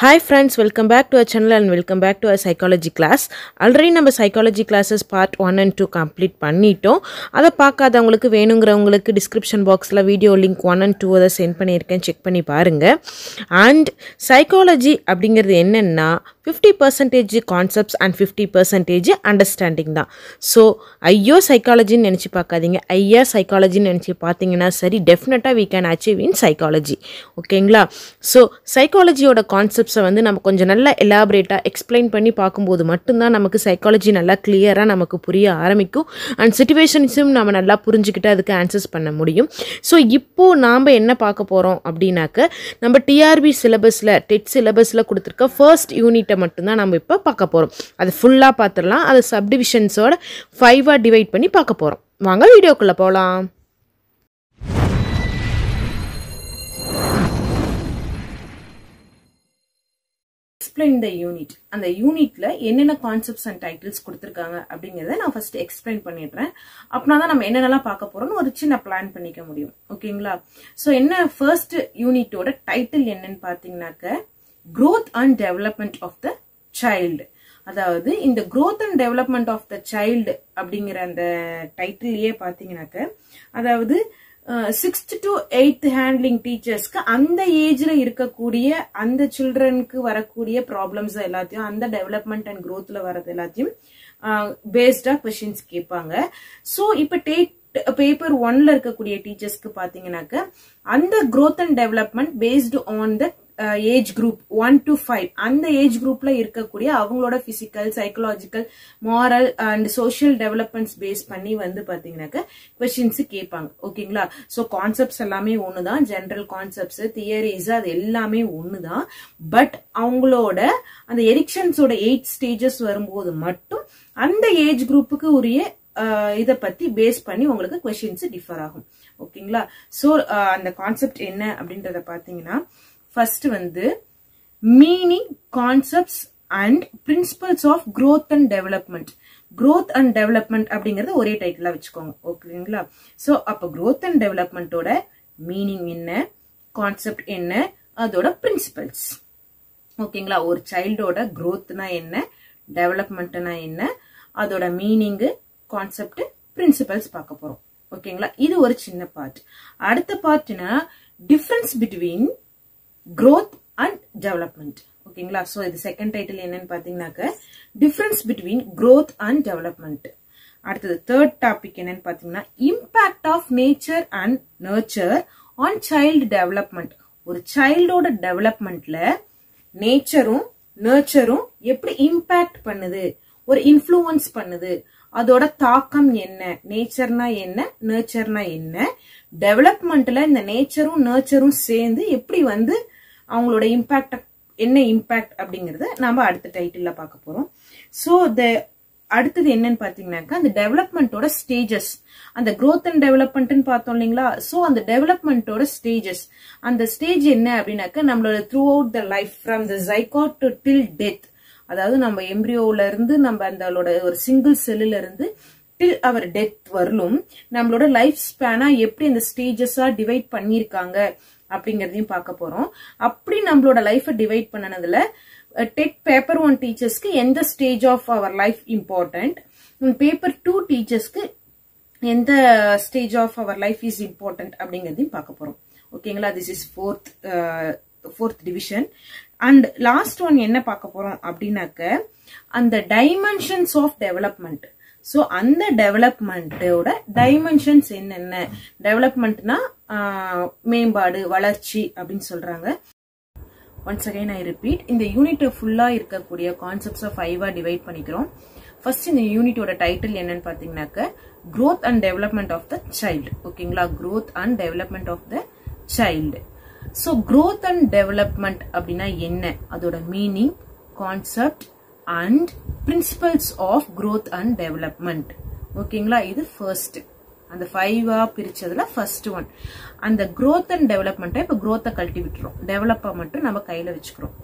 Hi friends, welcome back to our channel and welcome back to our psychology class. Already நம்ம psychology classes part 1 and 2 complete பண்ணிட்டோம். அதை பார்க்காதவங்களுக்கு வேணுங்கிறவங்களுக்கு description boxல video link 1 and 2 அதை send பண்ணியிருக்கேன், check பண்ணி பாருங்க. And psychology அப்படிங்கிறது என்னன்னா 50% concepts and 50% understanding தான். So ஐயோ psychology நினைச்சு பார்க்காதீங்க, ஐயா psychology நினைச்சு பார்த்தீங்கன்னா சரி, definitely we can achieve in psychology. ஓகேங்களா? So psychologyயோட concepts வந்து நம்ம கொஞ்சம் நல்லா எலாபரேட்டா எக்ஸ்பிளைன் பண்ணி பார்க்கும்போது மட்டும்தான் நமக்கு சைக்காலஜி நல்லா கிளியரா நமக்கு புரிய ஆரம்பிக்கும். அண்ட் சிச்சுவேஷன்ஸும் நம்ம நல்லா புரிஞ்சுக்கிட்டு அதுக்கு ஆன்சர்ஸ் பண்ண முடியும். ஸோ இப்போ நாம் என்ன பார்க்க போகிறோம் அப்படின்னாக்க, நம்ம டிஆர்பி சிலபஸில் டெட் சிலபஸில் கொடுத்துருக்க ஃபர்ஸ்ட் யூனிட்டை மட்டும்தான் நம்ம இப்போ பார்க்க போகிறோம். அது ஃபுல்லாக பார்த்துடலாம். அது சப்டிவிஷன்ஸோட 5ஆக டிவைட் பண்ணி பார்க்க போகிறோம். வாங்க வீடியோக்குள்ளே போகலாம். Explain the unit. அந்த யூனிட்ல என்னென்ன கான்செப்ட்ஸ் அண்ட் டைட்டில்ஸ் கொடுத்துருக்காங்க அப்படிங்கறத நான் ஃபர்ஸ்ட் எக்ஸ்பிளைன் பண்ணிடுறேன். அப்படின்னா நம்ம என்னென்னலாம் பார்க்க போறோம்னு ஒரு சின்ன பிளான் பண்ணிக்க முடியும். ஓகேங்களா? ஸோ என்ன ஃபர்ஸ்ட் யூனிட்டோட டைட்டில் என்னன்னு பாத்தீங்கன்னாக்க, growth and development of the child. அதாவது இந்த growth and development of the child அப்படிங்கிற அந்த டைட்டிலேயே பாத்தீங்கன்னாக்க, அதாவது 6th to 8th ஹேண்ட்லிங் டீச்சர்ஸ்க்கு அந்த ஏஜ்ல இருக்கக்கூடிய அந்த சில்ட்ரனுக்கு வரக்கூடிய ப்ராப்ளம்ஸ் எல்லாத்தையும், அந்த டெவலப்மெண்ட் அண்ட் growthல வரது எல்லாத்தையும் பேஸ்டா கொஸ்டின்ஸ் கேட்பாங்க. ஸோ இப்ப பேப்பர் 1ல இருக்கக்கூடிய டீச்சர்ஸ்க்கு பாத்தீங்கன்னாக்க, அந்த growth and development based on the age group 1 to 5 அந்த ஏஜ் குரூப்ல இருக்கக்கூடிய அவங்களோட physical, psychological, moral and social developments base பண்ணி வந்து பாத்தீங்கன்னாக்க கொஸ்டின்ஸ் கேட்பாங்க. ஓகேங்களா? சோ கான்செப்ட்ஸ் எல்லாமே ஒண்ணுதான், ஜெனரல் கான்செப்ட்ஸ், தியரிஸ் அது எல்லாமே ஒண்ணுதான். பட் அவங்களோட அந்த எரிக்ஷன்ஸோட 8 ஸ்டேஜஸ் வரும்போது மட்டும் அந்த ஏஜ் குரூப்புக்கு உரிய இத பத்தி பேஸ் பண்ணி உங்களுக்கு கொஸ்டின்ஸ் டிஃபர் ஆகும். ஓகேங்களா? சோ அந்த கான்செப்ட் என்ன அப்படின்றத பாத்தீங்கன்னா, ஃபர்ஸ்ட் வந்து meaning, concepts and principles of growth and development. growth and development அப்படிங்கறது ஒரே டைட்டிலா வச்சுக்கோங்க. ஓகேங்களா? சோ அப்ப growth and developmentோட மீனிங் என்ன, கான்செப்ட் என்ன, அதோட பிரின்சிபல்ஸ். ஓகேங்களா? ஒரு சைல்டோட growthனா என்ன, டெவலப்மெண்ட்னா என்ன, அதோட மீனிங், கான்செப்ட், பிரின்சிபல்ஸ் பார்க்க போறோம். ஓகேங்களா? இது ஒரு சின்ன பார்ட். அடுத்த பார்ட்னா difference between growth and development. ஓகேங்களா? சோ இது செகண்ட் டைட்டில் என்னன்னு பாத்தீங்கன்னாக்க, difference between growth and development. அடுத்தது தேர்ட் டாபிக் என்னன்னு பாத்தீங்கன்னா, impact of nature and nurture on child development. ஒரு சைல்டோட டெவலப்மெண்ட்ல நேச்சரும் நர்ச்சரும் எப்படி இம்பாக்ட் பண்ணுது, ஒரு இன்ஃப்ளூயன்ஸ் பண்ணுது, அதோட தாக்கம் என்ன, நேச்சர்னா என்ன, நர்ச்சர்னா என்ன, டெவலப்மெண்ட்ல இந்த நேச்சரும் நர்ச்சரும் சேர்ந்து எப்படி வந்து அவங்களோட இம்பாக்ட், என்ன இம்பாக்ட் அப்படிங்கறத நாம அடுத்த டைட்டில்ல பார்க்க போறோம். சோ அடுத்தது என்னன்னு பாத்தீங்கன்னாக்கா, அந்த டெவலப்மெண்டோட ஸ்டேஜஸ், அந்த growth and development பார்த்தோம் இல்லைங்களா? சோ அந்த டெவலப்மெண்டோட ஸ்டேஜஸ், அந்த ஸ்டேஜ் என்ன அப்படின்னாக்க, நம்மளோட through out the life from the zygote to till death, அதாவது நம்ம எம்ப்ரியோல இருந்து நம்ம அந்த ஒரு சிங்கிள் செல்லுல இருந்து டில் அவர் டெத் வரலும் நம்மளோட லைஃப் ஸ்பேனா எப்படி இந்த ஸ்டேஜஸா டிவைட் பண்ணிருக்காங்க அப்படிங்கறதையும் பார்க்க போறோம். அப்படி நம்மளோட லைஃபை டிவைட் பண்ணனதுல டெட் பேப்பர் 1 டீச்சர்ஸ்க்கு எந்த stage of our life important, paper 2 டீச்சர்ஸ்க்கு எந்த stage of our life is important அப்படிங்கறதையும் பார்க்க போறோம். ஓகேங்களா? This is fourth division. And last one என்ன பார்க்க போறோம் அப்படின்னாக்க, அந்த டைமென்ஷன்ஸ் ஆஃப் டெவலப்மெண்ட். சோ அந்த டெவலப்மெண்டோட டைமென்ஷன்ஸ் என்னென்ன, டெவலப்மெண்ட்னா மேம்பாடு, வளர்ச்சி அப்படின்னு சொல்றாங்க. ஒன்ஸ் அகைன் ஐ ரிப்பீட், இந்த யூனிட் ஃபுல்லா இருக்கக்கூடிய கான்செப்ட்ஸ் 5ஆ டிவைட் பண்ணிக்கிறோம். ஃபர்ஸ்ட் இந்த யூனிட்டோட டைட்டில் என்னன்னு பாத்தீங்கன்னாக்க, growth and development of the child. ஓகேங்களா? growth and development of the child. So growth and development அப்படின்னா என்ன, அதோட meaning, concept and principles of growth and development. ஓகேங்களா? இது ஃபர்ஸ்ட், அந்த 5ஆ பிரிச்சதுல ஃபர்ஸ்ட் ஒன். அந்த growth and development இப்ப growth கழட்டி விட்டுறோம், டெவலப்ப மட்டும் நம்ம கையில வச்சுக்கிறோம்.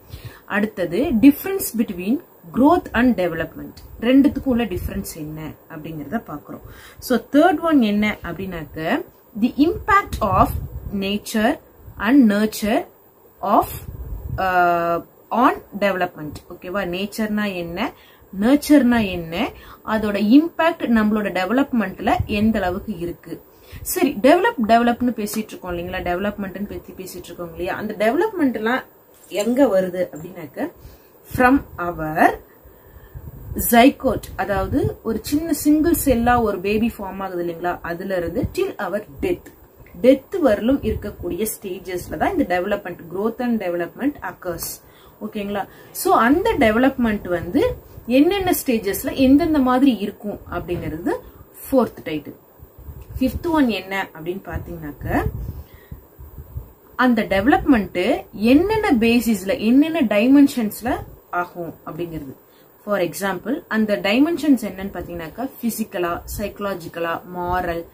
அடுத்தது difference between growth and development, ரெண்டுத்துக்கும் உள்ள டிஃபரன்ஸ் என்ன அப்படிங்கறத பாக்குறோம். சோ தேர்ட் ஒன் என்ன அப்படின்னாக்க, the impact of nature and nurture of on development. ஓகேவா? நேச்சர்னா என்ன, நர்ச்சர்னா என்ன, அதோட இம்பாக்ட் நம்மளோட டெவலப்மெண்ட்ல எந்த அளவுக்கு இருக்கு. சரி, டெவலப்னு பேசிட்டு இருக்கோம் இல்லைங்களா, டெவலப்மெண்ட் பத்தி பேசிட்டு இருக்கோம் இல்லையா, அந்த டெவலப்மெண்ட் எல்லாம் எங்க வருது அப்படின்னாக்க ஃப்ரம் அவர் ஜைகோட், அதாவது ஒரு சின்ன சிங்கிள் செல்லா ஒரு பேபி ஃபார்ம் ஆகுது இல்லைங்களா, அதுல இருந்து டில் அவர் டெத் வரலும் இருக்கக்கூடிய ஸ்டேஜஸ்ல தான் இந்த development, growth and development occurs. ஓகேங்களா? சோ அந்த டெவலப்மெண்ட் வந்து என்னென்ன ஸ்டேஜஸ்ல எந்தெந்த மாதிரி இருக்கும் அப்படிங்கிறது ஃபோர்த் டைட்டில். ஃபிஃப்த் ஒன் என்ன அப்படின்னு பாத்தீங்கன்னாக்க அந்த டெவலப்மெண்ட் என்னென்ன பேசிஸ்ல என்னென்ன டைமென்ஷன்ஸ்ல ஆகும் அப்படிங்கிறது. ஃபார் எக்ஸாம்பிள் அந்த டைமென்ஷன்ஸ் என்னன்னு பாத்தீங்கன்னாக்கா பிசிக்கலா, சைக்கலாஜிக்கலா, மாரல்,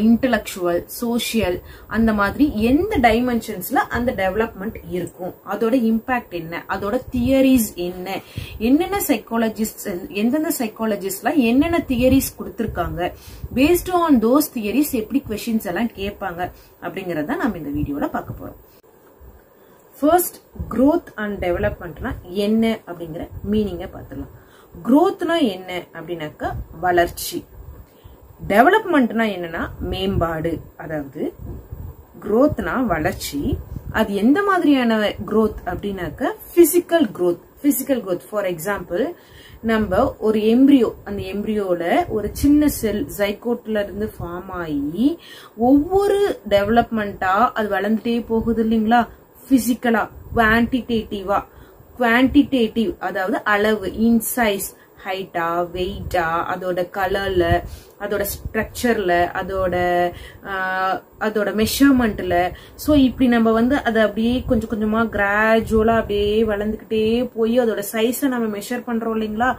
இன்டலெக்சுவல், சோசியல், அந்த மாதிரி எந்த டைமென்ஷன்ஸ்ல அந்த டெவலப்மெண்ட் இருக்கும், அதோட இம்பாக்ட் என்ன, அதோட தியரிஸ் என்ன, என்னென்ன சைக்காலஜிஸ்ட் எந்தெந்த சைக்காலஜிஸ்ட்ல என்னென்ன தியரிஸ் கொடுத்திருக்காங்க, பேஸ்ட் ஆன் தோஸ் தியரிஸ் எப்படி கொஸ்டின்ஸ் எல்லாம் கேட்பாங்க அப்படிங்கறத நம்ம இந்த வீடியோல பார்க்க போறோம். ஃபர்ஸ்ட், growth and developmentனா என்ன அப்படிங்கிற மீனிங்கை பார்த்துடலாம். growthனா என்ன அப்படின்னாக்கா வளர்ச்சி, டெவலப்மெண்ட்னா என்னன்னா மேம்பாடு. அதாவது growthனா வளர்ச்சி, அது எந்த மாதிரியான growth அப்படின்னாக்க பிசிக்கல் growth. ஃபார் எக்ஸாம்பிள் நம்ம ஒரு எம்பிரியோ, அந்த எம்பிரியோல ஒரு சின்ன செல் ஜைகோட்ல இருந்து ஃபார்ம் ஆகி ஒவ்வொரு டெவலப்மெண்டா அது வளர்ந்துட்டே போகுது இல்லைங்களா, பிசிக்கலா, குவான்டிடேட்டிவ் அதாவது அளவு, இன் சைஸ், ஹைட்டா, வெயிட்டா, அதோட கலர்ல, அதோட ஸ்ட்ரக்சர்ல, அதோட மெஷர்மெண்ட்ல. சோ இப்படி நம்ம வந்து அதை அப்படியே கொஞ்சம் கொஞ்சமா கிராஜுவலா அப்படியே வளர்ந்துகிட்டே போய் அதோட சைஸை நம்ம மெஷர் பண்றோம் இல்லைங்களா.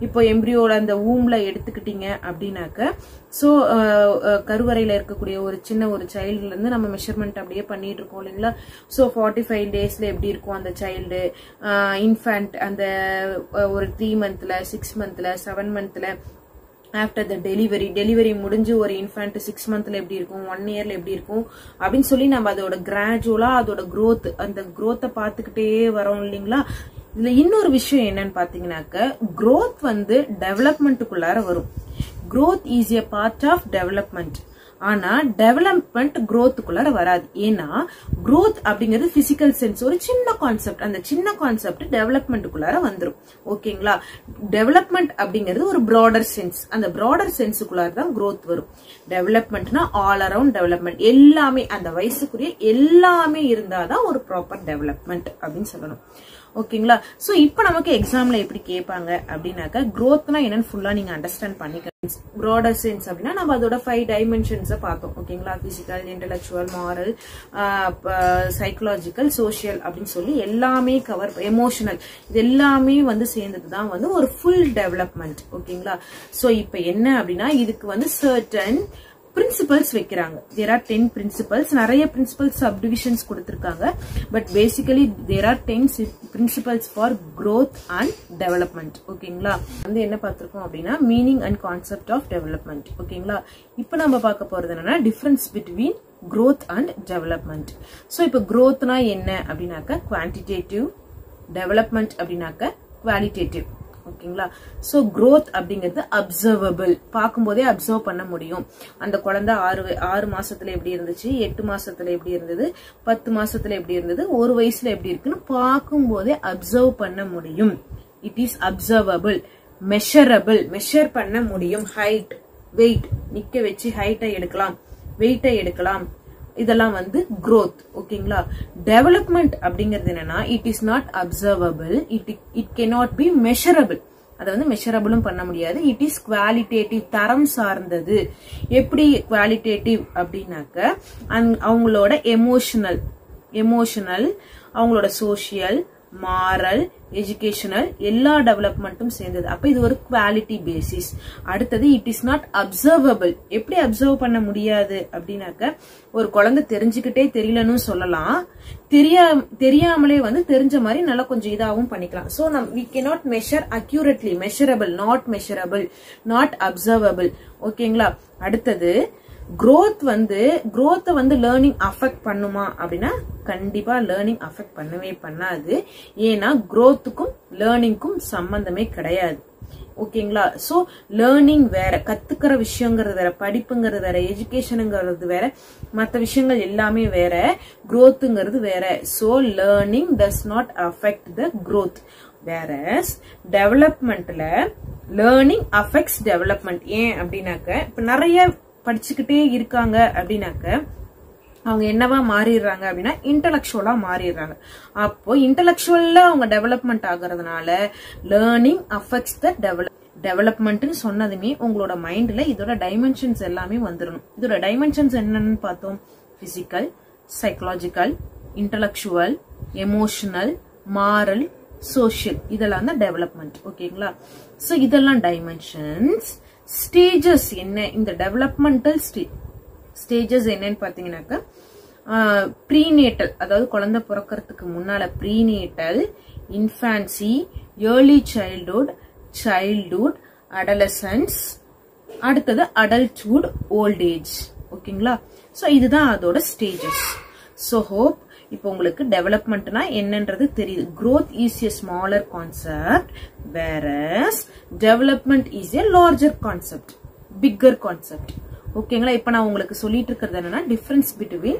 இப்போ எம்பிரியோட அந்த ஊம்ல எடுத்துக்கிட்டீங்க அப்படின்னாக்க, சோ கருவறையில இருக்கக்கூடிய ஒரு சின்ன ஒரு சைல்டுல இருந்து நம்ம மெஷர்மெண்ட் அப்படியே பண்ணிட்டு இருக்கோம் இல்லைங்களா. சோ 45 டேஸ்ல எப்படி இருக்கும் அந்த சைல்டு, இன்ஃபேண்ட் அந்த ஒரு 3 மந்த்ல, 6 மந்த்ல, 7 மந்த்ல, ஆஃப்டர் த டெலிவரி முடிஞ்சு ஒரு இன்ஃபேண்ட் 6 மந்த்ல எப்படி இருக்கும், 1 இயர்ல எப்படி இருக்கும் அப்படின்னு சொல்லி நம்ம அதோட கிராஜுவலா அதோட growth, அந்த growth பார்த்துக்கிட்டே வரோம் இல்லைங்களா. இதுல இன்னொரு விஷயம் என்னன்னு பாத்தீங்கன்னாக்க, growth வந்து டெவலப்மெண்ட்டுக்குள்ளார வரும். growth is a part of development. ஆனா டெவலப்மெண்ட் growthக்குள்ளார வராது. ஏன்னா growth அப்படிங்கிறது பிசிக்கல் சென்ஸ், ஒரு சின்ன கான்செப்ட். அந்த சின்ன கான்செப்ட் டெவலப்மெண்ட்டுக்குள்ளார வந்துரும். ஓகேங்களா? டெவலப்மெண்ட் அப்படிங்கிறது ஒரு ப்ராடர் சென்ஸ், அந்த ப்ராடர் சென்ஸுக்குள்ளார தான் growth வரும். டெவலப்மெண்ட்னா ஆல் அரவுண்ட் டெவலப்மெண்ட், எல்லாமே அந்த வயசுக்குரிய எல்லாமே இருந்தாதான் ஒரு ப்ராப்பர் டெவலப்மெண்ட் அப்படின்னு சொல்லணும். ஓகேங்களா? சோ இப்ப நமக்கு எக்ஸாம்ல எப்படி கேட்பாங்க அப்படின்னாக்க, growthனா என்னன்னு ஃபுல்லா நீங்க அண்டர்ஸ்டாண்ட் பண்ணிக்கணும். ப்ராடர் சென்ஸ் அப்படின்னா நம்ம அதோட 5 டைமென்ஷன்ஸை பார்த்தோம். ஓகேங்களா? Physical, intellectual, moral, psychological, social அப்படின்னு சொல்லி எல்லாமே கவர், எமோஷனல், இது எல்லாமே வந்து சேர்ந்ததுதான் வந்து ஒரு ஃபுல் டெவலப்மெண்ட். ஓகேங்களா? சோ இப்ப என்ன அப்படின்னா, இதுக்கு வந்து சர்டன் பிரின்சிபல்ஸ் வைக்கிறாங்க. There are 10 principles. நிறைய பிரின்சிபல்ஸ் சப்டிவிஷன்ஸ் கொடுத்திருக்காங்க. But basically there are 10 principles for growth and development. ஓகேங்களா? வந்து என்ன பார்த்திருக்கோம் அப்படின்னா, meaning and concept of development. ஓகேங்களா? இப்ப நம்ம பார்க்க போறது என்னன்னா, difference between growth and development. So இப்ப growthனா என்ன அப்படின்னாக்க குவான்டிடேட்டிவ், டெவலப்மெண்ட் அப்படின்னாக்க குவாலிட்டேட்டிவ். ஓகேங்களா? சோ growth அப்படிங்கிறது அப்சர்வபிள், பார்க்கும்போதே அப்சர்வ் பண்ண முடியும். அந்த குழந்தை 6 மாசத்துல எப்படி இருந்துச்சு, 8 மாசத்துல எப்படி இருந்தது, 10 மாசத்துல எப்படி இருந்தது, 1 வயசுல எப்படி இருக்குன்னு பார்க்கும்போதே அப்சர்வ் பண்ண முடியும். It is observable. Measurable, measure பண்ண முடியும். ஹைட், வெயிட், நிக்க வச்சு ஹைட்டை எடுக்கலாம், வெயிட்டை எடுக்கலாம். இதெல்லாம் வந்து growth. ஓகேங்களா? டெவலப்மெண்ட் அப்படிங்கிறது என்னன்னா, it is not observable, it cannot be measurable. அதை வந்து மெஷரபிளும் பண்ண முடியாது. இட் இஸ் குவாலிட்டேட்டிவ், தரம் சார்ந்தது. எப்படி குவாலிட்டேட்டிவ் அப்படின்னாக்க, அவங்களோட எமோஷனல், அவங்களோட சோசியல், மாரல், எஜுகேஷனல் எல்லா டெவலப்மெண்ட்டும் சேர்ந்தது. அப்ப இது ஒரு குவாலிட்டி பேசிஸ். அடுத்தது இட் இஸ் நாட் அப்சர்வபிள். எப்படி அப்சர்வ் பண்ண முடியாது அப்படின்னாக்க, ஒரு குழந்தை தெரிஞ்சுக்கிட்டே தெரியலன்னு சொல்லலாம், தெரியாமலே வந்து தெரிஞ்ச மாதிரி நல்லா கொஞ்சம் இதாகவும் பண்ணிக்கலாம். So we cannot measure accurately. measurable, not measurable, not observable. ஓகேங்களா? அடுத்தது growth வந்து லேர்னிங் அஃபெக்ட் பண்ணுமா அப்படின்னா கண்டிப்பா லேர்னிங் அஃபெக்ட் பண்ணவே பண்ணாது. ஏன்னா growthக்கும் லேர்னிங்க்கும் சம்பந்தமே கிடையாது. ஓகேங்களா? சோ லேர்னிங் வேற, கத்துக்கிற விஷயங்கிறது வேற, படிப்புங்கிறது வேற, எஜுகேஷனுங்கிறது வேற, மற்ற விஷயங்கள் எல்லாமே வேற, growthங்கிறது வேற. So learning does not affect the growth. whereas developmentல learning affects development. ஏன் அப்படின்னாக்க இப்ப நிறைய படிச்சுக்கிட்டே இருக்காங்க அப்படின்னாக்க அவங்க என்னவா மாறிடுறாங்க அப்படின்னா இன்டெலெக்சுவலா மாறிடுறாங்க. அப்போ இன்டெலெக்சுவல்ல அவங்க டெவலப்மெண்ட் ஆகுறதுனால லேர்னிங் அஃபெக்ட்ஸ் த டெவலப்மெண்ட்னு சொன்னதுமே உங்களோட மைண்ட்ல இதோட டைமென்ஷன்ஸ் எல்லாமே வந்துடணும். இதோட டைமென்ஷன்ஸ் என்னன்னு பார்த்தோம். Physical, psychological, intellectual, emotional, moral, social, இதெல்லாம் தான் டெவலப்மெண்ட். ஓகேங்களா? சோ இதெல்லாம் டைமென்ஷன்ஸ். ஸ்டேஜஸ் என்ன, இந்த டெவலப்மெண்டல் ஸ்டேஜஸ் என்னன்னு பாத்தீங்கன்னாக்க ப்ரீநேட்டல், அதாவது குழந்தை பிறக்கிறதுக்கு முன்னால prenatal, infancy, early childhood, adolescence, அடுத்தது அடல்ட்ஹுட், ஓல்ட் ஏஜ். ஓகேங்களா? சோ இதுதான் அதோட ஸ்டேஜஸ். சோ ஹோப் இப்போ உங்களுக்கு டெவலப்மெண்ட்னா என்னன்றது தெரியுது. growth is a smaller concept whereas development is a larger concept, bigger concept. ஓகேங்களா? இப்போ நான் உங்களுக்கு சொல்லிட்டு இருக்கிறது என்னன்னா difference between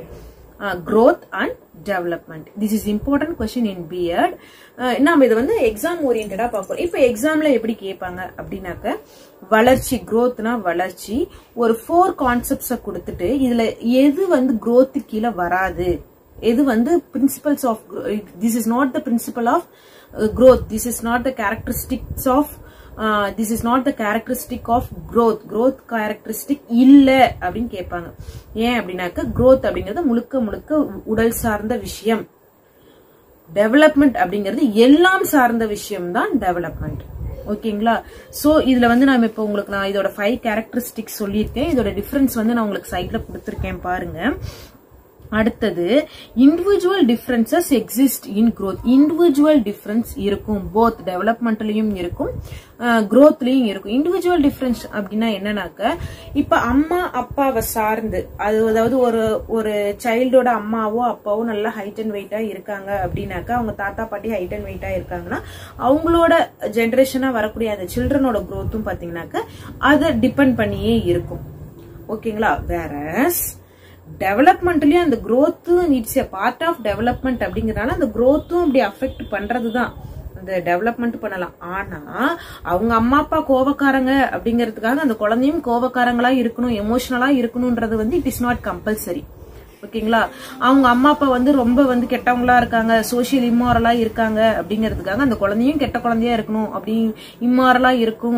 growth and development. This is important question in B.Ed. நாம இது வந்து எக்ஸாம் ஓரியன்டா பார்ப்போம். இப்போ எக்ஸாம்ல எப்படி கேட்பாங்க அப்படின்னாக்க வளர்ச்சி, growthனா வளர்ச்சி, ஒரு 4 கான்செப்ட்ஸ கொடுத்துட்டு இதுல எது வந்து growth கீழ வராது, எது வந்து principles of this is not the principle of growth, this is not the characteristics of this is not the characteristic of growth characteristic இல்ல அப்படின்னு கேட்பாங்க. ஏன் அப்படின்னாக்க growth அப்படிங்கிறது முழுக்க உடல் சார்ந்த விஷயம். டெவலப்மெண்ட் அப்படிங்கிறது எல்லாம் சார்ந்த விஷயம் தான் டெவலப்மெண்ட். ஓகேங்களா? சோ இதுல வந்து நான் இப்ப உங்களுக்கு நான் இதோட 5 கேரக்டரிஸ்டிக்ஸ் சொல்லியிருக்கேன். இதோட டிஃபரன்ஸ் வந்து நான் உங்களுக்கு சைட்ல கொடுத்திருக்கேன் பாருங்க. அடுத்தது individual differences exist in growth. Individual difference இருக்கும், போத் டெவலப்மெண்ட்லயும் இருக்கும், growthலயும் இருக்கும். இண்டிவிஜுவல் டிஃபரன்ஸ் அப்படின்னா என்னன்னாக்க இப்ப அம்மா அப்பாவை சார்ந்து, அதாவது ஒரு சைல்டோட அம்மாவோ அப்பாவோ நல்லா ஹைட் அண்ட் வெயிட்டா இருக்காங்க அப்படின்னாக்க, அவங்க தாத்தா பாட்டி ஹைட் அண்ட் வெயிட்டா இருக்காங்கன்னா அவங்களோட ஜெனரேஷனா வரக்கூடிய அந்த சில்ட்ரனோட growthம் பாத்தீங்கன்னாக்க அதை டிபெண்ட் பண்ணியே இருக்கும். ஓகேங்களா? வேறஸ் டெவலப்மெண்ட்லயும் அந்த growth it's a part of development அப்படிங்கறதுனால அந்த growthம் அப்படி அஃபெக்ட் பண்றதுதான், அந்த டெவலப்மெண்ட் பண்ணலாம். ஆனா அவங்க அம்மா அப்பா கோபக்காரங்க அப்படிங்கறதுக்காக அந்த குழந்தையும் கோபக்காரங்களா இருக்கணும், எமோஷனலா இருக்கணும்ன்றது வந்து இட் இஸ் நாட் கம்பல்சரி. ஓகேங்களா? அவங்க அம்மா அப்பா வந்து ரொம்ப வந்து கெட்டவங்களா இருக்காங்க, சோசியல் இம்மாரலா இருக்காங்க அப்படிங்கிறதுக்காக அந்த குழந்தையும் கெட்ட குழந்தையா இருக்கணும், அப்படி இம்மாரலா இருக்கும்,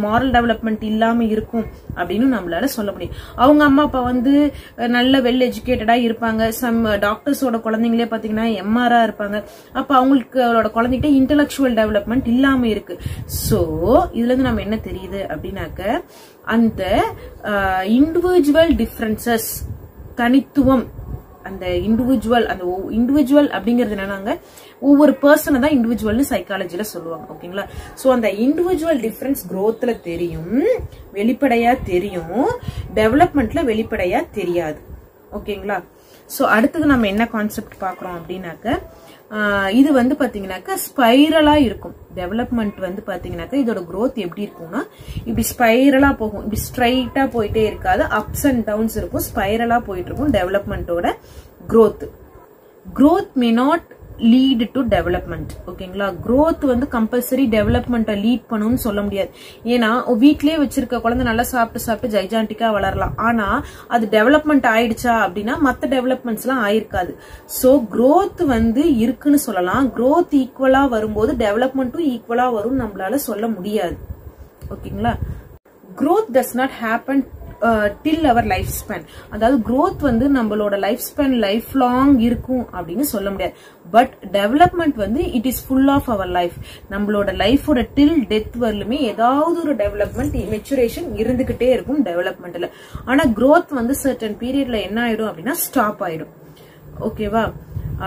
மாரல் டெவலப்மெண்ட் இல்லாம இருக்கும் அப்படின்னு நம்மளால சொல்ல முடியும். அவங்க அம்மா அப்பா வந்து நல்ல வெல் எஜுகேட்டடா இருப்பாங்க, சம் டாக்டர்ஸோட குழந்தைங்களே பாத்தீங்கன்னா எம்ஆரா இருப்பாங்க. அப்ப அவங்களோட குழந்தைகிட்ட இன்டெலெக்சுவல் டெவலப்மெண்ட் இல்லாம இருக்கு. சோ இதுல இருந்து நம்ம என்ன தெரியுது அப்படின்னாக்க அந்த இண்டிவிஜுவல் டிஃபரன்சஸ், தனித்துவம், அந்த இண்டிவிஜுவல் அப்படிங்கிறது என்னன்னாங்க ஒவ்வொரு பர்சனை தான் இண்டிவிஜுவல்னு சைக்காலஜில சொல்லுவாங்க. ஓகேங்களா? சோ அந்த இண்டிவிஜுவல் டிஃபரன்ஸ் growthல தெரியும், வெளிப்படையா தெரியும், டெவலப்மெண்ட்ல வெளிப்படையா தெரியாது. ஓகேங்களா? சோ அடுத்தது நம்ம என்ன கான்செப்ட் பாக்குறோம் அப்படின்னாக்க இது வந்து பாத்தீங்கன்னாக்க ஸ்பைரலா இருக்கும். டெவலப்மெண்ட் வந்து பாத்தீங்கன்னாக்க இதோட growth எப்படி இருக்கும்னா இப்படி ஸ்பைரலா போகும், இப்படி ஸ்ட்ரைட்டா போயிட்டே இருக்காது, அப்ஸ் அண்ட் டவுன்ஸ் இருக்கும், ஸ்பைரலா போயிட்டு இருக்கும் டெவலப்மெண்டோட growth may not lead to development. ஓகேங்களா? growth வந்து கம்பல்சரி டெவலப்மெண்ட்டை லீட் பண்ணும்னு சொல்ல முடியாது. ஏன்னா வீட்லயே வச்சிருக்க குழந்தை நல்லா சாப்பிட்டு ஜைஜாண்டிக்கா வளரலாம், ஆனா அது டெவலப்மெண்ட் ஆயிடுச்சா அப்படின்னா மத்த டெவலப்மெண்ட்ஸ் எல்லாம் ஆயிருக்காது. சோ growth வந்து இருக்குன்னு சொல்லலாம், growth ஈக்குவலா வரும்போது டெவலப்மெண்ட்டும் ஈக்குவலா வரும் நம்மளால சொல்ல முடியாது. ஓகேங்களா? growth does not happen till our life span. அதாவது growth வந்து நம்மளோட லைஃப் ஸ்பேன் லைஃப் லாங் இருக்கும் அப்படின்னு சொல்ல முடியாது. பட் டெவலப்மெண்ட் வந்து it is full of our life. நம்மளோட லைஃபோட டில் டெத் வரலுமே ஏதாவது ஒரு டெவலப்மெண்ட், மெச்சுரேஷன் இருந்துகிட்டே இருக்கும் டெவலப்மெண்ட்ல. ஆனா growth வந்து சர்டன் பீரியட்ல என்ன ஆயிடும் அப்படின்னா ஸ்டாப் ஆயிடும். ஓகேவா?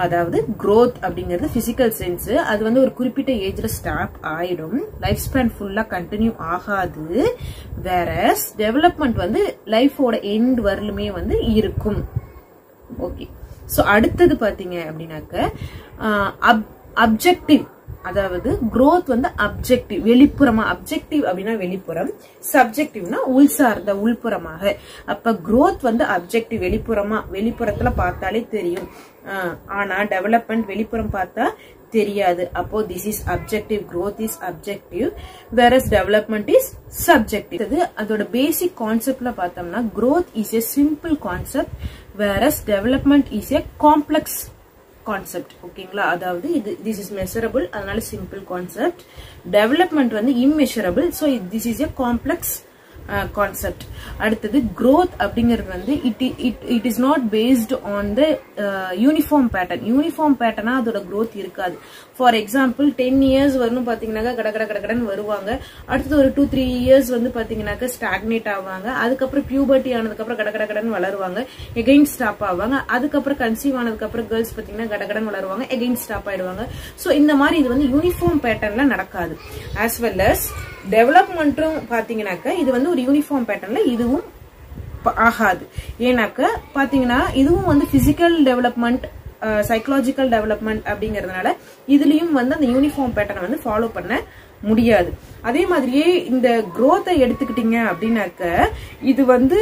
அதாவது growth அப்படிங்கிறது physical sense. அது வந்து ஒரு குறிப்பிட்ட ஏஜ்ல ஸ்டாப் ஆயிடும். லைஃப் ஸ்பேன் ஃபுல்லா கண்டினியூ ஆகாது. whereas development வந்து லைஃபோட எண்ட் வரலுமே வந்து இருக்கும். ஓகே. சோ அடுத்தது பாத்தீங்க அப்படின்னாக்க அப்ஜெக்டிவ், அதாவது growth வந்து அப்ஜெக்டிவ், வெளிப்புறமா. அப்ஜெக்டிவ் அப்படின்னா வெளிப்புறம், சப்ஜெக்டிவ்னா உள் சார்ந்த உள்புறமாக. அப்ப growth வந்து அப்ஜெக்டிவ், வெளிப்புறமா, வெளிப்புறத்துல பார்த்தாலே தெரியும். ஆனா டெவலப்மெண்ட் வெளிப்புறம் பார்த்தா தெரியாது. அப்போ this is objective, growth is objective, whereas development is subjective. அதோட பேசிக் கான்செப்ட்ல பார்த்தோம்னா growth is a simple concept, whereas development is a complex concept. ஓகேங்களா? அதாவது this is measurable, அதனால simple concept. development வந்து immeasurable, so this is a complex concept. அடுத்தது growth அப்படிங்கிறது வந்து it is not based on the uniform pattern. uniform pattern அதோட growth இருக்காது. for example 10 years வரணும் பாத்தீங்கன்னாக்க கடகடன்னு வருவாங்க. அடுத்தது ஒரு 2-3 years வந்து பாத்தீங்கன்னாக்க ஸ்டாக்னேட் ஆவாங்க. அதுக்கப்புறம் பியூபர்ட்டி ஆனதுக்கு அப்புறம் கடகடன்னு வளருவாங்க, எகைன் ஸ்டாப் ஆவாங்க. அதுக்கப்புறம் கன்சீவ் ஆனதுக்கு அப்புறம் கேர்ள்ஸ் பாத்தீங்கன்னா கடகடன்னு வளருவாங்க, எகைன் ஸ்டாப் ஆயிடுவாங்க. சோ இந்த மாதிரி இது வந்து யூனிஃபார்ம் பேட்டர்ன்ல நடக்காது. as well as டெவலப்மெண்ட்டும் பாத்தீங்கன்னாக்க இது வந்து ஒரு யூனிஃபார்ம் பேட்டர்ன்ல இதுவும் ஆகாது. ஏன்னாக்க பாத்தீங்கன்னா இதுவும் வந்து பிசிக்கல் டெவலப்மெண்ட், சைக்கலாஜிக்கல் டெவலப்மெண்ட் அப்படிங்கறதுனால இதுலயும் வந்து அந்த யூனிஃபார்ம் பேட்டர்ன் வந்து ஃபாலோ பண்ண முடியாது. அதே மாதிரியே இந்த growth எடுத்துக்கிட்டீங்க அப்படின்னாக்க இது வந்து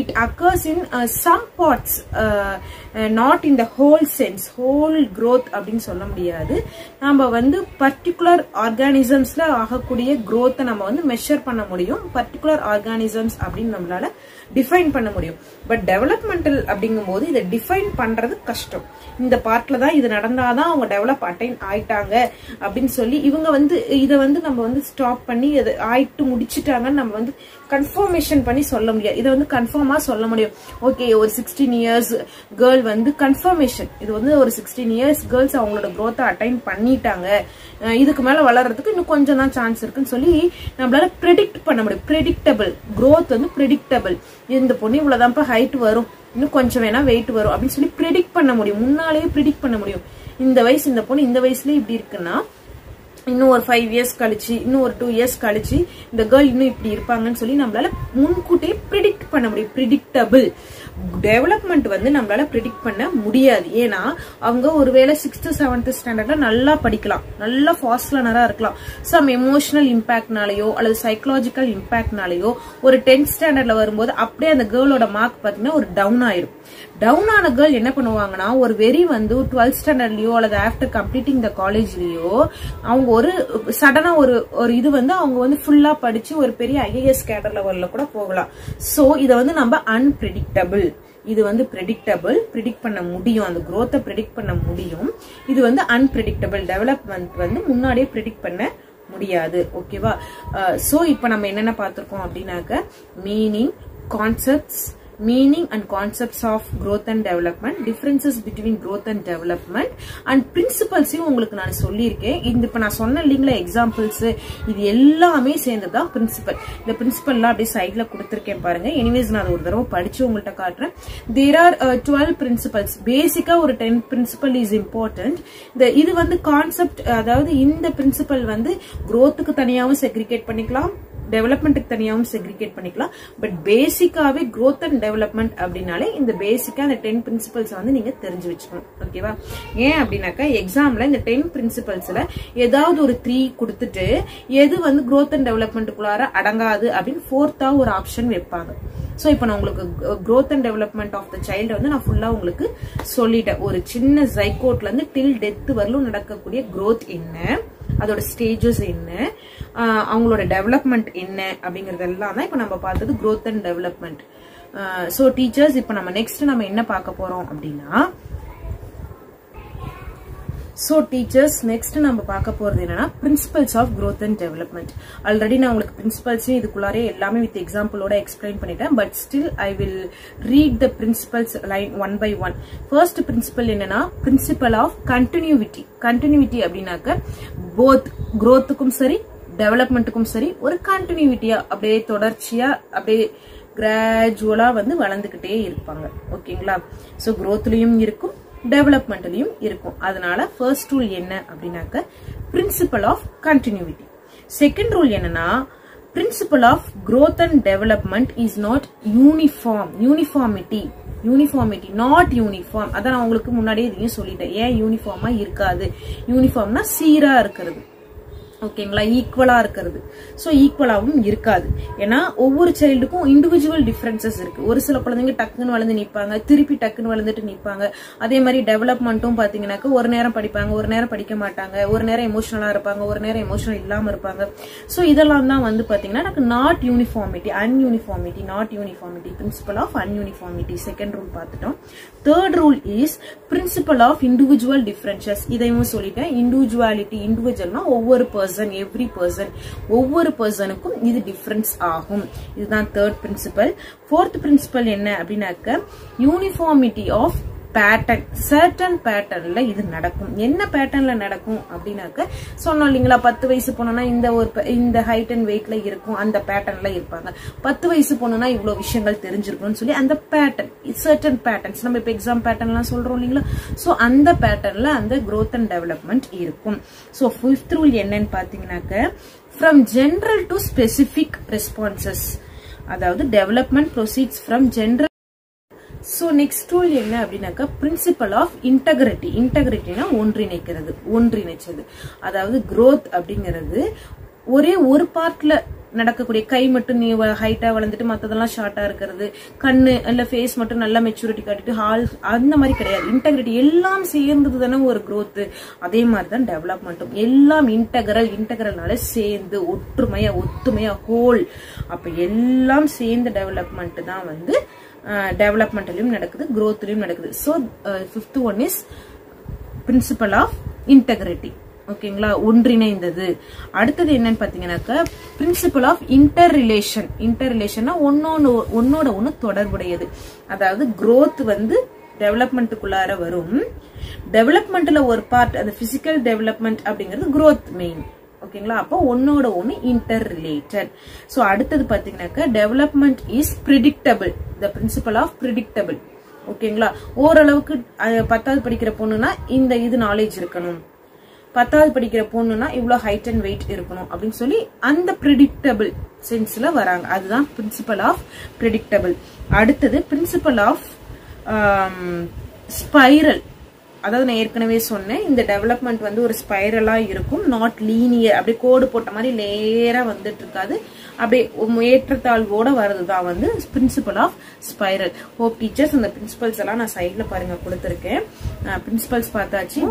it occurs in some parts, not in the whole sense. whole growth அப்படின்னு சொல்ல முடியாது. நம்ம வந்து பர்டிகுலர் ஆர்கானிசம்ஸ்ல ஆகக்கூடிய growth நம்ம வந்து மெஷர் பண்ண முடியும். பர்டிகுலர் ஆர்கானிசம்ஸ் அப்படின்னு நம்மளால டிஃபைன் பண்ண முடியும். பட் டெவலப்மெண்டல் அப்படிங்கும் போது இதை டிஃபைன் பண்றது கஷ்டம். இந்த பார்ட்ல தான் இது நடந்தாதான் அவங்க டெவலப் அட்டைன் ஆயிட்டாங்க அப்படின்னு சொல்லி இவங்க வந்து இதை வந்து நம்ம வந்து ஸ்டாப் பண்ணி அது ஆயிட்டு முடிச்சுட்டாங்கன்னு நம்ம வந்து கன்ஃபர்மேஷன் பண்ணி சொல்ல முடியாது. இதை வந்து கன்ஃபார்மா சொல்ல முடியும். ஓகே, ஒரு 16 years கேர்ள் வந்து கன்ஃபர்மேஷன், இது வந்து ஒரு 16 years கேர்ள்ஸ் அவங்களோட growth அட்டைன் பண்ணிட்டாங்க, இதுக்கு மேல வளர்றதுக்கு இன்னும் கொஞ்சம் தான் சான்ஸ் இருக்குன்னு சொல்லி நம்மளால ப்ரெடிக்ட் பண்ண முடியும். ப்ரெடிக்டபிள் growth வந்து ப்ரெடிக்டபிள். இந்த பொண்ணு இவ்வளவுதான் ஹைட் வரும், இன்னும் கொஞ்சம் வேணா வெயிட் வரும் அப்படின்னு சொல்லி ப்ரெடிக்ட் பண்ண முடியும். முன்னாலேயே ப்ரெடிக்ட் பண்ண முடியும். இந்த வயசு, இந்த பொண்ணு இந்த வயசுல இப்படி இருக்குன்னா இன்னும் ஒரு 5 years கழிச்சு, இன்னும் ஒரு 2 years கழிச்சு இந்த கேர்ள் இன்னும் இப்படி இருப்பாங்கன்னு சொல்லி நம்மளால முன்கூட்டியே ப்ரெடிக்ட் பண்ண முடியும். ப்ரெடிக்டபிள். டெவலப்மெண்ட் வந்து நம்மளால ப்ரெடிக்ட் பண்ண முடியாது. ஏன்னா அவங்க ஒருவேளை 6th 7th ஸ்டாண்டர்ட்ல நல்லா படிக்கலாம், நல்லா ஃபாஸ்ட் லேர்னரா இருக்கலாம். சம் எமோஷனல் இம்பாக்ட்னாலயோ அல்லது சைக்கலாஜிக்கல் இம்பாக்ட்னாலயோ ஒரு 10th ஸ்டாண்டர்ட்ல வரும்போது அப்படியே அந்த கேர்ளோட மார்க் பாத்தீங்கன்னா ஒரு டவுன் ஆயிடும். டவுன் ஆன கேர்ள் என்ன பண்ணுவாங்கன்னா ஒரு வெறி வந்து 12th ஸ்டாண்டர்ட்லயோ அல்லது ஆஃப்டர் கம்ப்ளீட்டிங் த காலேஜ்லயோ அவங்க ஒரு சடனா ஒரு இது வந்து அவங்க வந்து ஃபுல்லா படிச்சு ஒரு பெரிய IAS கேடர் லெவல்ல கூட போகலாம். சோ இத வந்து நம்ம அன்பிரெடிக்டபிள். இது வந்து ப்ரெடிக்டபிள், ப்ரெடிக்ட் பண்ண முடியும், அந்த growth ப்ரெடிக்ட் பண்ண முடியும். இது வந்து அன்பிரெடிக்டபிள். டெவலப்மெண்ட் வந்து முன்னாடியே ப்ரெடிக்ட் பண்ண முடியாது. ஓகேவா? சோ இப்போ நம்ம என்னென்ன பார்த்திருக்கோம் அப்படின்னாக்க meaning, concepts, meaning and concepts of growth and development, differences between growth and development, and principles உங்களுக்கு நான் சொல்லியிருக்கேன். இப்ப நான் சொன்ன இல்லீங்களா எக்ஸாம்பிள்ஸ், இது எல்லாமே சேர்ந்ததுதான் பிரின்சிபல். இந்த பிரின்சிபல்லாம் அப்படியே சைட்ல கொடுத்திருக்கேன் பாருங்க. எனிவேஸ் நான் ஒரு தடவை படிச்சு உங்கள்கிட்ட காட்டுறேன். there are 12 principles. பேசிக்கா ஒரு 10 principle is important. இது வந்து கான்செப்ட், அதாவது இந்த பிரின்சிபல் வந்து growthக்கு தனியாவும் செக்ரிகேட் பண்ணிக்கலாம், டெவலப்மெண்ட்டுக்கு தனியாவும் செக்ரிகேட் பண்ணிக்கலாம். பட் பேசிக்காவே growth and development அப்படின்னாலே இந்த பேசிக்கா இந்த 10 பிரின்சிபல்ஸ் வந்து நீங்க தெரிஞ்சு வச்சுக்கணும். ஓகேவா? ஏன் அப்படின்னாக்கா எக்ஸாம்ல இந்த 10 பிரின்சிபல்ஸ்ல ஏதாவது ஒரு 3 கொடுத்துட்டு எது வந்து growth and developmentக்குள்ளார அடங்காது அப்படின்னு 4th ஒரு ஆப்ஷன் வைப்பாங்க. சோ இப்போ நான் உங்களுக்கு growth and development of the child வந்து நான் ஃபுல்லா உங்களுக்கு சொல்லிட்டேன். ஒரு சின்ன ஜைகோட்ல இருந்து டில் டெத் வரலும் நடக்கக்கூடிய growth என்ன, அதோட ஸ்டேஜஸ் என்ன, அவங்களோட டெவலப்மெண்ட் என்ன அப்படிங்கறதெல்லாம் தான் இப்ப நம்ம பார்த்தது growth and development. So teachers, இப்ப நம்ம நெக்ஸ்ட் நம்ம என்ன பார்க்க போறோம் அப்படின்னா, சோ டீச்சர்ஸ் நெக்ஸ்ட் நம்ம பார்க்க போறது என்னன்னா principles of growth and development. Already நான் உங்களுக்கு பிரின்சிபல்ஸையும் இதுக்குள்ளாரே எல்லாமே வித் எக்ஸாம்பிளோட எக்ஸ்பிளைன் பண்ணிட்டேன். But still I will read the principles line one by one. First principle என்னன்னா பிரின்சிபல் ஆஃப் கண்டினியூவிட்டி. கண்டினியூவிட்டி அப்படின்னாக்க போத் growthக்கும் சரி டெவலப்மெண்ட்டுக்கும் சரி ஒரு கண்டினியூவிட்டியா அப்படியே தொடர்ச்சியா அப்படியே கிராஜுவலா வந்து வளர்ந்துகிட்டே இருப்பாங்க. ஓகேங்களா? சோ growthலயும் இருக்கும் டெவலப்மெண்ட்லயும் இருக்கும். அதனால ஃபர்ஸ்ட் ரூல் என்ன அப்படின்னாக்க principle of continuity. Second rule என்னன்னா principle of growth and development is not uniform. Uniformity not uniform. அதான் நான் உங்களுக்கு முன்னாடியே இதையும் சொல்லிட்டேன். ஏன் யூனிஃபார்மா இருக்காது? யூனிஃபார்ம்னா சீரா இருக்கிறது, ஓகேங்களா, ஈக்குவலா இருக்கிறது. சோ ஈக்குவலாவும் இருக்காது. ஏன்னா ஒவ்வொரு சைல்டுக்கும் இண்டிவிஜுவல் டிஃபரன்சஸ் இருக்கு. ஒரு சில குழந்தைங்க டக்குன்னு வளர்ந்து நிப்பாங்க, திருப்பி டக்குன்னு வளர்ந்துட்டு நிப்பாங்க. அதே மாதிரி டெவலப்மெண்ட்டும் பாத்தீங்கன்னாக்க ஒரு நேரம் படிப்பாங்க, ஒரு நேரம் படிக்க மாட்டாங்க, ஒரு நேரம் எமோஷனலா இருப்பாங்க, ஒரு நேரம் எமோஷனல் இல்லாம இருப்பாங்க. சோ இதெல்லாம் தான் வந்து பாத்தீங்கன்னா எனக்கு not uniformity, ununiformity, not uniformity, principle of ununiformity. Second rule பார்த்துட்டோம். Third rule is principle of individual differences. இதையும் சொல்லிட்டேன். இண்டிவிஜுவாலிட்டி, இண்டிவிஜுவல்னா ஒவ்வொரு எவ்ரி பர்சன், ஒவ்வொரு பர்சனுக்கும் இது டிஃபரன்ஸ் ஆகும். இதுதான் தேர்ட் பிரின்சிபல். ஃபோர்த் பிரின்சிபல் என்ன அப்படின்னாக்க யூனிஃபார்மிட்டி ஆஃப் பேட்டர்ன். சர்டன் பேட்டர்ன்ல இது நடக்கும். என்ன பேட்டர்ன்ல நடக்கும் அப்படின்னாக்க சொன்னோம் இல்லைங்களா, 10 வயசு போனோம்னா இந்த ஹைட் அண்ட் வெயிட்ல இருக்கும், அந்த பேட்டர்ன்ல இருப்பாங்க. 10 வயசு போனோம்னா இவ்வளவு விஷயங்கள் தெரிஞ்சிருக்கும்னு சொல்லி அந்த பேட்டர்ன், சர்டன் பேட்டர்ன்ஸ், நம்ம இப்ப எக்ஸாம் பேட்டர்ன் எல்லாம் சொல்றோம் இல்லைங்களா, சோ அந்த பேட்டர்ன்ல அந்த growth and development இருக்கும். சோ ஃபிஃப்த் ரூல் என்னன்னு பாத்தீங்கன்னாக்க from general to specific responses. அதாவது development proceeds from general. So next rule என்ன அப்படின்னாக்க பிரின்சிபல் ஆஃப் இன்டெகிரிட்டி. இன்டெகிரிட்டினா ஒன்றிணைச்சது. அதாவது growth அப்படிங்கிறது ஒரே ஒரு பார்ட்ல நடக்கக்கூடிய, கை மட்டும் நீ ஹைட்டா வளர்ந்துட்டு மத்ததெல்லாம் ஷார்ட்டா இருக்கிறது, கண்ணு இல்ல ஃபேஸ் மட்டும் நல்லா மெச்சூரிட்டி காட்டிட்டு அந்த மாதிரி கிடையாது. இன்டெகிரிட்டி எல்லாம் சேர்ந்தது தானே ஒரு growth. அதே மாதிரிதான் டெவலப்மெண்ட்டும். எல்லாம் இன்டெகிரல்னால சேர்ந்து ஒத்துமையா ஹோல். அப்ப எல்லாம் சேர்ந்த டெவலப்மெண்ட் தான் வந்து டெவலப்மெண்ட்லயும் நடக்குது, growthலயும் நடக்குது. So fifth one is principle of integrity. ஓகேங்களா, ஒன்றிணைந்தது. அடுத்தது என்னன்னு பாத்தீங்கன்னாக்க பிரின்சிபல் ஆஃப் இன்டர் ரிலேஷன். ஒன்னோட ஒண்ணு தொடர்புடையது. அதாவது growth வந்து டெவலப்மெண்ட்டுக்குள்ளார வரும். டெவலப்மெண்ட்ல ஒரு பார்ட், அந்த பிசிக்கல் டெவலப்மெண்ட் அப்படிங்கிறது growth மெயின். ஓகேங்களா, அப்போ ஒன்னோட ஒன்னு இன்டர் ரிலேட்டட். சோ அடுத்தது பாத்தீங்கன்னாக்க development is predictable. The principle of predictable. ஓகேங்களா, ஓரளவுக்கு 10வது படிக்கிற பொண்ணுனா இது நாலேஜ் இருக்கணும், 10வது படிக்கிற பொண்ணுனா இவ்வளவு ஹைட் அண்ட் வெயிட் இருக்கணும் அப்படின்னு சொல்லி அந்த பிரிடிக்டபிள் சென்ஸ்ல வராங்க. அதுதான் பிரின்சிபல் ஆஃப் பிரிடிக்டபிள். அடுத்தது பிரின்சிபல் ஆஃப் ஸ்பைரல். அதாவது நான் ஏற்கனவே சொன்னேன், இந்த டெவலப்மெண்ட் வந்து ஒரு ஸ்பைரலா இருக்கும், நாட் லீனியர். அப்படியே கோடு போட்ட மாதிரி லேயரா வந்துட்டு இருக்காது, அப்படியே ஏற்றத்தாழ்வோட வரதுதான் வந்து principle of spiral. Hope teachers அந்த பிரின்சிபல்ஸ் எல்லாம் நான் சைட்ல பாருங்க கொடுத்திருக்கேன். பிரின்சிபல்ஸ் பார்த்தாச்சு.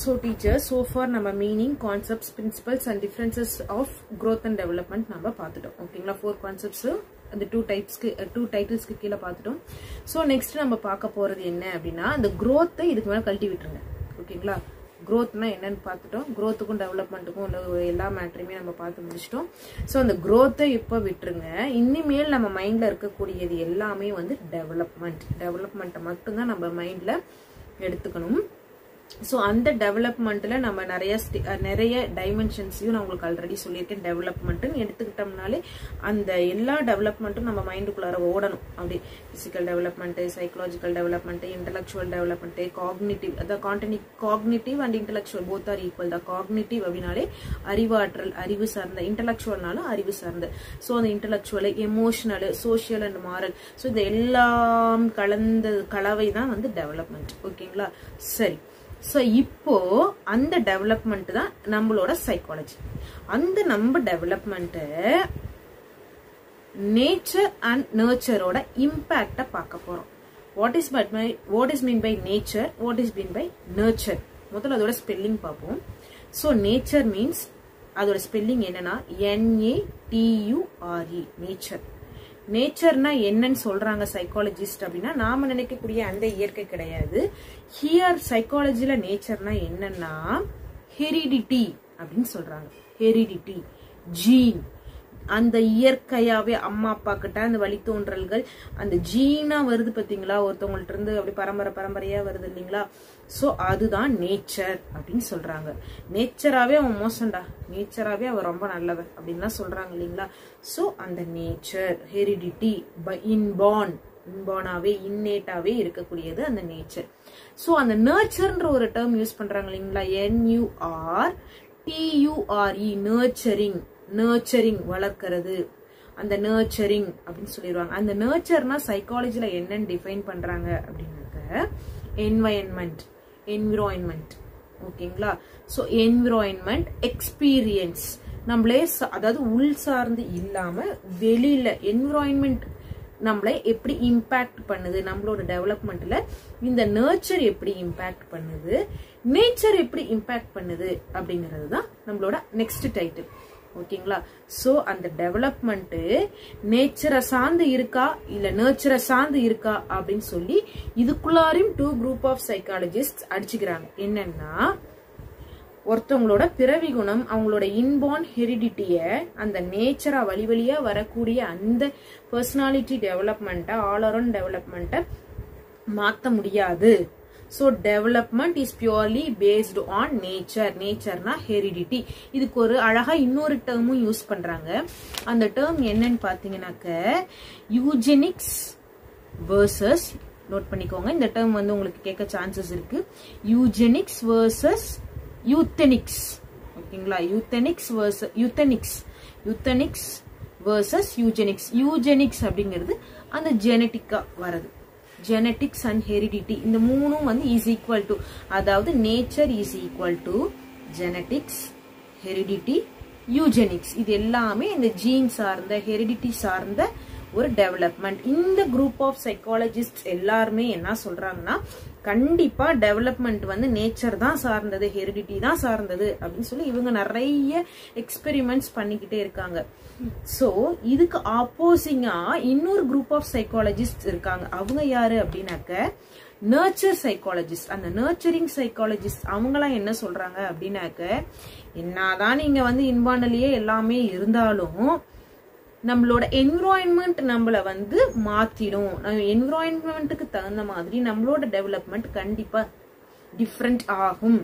So teachers, so far நம்ம meaning, concepts, principles and differences of growth and development நம்ம பார்த்துட்டோம். ஓகேங்களா, 4 கான்செப்ட்ஸ் அந்த 2 டைட்டில்ஸ்க்கு கீழே பார்த்துட்டோம். ஸோ நெக்ஸ்ட் நம்ம பார்க்க போறது என்ன அப்படின்னா, அந்த growth-ஐ இதுக்கு மேலே கழட்டி விட்டுருங்க. ஓகேங்களா, growthனா என்னன்னு பார்த்துட்டோம். growthக்கும் டெவலப்மெண்ட்டுக்கும் உள்ள எல்லா மேட்டரையுமே நம்ம பார்த்து முடிச்சிட்டோம். ஸோ அந்த growth-ஐ இப்போ விட்டுருங்க. இனிமேல் நம்ம மைண்ட்ல இருக்கக்கூடியது எல்லாமே வந்து டெவலப்மெண்ட்டை மட்டும்தான் நம்ம மைண்ட்ல எடுத்துக்கணும். சோ அந்த டெவலப்மெண்ட்ல நம்ம நிறைய டைமென்ஷன்ஸையும் நான் உங்களுக்கு ஆல்ரெடி சொல்லியிருக்கேன். டெவலப்மெண்ட்னு எடுத்துக்கிட்டோம்னாலே அந்த எல்லா டெவலப்மெண்ட்டும் நம்ம மைண்டுக்குள்ளார ஓடணும். அப்படி physical development, psychological development, intellectual development, cognitive. அதாவது cognitive and intellectual both are equal தான். காக்னிட்டிவ் அப்படின்னாலே அறிவாற்றல், அறிவு சார்ந்த, இன்டெலக்சுவல்னாலும் அறிவு சார்ந்த. சோ அந்த intellectual, emotional, social and moral, so இந்த எல்லாம் கலந்த கலவை தான் வந்து டெவலப்மெண்ட். ஓகேங்களா, சரி. சோ இப்போ அந்த டெவலப்மெண்ட் தான் நம்மளோட சைக்காலஜி. அந்த நம்ம டெவலப்மெண்ட் நேச்சர் அண்ட் நர்ச்சரோட இம்பாக்ட பார்க்க போறோம். What is mean by nature, what is mean by nurture. முதல்ல அதோட ஸ்பெல்லிங் பார்ப்போம். சோ நேச்சர் மீன்ஸ் அதோட ஸ்பெல்லிங் என்னன்னா NATURE, நேச்சர். நேச்சர்னா என்னன்னு சொல்றாங்க சைக்காலஜிஸ்ட் அப்படின்னா, நாம நினைக்கக்கூடிய அந்த இயற்கை கிடையாது. ஹியர் சைக்காலஜில நேச்சர்னா என்னன்னா ஹெரிடிட்டி அப்படின்னு சொல்றாங்க. Heredity, gene. அந்த இயற்கையாவே அம்மா அப்பா கிட்ட அந்த வழித்தோன்றல்கள் அந்த ஜீனா வருது பாத்தீங்களா, ஒருத்தவங்கள்ட்ட இருந்து அப்படி பரம்பரையா வருது இல்லைங்களா. சோ அதுதான் நேச்சர் அப்படின்னு சொல்றாங்க. நேச்சராவே அவன் மோசம்டா, நேச்சராவே அவன் ரொம்ப நல்லவன் அப்படின்லாம் சொல்றாங்க இல்லைங்களா. சோ அந்த நேச்சர், ஹெரிடிட்டி, இன்பார்ன் இன்பார்னாவே இன்னேட்டாவே இருக்கக்கூடியது அந்த நேச்சர். சோ அந்த நர்ச்சர்ன்ற ஒரு டேர்ம் யூஸ் பண்றாங்க இல்லைங்களா, NURTURE, நர்ச்சரிங், நர்ச்சரிங் வளர்க்கிறது, அந்த நர்ச்சரிங் அப்படின்னு சொல்லிடுவாங்க. அந்த நர்ச்சர்னா சைக்காலஜில என்னன்னு டிஃபைன் பண்றாங்க அப்படின்னாக்க என்விரான்மெண்ட். ஓகேங்களா. சோ என்விரான்மெண்ட், எக்ஸ்பீரியன்ஸ், நம்மளே அதாவது உள் சார்ந்து இல்லாம வெளியில என்விரான்மெண்ட் நம்மளை எப்படி இம்பாக்ட் பண்ணுது, நம்மளோட டெவலப்மெண்ட்ல இந்த நர்ச்சர் எப்படி இம்பாக்ட் பண்ணுது, நேச்சர் எப்படி இம்பாக்ட் பண்ணுது அப்படிங்கிறது தான் நம்மளோட நெக்ஸ்ட் டைட்டில். ஓகேங்களா. சோ அந்த டெவலப்மெண்ட் நேச்சரை சார்ந்து இருக்கா இல்ல நர்ச்சரை சார்ந்து இருக்கா அப்படின்னு சொல்லி இதுக்குள்ளாரையும் 2 குரூப் ஆஃப் சைக்காலஜிஸ்ட் அடிச்சுக்கிறாங்க. என்னன்னா, ஒருத்தவங்களோட பிறவி குணம், அவங்களோட இன்பார்ன் ஹெரிடிட்டிய அந்த நேச்சரா வழி வழியா வரக்கூடிய அந்த பர்சனாலிட்டி டெவலப்மெண்ட்டை, ஆல் அரவுண்ட் டெவலப்மெண்ட்டை மாத்த முடியாது. So development is purely based on nature. நேச்சர்னா ஹெரிடிட்டி. இதுக்கு ஒரு அழகா இன்னொரு டேர்மும் யூஸ் பண்றாங்க. அந்த டேர்ம் என்னன்னு பாத்தீங்கன்னாக்க யூஜெனிக்ஸ் வெர்சஸ், நோட் பண்ணிக்கோங்க, இந்த டேர்ம் வந்து உங்களுக்கு கேட்க சான்சஸ் இருக்கு. Eugenics versus euthenics. ஓகேங்களா. Euthenics versus eugenics. யூஜெனிக்ஸ் அப்படிங்கிறது அந்த ஜெனட்டிக்கா வரது. ஜெனட்டிக்ஸ் அண்ட் ஹெரிடிட்டி இந்த மூணும் வந்து இஸ் ஈக்குவல் டு, அதாவது nature is equal to genetics, heredity, eugenics. இது எல்லாமே இந்த ஜீன் சார்ந்த, ஹெரிடிட்டி சார்ந்த ஒரு டெவலப்மெண்ட். இந்த குரூப் ஆஃப் சைக்காலஜிஸ்ட் எல்லாருமே என்ன சொல்றாங்கன்னா, கண்டிப்பா டெவலப்மெண்ட் வந்து நேச்சர் தான் சார்ந்தது, ஹெரிடிட்டி தான் சார்ந்தது அப்படின்னு சொல்லி இவங்க நிறைய எக்ஸ்பெரிமெண்ட்ஸ் பண்ணிக்கிட்டே இருக்காங்க. சோ இதுக்கு ஆப்போசிங்கா இன்னொரு குரூப் ஆஃப் சைக்காலஜிஸ்ட் இருக்காங்க. அவங்க யாரு அப்படின்னாக்க நர்ச்சர் சைக்காலஜிஸ்ட். அந்த நர்ச்சரிங் சைக்காலஜிஸ்ட் அவங்களாம் என்ன சொல்றாங்க அப்படின்னாக்க, என்னதான் நீங்க வந்து இன்பார்ன்லயே எல்லாமே இருந்தாலும் நம்மளோட என்விரான்மெண்ட் நம்மள வந்து மாத்திடும். என்விரான்மெண்ட்டுக்கு தகுந்த மாதிரி நம்மளோட டெவலப்மெண்ட் கண்டிப்பா டிஃப்ரெண்ட் ஆகும்.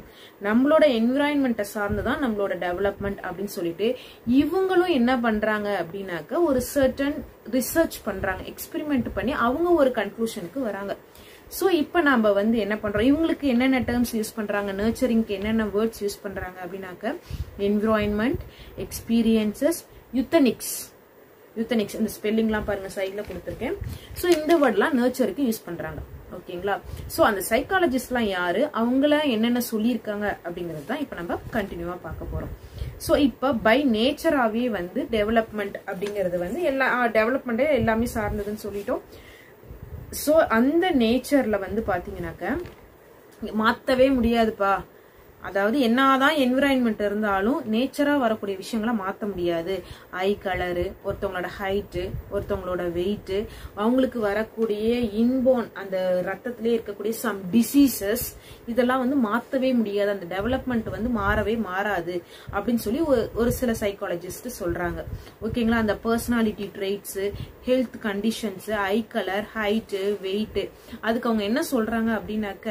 நம்மளோட என்விரான்மெண்ட்டை சார்ந்துதான் நம்மளோட டெவலப்மெண்ட் அப்படின்னு சொல்லிட்டு இவங்களும் என்ன பண்றாங்க அப்படின்னாக்க ஒரு சர்டன் ரிசர்ச் பண்றாங்க, எக்ஸ்பெரிமெண்ட் பண்ணி அவங்க ஒரு கன்க்ளூஷனுக்கு வராங்க. சோ இப்ப நம்ம வந்து என்ன பண்றோம், இவங்களுக்கு என்னென்ன டேர்ம்ஸ் யூஸ் பண்றாங்க, நர்ச்சரிங்க்கு என்னென்ன வேர்ட்ஸ் யூஸ் பண்றாங்க அப்படின்னாக்க என்விரான்மெண்ட், எக்ஸ்பீரியன்சஸ், யூத்தனிக்ஸ். இந்த ஸ்பெல்லிங்லாம் பாருங்க சைட்ல கொடுத்துருக்கேன். சோ இந்த வேர்ட்லாம் நர்ச்சருக்கு யூஸ் பண்றாங்க. ஓகேங்களா. சோ அந்த சைக்காலஜிஸ்ட்லாம் யாரு, அவங்கள என்னென்ன சொல்லியிருக்காங்க அப்படிங்கிறது தான் இப்ப நம்ம கண்டினியூவா பார்க்க போறோம். சோ இப்ப பை நேச்சராவே வந்து டெவலப்மெண்ட் அப்படிங்கிறது வந்து எல்லா டெவலப்மெண்டே எல்லாமே சார்ந்ததுன்னு சொல்லிட்டோம். சோ அந்த நேச்சர்ல வந்து பாத்தீங்கன்னாக்க மாத்தவே முடியாதுப்பா, அதாவது என்னதான் என்விரான்மெண்ட் இருந்தாலும் நேச்சரா வரக்கூடிய விஷயங்களை மாத்த முடியாது. ஐ கலரு, ஒருத்தவங்களோட ஹைட்டு, ஒருத்தவங்களோட வெயிட், அவங்களுக்கு வரக்கூடிய இன்பார்ன் அந்த ரத்தத்திலே இருக்கக்கூடிய சம் டிசீசஸ், இதெல்லாம் வந்து மாத்தவே முடியாது. அந்த டெவலப்மெண்ட் வந்து மாறவே மாறாது அப்படின்னு சொல்லி ஒரு சில சைக்காலஜிஸ்ட் சொல்றாங்க. ஓகேங்களா. அந்த பர்சனாலிட்டி ட்ரெய்ட்ஸ், ஹெல்த் கண்டிஷன்ஸ், ஐ கலர், ஹைட்டு, வெயிட், அதுக்கு அவங்க என்ன சொல்றாங்க அப்படின்னாக்க,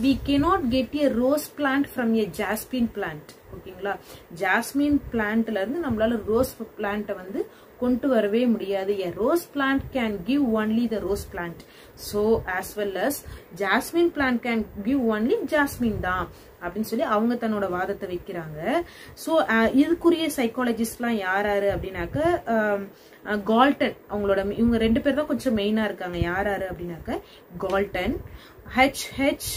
we cannot get a rose plant from a jasmine plant. ஓகேங்களா. ஜாஸ்மின் பிளான்ட்ல இருந்து நம்மளால ரோஸ் பிளான்ட்டை வந்து கொண்டு வரவே முடியாது. a rose plant can give only the rose plant, so as well as jasmine plant can give only jasmine தான் அப்படின்னு சொல்லி அவங்க தன்னோட வாதத்தை வைக்கிறாங்க. சோ இதுக்குரிய சைக்காலஜிஸ்ட்லாம் யாராரு அப்படின்னாக்க கால்டன், அவங்களோட இவங்க 2 பேர் தான் கொஞ்சம் மெயினா இருக்காங்க. யாராரு அப்படின்னாக்க கால்டன், H.H.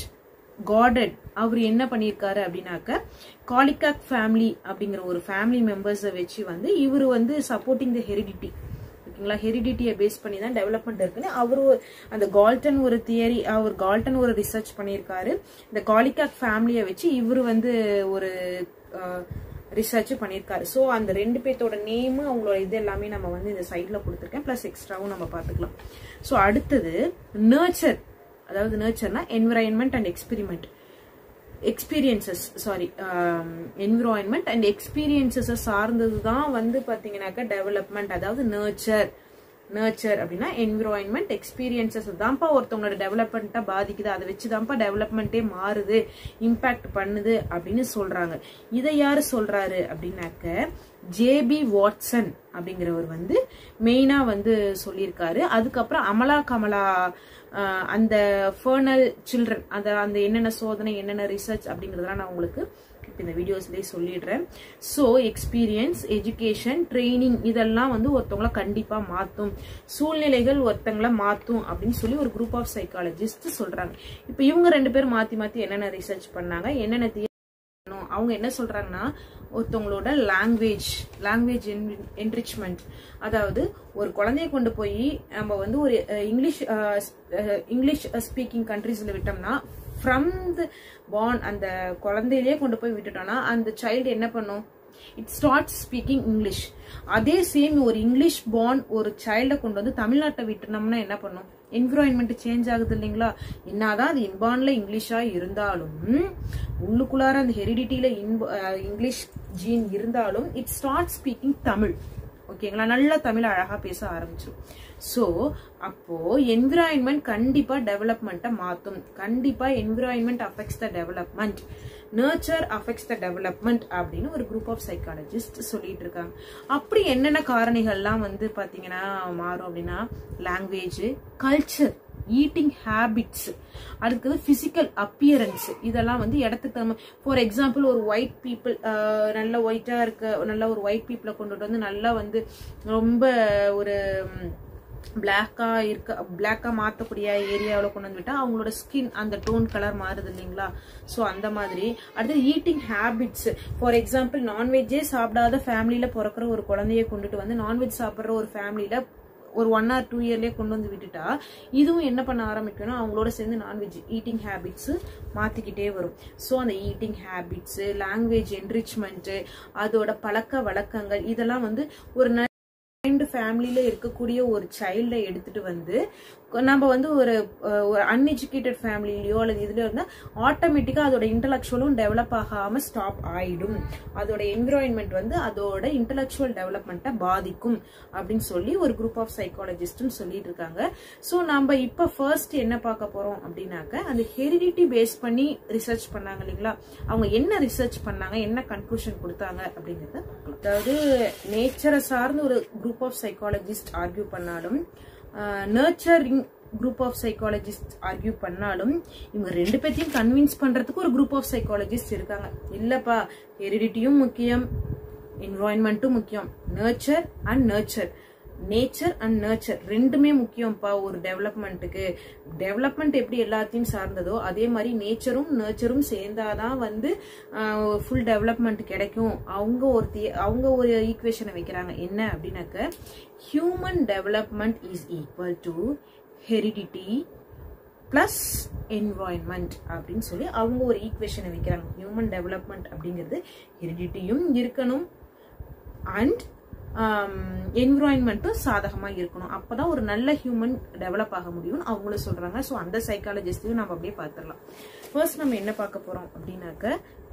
கார்டன். அவர் என்ன பண்ணிருக்காரு அப்படின்னாக்க காலிகாக் ஃபேமிலி அப்படிங்கிற ஒரு ஃபேமிலி மெம்பர்ஸை வச்சு வந்து இவரு வந்து சப்போர்ட்டிங் த ஹெரிடிட்டி. ஓகேங்களா. ஹெரிடிட்டியை பேஸ் பண்ணி தான் டெவலப்மெண்ட் இருக்குன்னு அவரு அந்த கால்டன் ஒரு தியரி, அவர் கால்டன் ஒரு ரிசர்ச் பண்ணியிருக்காரு. இந்த காலிகாக் ஃபேமிலியை வச்சு இவரு வந்து ஒரு ரிசர்ச் பண்ணியிருக்காரு. ஸோ அந்த 2 பேர்த்தோட நேமு, அவங்களோட இது எல்லாமே நம்ம வந்து இந்த சைட்ல கொடுத்துருக்கேன், பிளஸ் எக்ஸ்ட்ராவும் நம்ம பார்த்துக்கலாம். ஸோ அடுத்தது நர்ச்சர், அதாவது நர்ச்சர்னா environment and environment and experiences சார்ந்தது தான் வந்து பாத்தீங்கன்னாக்க டெவலப்மெண்ட், அதாவது நர்ச்சர் நர்ச்சர் அப்படின்னா என்விரான்மெண்ட் எக்ஸ்பீரியன்சஸ் தான்ப்பா ஒருத்தவங்களோட டெவலப்மெண்ட்டா பாதிக்குது, அதை வச்சுதான்ப்பா டெவலப்மெண்ட்டே மாறுது, இம்பாக்ட் பண்ணுது அப்படின்னு சொல்றாங்க. இதை யாரு சொல்றாரு அப்படின்னாக்க ஜேபி வாட்சன் அப்படிங்கிறவர் வந்து மெயினா வந்து சொல்லியிருக்காரு. அதுக்கப்புறம் அமலா கமலா அந்த ஃபர்னல் சில்ட்ரன் அந்த என்னென்ன சோதனை என்னென்ன ரிசர்ச் அப்படிங்கறதெல்லாம் நான் உங்களுக்கு இந்த வீடியோஸ்லயே சொல்லிடுறேன். சோ எக்ஸ்பீரியன்ஸ், எஜுகேஷன், ட்ரைனிங் இதெல்லாம் வந்து ஒருத்தவங்கள கண்டிப்பா மாத்தும், சூழ்நிலைகள் ஒருத்தவங்கள மாத்தும் அப்படின்னு சொல்லி ஒரு குரூப் ஆஃப் சைக்காலஜிஸ்ட் சொல்றாங்க. இப்ப இவங்க 2 பேரும் மாத்தி என்னென்ன ரிசர்ச் பண்ணாங்க, என்னென்ன அவங்க என்ன சொல்றாங்கன்னா ஒருத்தவங்களோட லாங்குவேஜ் என்ரிச்மெண்ட், அதாவது ஒரு குழந்தைய கொண்டு போய் நம்ம வந்து ஒரு இங்கிலீஷ் ஸ்பீக்கிங் கண்ட்ரீஸ்ல விட்டோம்னா ஃப்ரம் தி பார்ன் அந்த குழந்தையிலேயே கொண்டு போய் விட்டுட்டோம்னா அந்த சைல்டு என்ன பண்ணும், இட் ஸ்டார்ட் ஸ்பீக்கிங் இங்கிலீஷ். அதே சேம் ஒரு இங்கிலீஷ் பார்ன் ஒரு சைல்டை கொண்டு வந்து தமிழ்நாட்டை விட்டுனோம்னா என்ன பண்ணும், என்விரான்மெண்ட் சேஞ்ச் ஆகுது இல்லைங்களா. என்னதான் அது இன்பார்ன்ல இங்கிலீஷா இருந்தாலும் உள்ளுக்குள்ளார அந்த ஹெரிடிட்டியில இங்கிலீஷ் ஜீன் இருந்தாலும் இட் ஸ்டார்ட் ஸ்பீக்கிங் தமிழ். ஓகேங்களா, நல்லா தமிழ் அழகா பேச ஆரம்பிச்சிடும். சோ அப்போ என்விரான்மெண்ட் கண்டிப்பா டெவலப்மெண்ட்டை மாத்தும், கண்டிப்பா environment affects the development, nurture affects the development அப்படின்னு ஒரு குரூப் ஆஃப் சைக்காலஜிஸ்ட் சொல்லிட்டு இருக்காங்க. அப்படி என்னென்ன காரணிகள்லாம் வந்து பாத்தீங்கன்னா மாறும் அப்படின்னா லாங்குவேஜ், கல்ச்சர், ஈட்டிங் ஹேபிட்ஸ், அடுத்தது பிசிக்கல் அப்பியரன்ஸ், இதெல்லாம் வந்து இடத்துக்கு தகுந்த. ஃபார் எக்ஸாம்பிள் ஒரு ஒயிட் பீப்புள் நல்ல ஒயிட்டா இருக்க நல்ல ஒரு ஒயிட் பீப்புளை கொண்டுட்டு வந்து நல்லா வந்து ரொம்ப ஒரு பிளாக்கா மாத்தக்கூடிய ஏரியாவில் கொண்டு வந்து விட்டா அவங்களோட ஸ்கின் அந்த டோன் கலர் மாறுது இல்லைங்களா. ஸோ அந்த மாதிரி. அடுத்து ஈட்டிங் ஹேபிட்ஸ், ஃபார் எக்ஸாம்பிள் நான்வெஜ்ஜே சாப்பிடாத ஃபேமிலியில பிறக்கிற ஒரு குழந்தைய கொண்டுட்டு வந்து நான்வெஜ் சாப்பிட்ற ஒரு ஃபேமிலியில ஒரு 1 or 2 இயர்லயே கொண்டு வந்து விட்டுட்டா இதுவும் என்ன பண்ண ஆரம்பிக்கணும், அவங்களோட சேர்ந்து நான்வெஜ் ஈட்டிங் ஹேபிட்ஸ் மாத்திக்கிட்டே வரும். ஸோ அந்த ஈட்டிங் ஹேபிட்ஸ், லாங்குவேஜ் என்ரிச்மெண்ட், அதோட பழக்க வழக்கங்கள் இதெல்லாம் வந்து ஒரு ஃபேமிலியில இருக்கக்கூடிய ஒரு சைல்டை எடுத்துட்டு வந்து நம்ம வந்து ஒரு அன்எஜுகேட்டட் ஃபேமிலிலயோ அல்லது இதுல இருந்தா ஆட்டோமேட்டிக்கா அதோட இன்டெலக்சுவலும் டெவலப் ஆகாம ஸ்டாப் ஆயிடும், அதோட என்விரான்மெண்ட் வந்து அதோட இன்டெலக்சுவல் டெவலப்மெண்ட்டை பாதிக்கும் அப்படின்னு சொல்லி ஒரு குரூப் ஆஃப் சைக்காலஜிஸ்டும் சொல்லிட்டு இருக்காங்க. ஸோ நம்ம இப்ப ஃபர்ஸ்ட் என்ன பார்க்க போறோம் அப்படின்னாக்க அந்த ஹெரிடிட்டி பேஸ் பண்ணி ரிசர்ச் பண்ணாங்க இல்லைங்களா, அவங்க என்ன ரிசர்ச் பண்ணாங்க, என்ன கன்க்ளூஷன் கொடுத்தாங்க அப்படிங்கறத பார்க்கலாம். அதாவது நேச்சரை சார்ந்து ஒரு குரூப் ஆஃப் சைக்காலஜிஸ்ட் ஆர்கியூ பண்ணாலும் nurturing group of psychologist argue பண்ணாலும் இவங்க 2 பேத்தையும் கன்வின்ஸ் பண்றதுக்கு ஒரு குரூப் ஆஃப் சைக்காலஜிஸ்ட் இருக்காங்க. இல்லப்பா ஹெரிடிட்டியும் முக்கியம், என்விரான்மெண்ட்டும் முக்கியம், நேச்சர் அண்ட் நர்ச்சர் ரெண்டுமே முக்கியம்ப்பா ஒரு டெவலப்மெண்ட்டுக்கு. டெவலப்மெண்ட் எப்படி எல்லாத்தையும் சார்ந்ததோ அதே மாதிரி நேச்சரும் நர்ச்சரும் சேர்ந்தாதான் வந்து ஃபுல் டெவலப்மெண்ட் கிடைக்கும். அவங்க ஒரு ஈக்குவேஷனை வைக்கிறாங்க. என்ன அப்படின்னாக்க human development is equal to heredity plus environment அப்படின்னு சொல்லி அவங்க ஒரு ஈக்குவேஷனை வைக்கிறாங்க. ஹியூமன் டெவலப்மெண்ட் அப்படிங்கிறது ஹெரிடிட்டியும் இருக்கணும் அண்ட் என்விரான்மெண்ட்டும் சாதகமா இருக்கணும், அப்பதான் ஒரு நல்ல ஹியூமன் டெவலப் ஆக முடியும்னு அவங்களும் சொல்றாங்க. ஸோ அந்த சைக்காலஜிஸ்டையும் நம்ம அப்படியே பார்த்துடலாம். ஃபர்ஸ்ட் நம்ம என்ன பார்க்க போறோம் அப்படின்னாக்க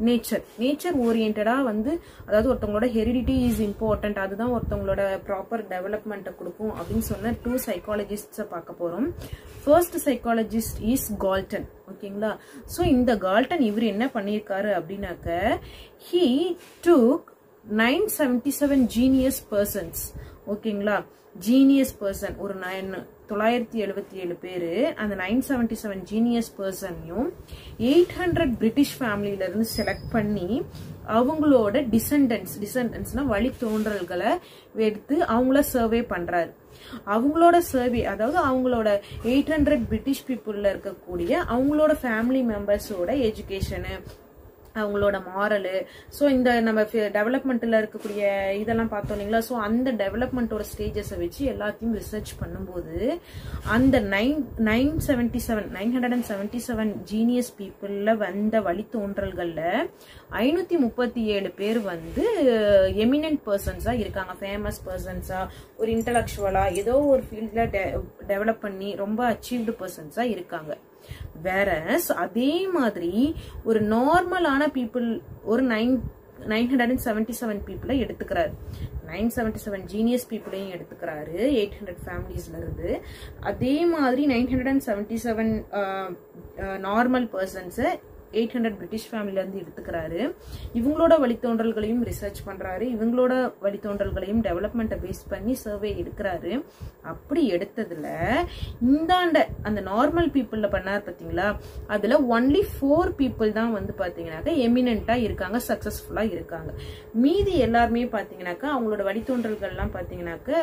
நேச்சர் ஓரியன்டா வந்து அதாவது ஒருத்தவங்களோட ஹெரிடிட்டி இஸ் இம்பார்ட்டன்ட், அதுதான் ஒருத்தவங்களோட ப்ராப்பர் டெவலப்மெண்ட்டை கொடுக்கும் அப்படின்னு சொன்ன 2 சைக்காலஜிஸ்ட பார்க்க போறோம். First psychologist is Galton. ஓகேங்களா, ஸோ இந்த கால்டன் இவர் என்ன பண்ணியிருக்காரு அப்படின்னாக்க he took 977 genius persons. ஓகேங்களா, ஜீனியஸ் பர்சன் ஒரு 977 பேரு, அந்த 977 ஜீனியஸ் பர்சனையும் 800 பிரிட்டிஷ் ஃபேமிலியில இருந்து செலக்ட் பண்ணி அவங்களோட டிசெண்டன்ஸ்னா வழி தோன்றல்களை எடுத்து அவங்கள சர்வே பண்றாரு. அவங்களோட சர்வே அதாவது அவங்களோட 800 பிரிட்டிஷ் பீப்புள்ல இருக்கக்கூடிய அவங்களோட ஃபேமிலி மெம்பர்ஸோட எஜுகேஷனு, அவங்களோட மாரலு, ஸோ இந்த நம்ம டெவலப்மெண்ட்ல இருக்கக்கூடிய இதெல்லாம் பார்த்தோம் இல்லைங்களா. ஸோ அந்த டெவலப்மெண்ட்டோட ஸ்டேஜஸை வச்சு எல்லாத்தையும் ரிசர்ச் பண்ணும்போது அந்த 977 ஜீனியஸ் பீப்புள்ல வந்த வழித்தோன்றல்கள்ல 537 பேர் வந்து எமினன்ட் பர்சன்ஸா இருக்காங்க, ஃபேமஸ் பர்சன்ஸா, ஒரு இன்டலெக்சுவலா ஏதோ ஒரு ஃபீல்ட்ல டெவலப் பண்ணி ரொம்ப அச்சீவ்டு பர்சன்ஸா இருக்காங்க. வேற அதே மாதிரி ஒரு நார்மலான பீப்புள் ஒரு 977 பீப்புளை எடுத்துக்கிறாரு. 977 ஜீனியஸ் பீப்புளையும் எடுத்துக்கிறாரு 800 ஃபேமிலிஸ்ல இருந்து. அதே மாதிரி 977 நார்மல் பர்சன்ஸ் 800 பிரிட்டிஷ் ஃபேமிலில இருந்து எடுத்துக்கிறாரு. இவங்களோட வழித்தோன்றல்களையும் ரிசர்ச் பண்றாரு. இவங்களோட வழித்தோன்றல்களையும் டெவலப்மெண்ட்டை பேஸ் பண்ணி சர்வே எடுக்கிறாரு. அப்படி எடுத்ததுல இந்தாண்ட அந்த நார்மல் பீப்புள்ல பண்ணார் பாத்தீங்களா, அதுல ஒன்லி 4 பீப்புள் தான் வந்து பாத்தீங்கன்னாக்கா எமினென்ட்டா இருக்காங்க, சக்சஸ்ஃபுல்லா இருக்காங்க. மீதி எல்லாருமே பாத்தீங்கன்னாக்கா அவங்களோட வழித்தோன்றல்கள்லாம் பாத்தீங்கன்னாக்கா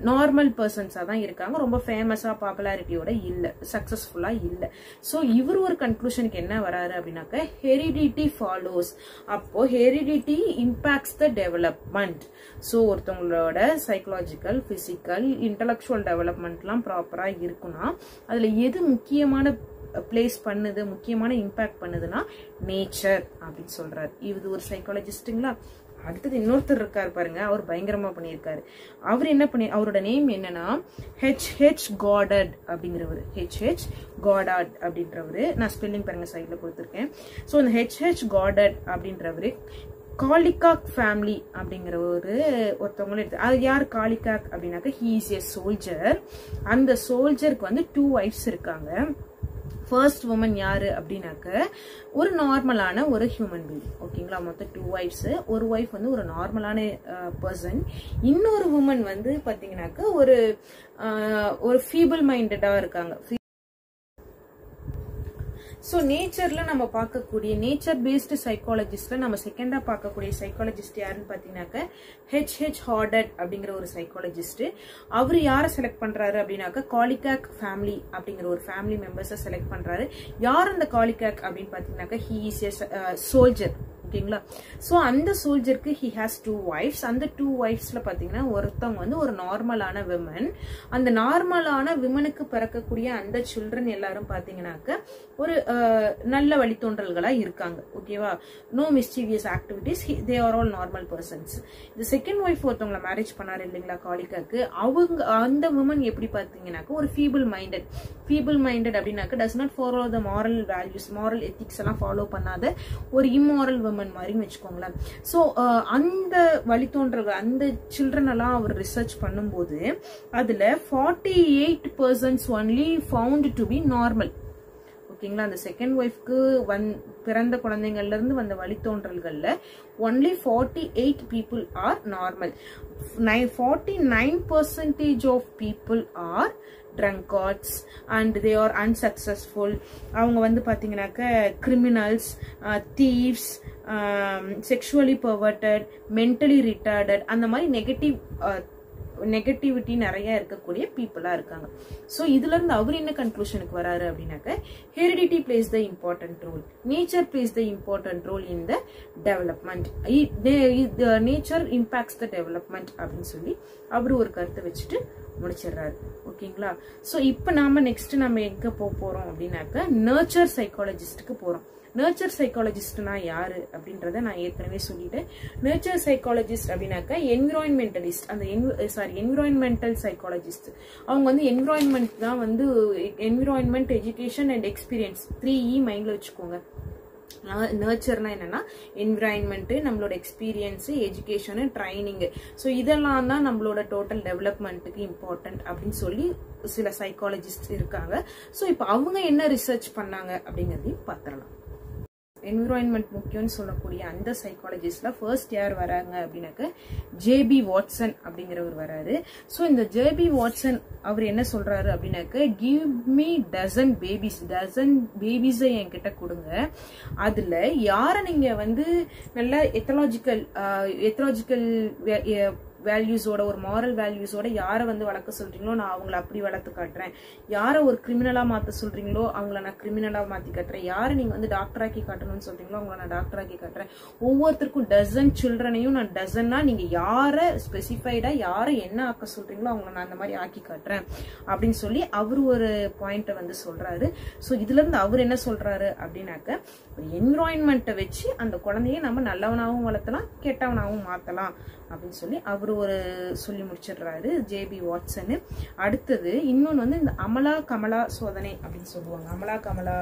நார்மல் பர்சன்ஸா தான் இருக்காங்க. ரொம்ப ஃபேமஸா பாப்புலாரிட்டியோட இல்ல, சக்சஸ்ஃபுல்லா இல்ல. சோ இவர் ஒரு கன்க்ளூஷன் என்ன வராரு அப்படின்னாக்க ஹெரிடிட்டி ஃபாலோஸ். அப்போ heredity impacts the development. So ஒருத்தவங்களோட சைக்கலாஜிக்கல், பிசிக்கல், இன்டெலெக்சுவல் டெவலப்மெண்ட்லாம் ப்ராப்பரா இருக்குன்னா அதுல எது முக்கியமான பிளேஸ் பண்ணுது, முக்கியமான இம்பாக்ட் பண்ணுதுன்னா நேச்சர் அப்படின்னு சொல்றாரு. இது ஒரு சைக்காலஜிஸ்டுங்களா. அடுத்தது இன்னொருத்தர் இருக்காரு பாருங்க, அவர் பயங்கரமா பண்ணியிருக்காரு. அவர் என்ன பண்ணி, அவரோட நேம் என்னன்னா H.H. Goddard அப்படிங்கிறவரு. H.H. Goddard அப்படின்றவரு. நான் ஸ்பெல்லிங் பாருங்க சைட்ல கொடுத்துருக்கேன். ஸோ இந்த H.H. Goddard அப்படின்றவரு காலிகாக் ஃபேமிலி அப்படிங்கிற ஒருத்தவங்களும் எடுத்து. அது யார் காலிகாக் அப்படின்னாக்க ஹீ இஸ் எ சோல்ஜர். அந்த சோல்ஜருக்கு வந்து 2 wives இருக்காங்க. ஃபர்ஸ்ட் உமன் யாரு அப்படின்னாக்க ஒரு நார்மலான ஒரு ஹியூமன் பீயிங். ஓகேங்களா, மொத்தம் 2 wives. ஒரு ஒய்ஃப் வந்து ஒரு நார்மலான பர்சன். இன்னொரு உமன் வந்து பாத்தீங்கன்னாக்க ஒரு ஃபீபிள் மைண்டடா இருக்காங்க. ஸோ நேச்சர்ல நம்ம பார்க்கக்கூடிய நேச்சர் பேஸ்டு சைக்காலஜிஸ்ட்ல நம்ம செகண்டா பார்க்கக்கூடிய சைக்காலஜிஸ்ட் யாருன்னு பாத்தீங்கன்னாக்க H.H. Goddard அப்படிங்கிற ஒரு சைக்காலஜிஸ்ட். அவர் யாரை செலக்ட் பண்றாரு அப்படின்னாக்க காலிகாக் ஃபேமிலி அப்படிங்கிற ஒரு ஃபேமிலி மெம்பர்ஸை செலக்ட் பண்றாரு. யார் அந்த காலிகாக் அப்படின்னு பாத்தீங்கன்னாக்க ஹி இஸ் எ சோல்ஜர். ஓகேங்களா, சோ அந்த சோல்ஜருக்கு ஹி ஹாஸ் 2 wives. அந்த 2 wivesல பாத்தீங்கன்னா ஒருத்தவங்க வந்து ஒரு நார்மலான விமன். அந்த நார்மலான விமனுக்கு பிறக்கக்கூடிய அந்த சில்ட்ரன் எல்லாரும் பாத்தீங்கன்னாக்க ஒரு நல்ல வழித்தோன்றல்களா இருக்காங்க. ஓகேவா, no mischievous activities, they are all normal persons. இந்த செகண்ட் ஒய்ஃப் ஒருத்தவங்களை மேரேஜ் பண்ணாரு இல்லைங்களா காலிகாக்கு, அவங்க அந்த விமன் எப்படி பாத்தீங்கன்னாக்க ஒரு ஃபீபிள் மைண்டட் அப்படின்னாக்க does not follow the moral values, moral ethics எல்லாம் ஃபாலோ பண்ணாத ஒரு இம்மாரல் விமன் மாதிரி வச்சுக்கோங்களேன். சோ அந்த வழித்தோன்றல்கள், அந்த சில்ட்ரன் எல்லாம் அவர் ரிசர்ச் பண்ணும்போது அதுல 48% only found to be normal. ஓகேங்களா, அந்த செகண்ட் ஒய்ஃப்க்கு பிறந்த குழந்தைங்கள்ல இருந்து வந்த வழித்தோன்றல்கள்ல only 48 people are normal. 49% of people are drunkards and they are unsuccessful. அவங்க வந்து பாத்தீங்கன்னாக்க criminals, thieves, sexually perverted, mentally retarded, அந்த மாதிரி நெகட்டிவிட்டி நிறைய இருக்கக்கூடிய பீப்புளா இருக்காங்க. சோ இதுல இருந்து அவர் என்ன கன்க்ளூஷனுக்கு வராரு அப்படின்னாக்க heredity plays the important role, nature plays the important role in the development, nature impacts the development அப்படின்னு சொல்லி அவரு ஒரு கருத்தை வச்சுட்டு முடிச்சிடுறாரு. ஓகேங்களா, சோ இப்ப நாம நெக்ஸ்ட் நம்ம எங்க போறோம் அப்படின்னாக்க நர்ச்சர் சைக்காலஜிஸ்டுக்கு போறோம். நர்ச்சர் சைக்காலஜிஸ்ட்னா யாரு அப்படின்றத நான் ஏற்கனவே சொல்லிட்டேன். நர்ச்சர் சைக்காலஜிஸ்ட் அப்படின்னாக்க என்விரான்மெண்டலிஸ்ட், அந்த என்விரான்மெண்டல் சைக்காலஜிஸ்ட். அவங்க வந்து என்விரான்மெண்ட் தான் வந்து environment, education and experience 3E மைண்ட்ல வச்சுக்கோங்க. நர்ச்சர்னா என்னன்னா என்விரான்மெண்ட், நம்மளோட எக்ஸ்பீரியன்ஸ், எஜுகேஷன், ட்ரைனிங். ஸோ இதெல்லாம் தான் நம்மளோட டோட்டல் டெவலப்மெண்ட்டுக்கு இம்பார்ட்டன்ட் அப்படின்னு சொல்லி சில சைக்காலஜிஸ்ட் இருக்காங்க. ஸோ இப்போ அவங்க என்ன ரிசர்ச் பண்ணாங்க அப்படிங்கிறதையும் பார்த்துடலாம். என்விரான்மெண்ட் முக்கியம்னு சொல்லக்கூடிய அந்த சைக்காலஜிஸ்ட்ல ஃபர்ஸ்ட் யார் வராங்க அப்படின்னாக்க J.B. வாட்சன் அப்படிங்கிறவர் வராரு. ஸோ இந்த J.B. வாட்சன் அவர் என்ன சொல்றாரு அப்படின்னாக்க கிவ் மீ டசன் பேபிஸை என்கிட்ட கொடுங்க, அதுல யார நீங்க வந்து நல்ல எத்தலாஜிக்கல் வேல்யூஸோட, ஒரு மாரல் வேல்யூஸோட யாரை வந்து வளர்க்க சொல்றீங்களோ நான் அவங்கள அப்படி வளர்த்து காட்டுறேன். யாரை ஒரு கிரிமினலா மாத்த சொல்றீங்களோ அவங்கள நான் கிரிமினலா மாத்தி காட்டுறேன். யாரை நீங்க வந்து டாக்டராக்கி காட்டணும்னு சொல்றீங்களோ அவங்கள நான் டாக்டராக்கி காட்டுறேன். ஒவ்வொருத்தருக்கும் டசன் சில்ட்ரனையும் நான் டசன்னா நீங்க யாரை ஸ்பெசிஃபைடா யாரை என்ன ஆக்க சொல்றீங்களோ அவங்கள நான் அந்த மாதிரி ஆக்கி காட்டுறேன் அப்படின்னு சொல்லி அவரு ஒரு பாயிண்ட வந்து சொல்றாரு. ஸோ இதுல இருந்து அவர் என்ன சொல்றாரு அப்படின்னாக்க என்விரான்மெண்ட்டை வச்சு அந்த குழந்தைய நம்ம நல்லவனாகவும் வளர்த்தலாம், கெட்டவனாகவும் மாத்தலாம் அப்படின்னு சொல்லி அவரு ஒரு சொல்லி முடிச்சிடுறாரு J.B. வாட்சன். அடுத்தது இன்னொன்னு வந்து இந்த அமலா கமலா சோதனை அப்படின்னு சொல்லுவாங்க. அமலா கமலா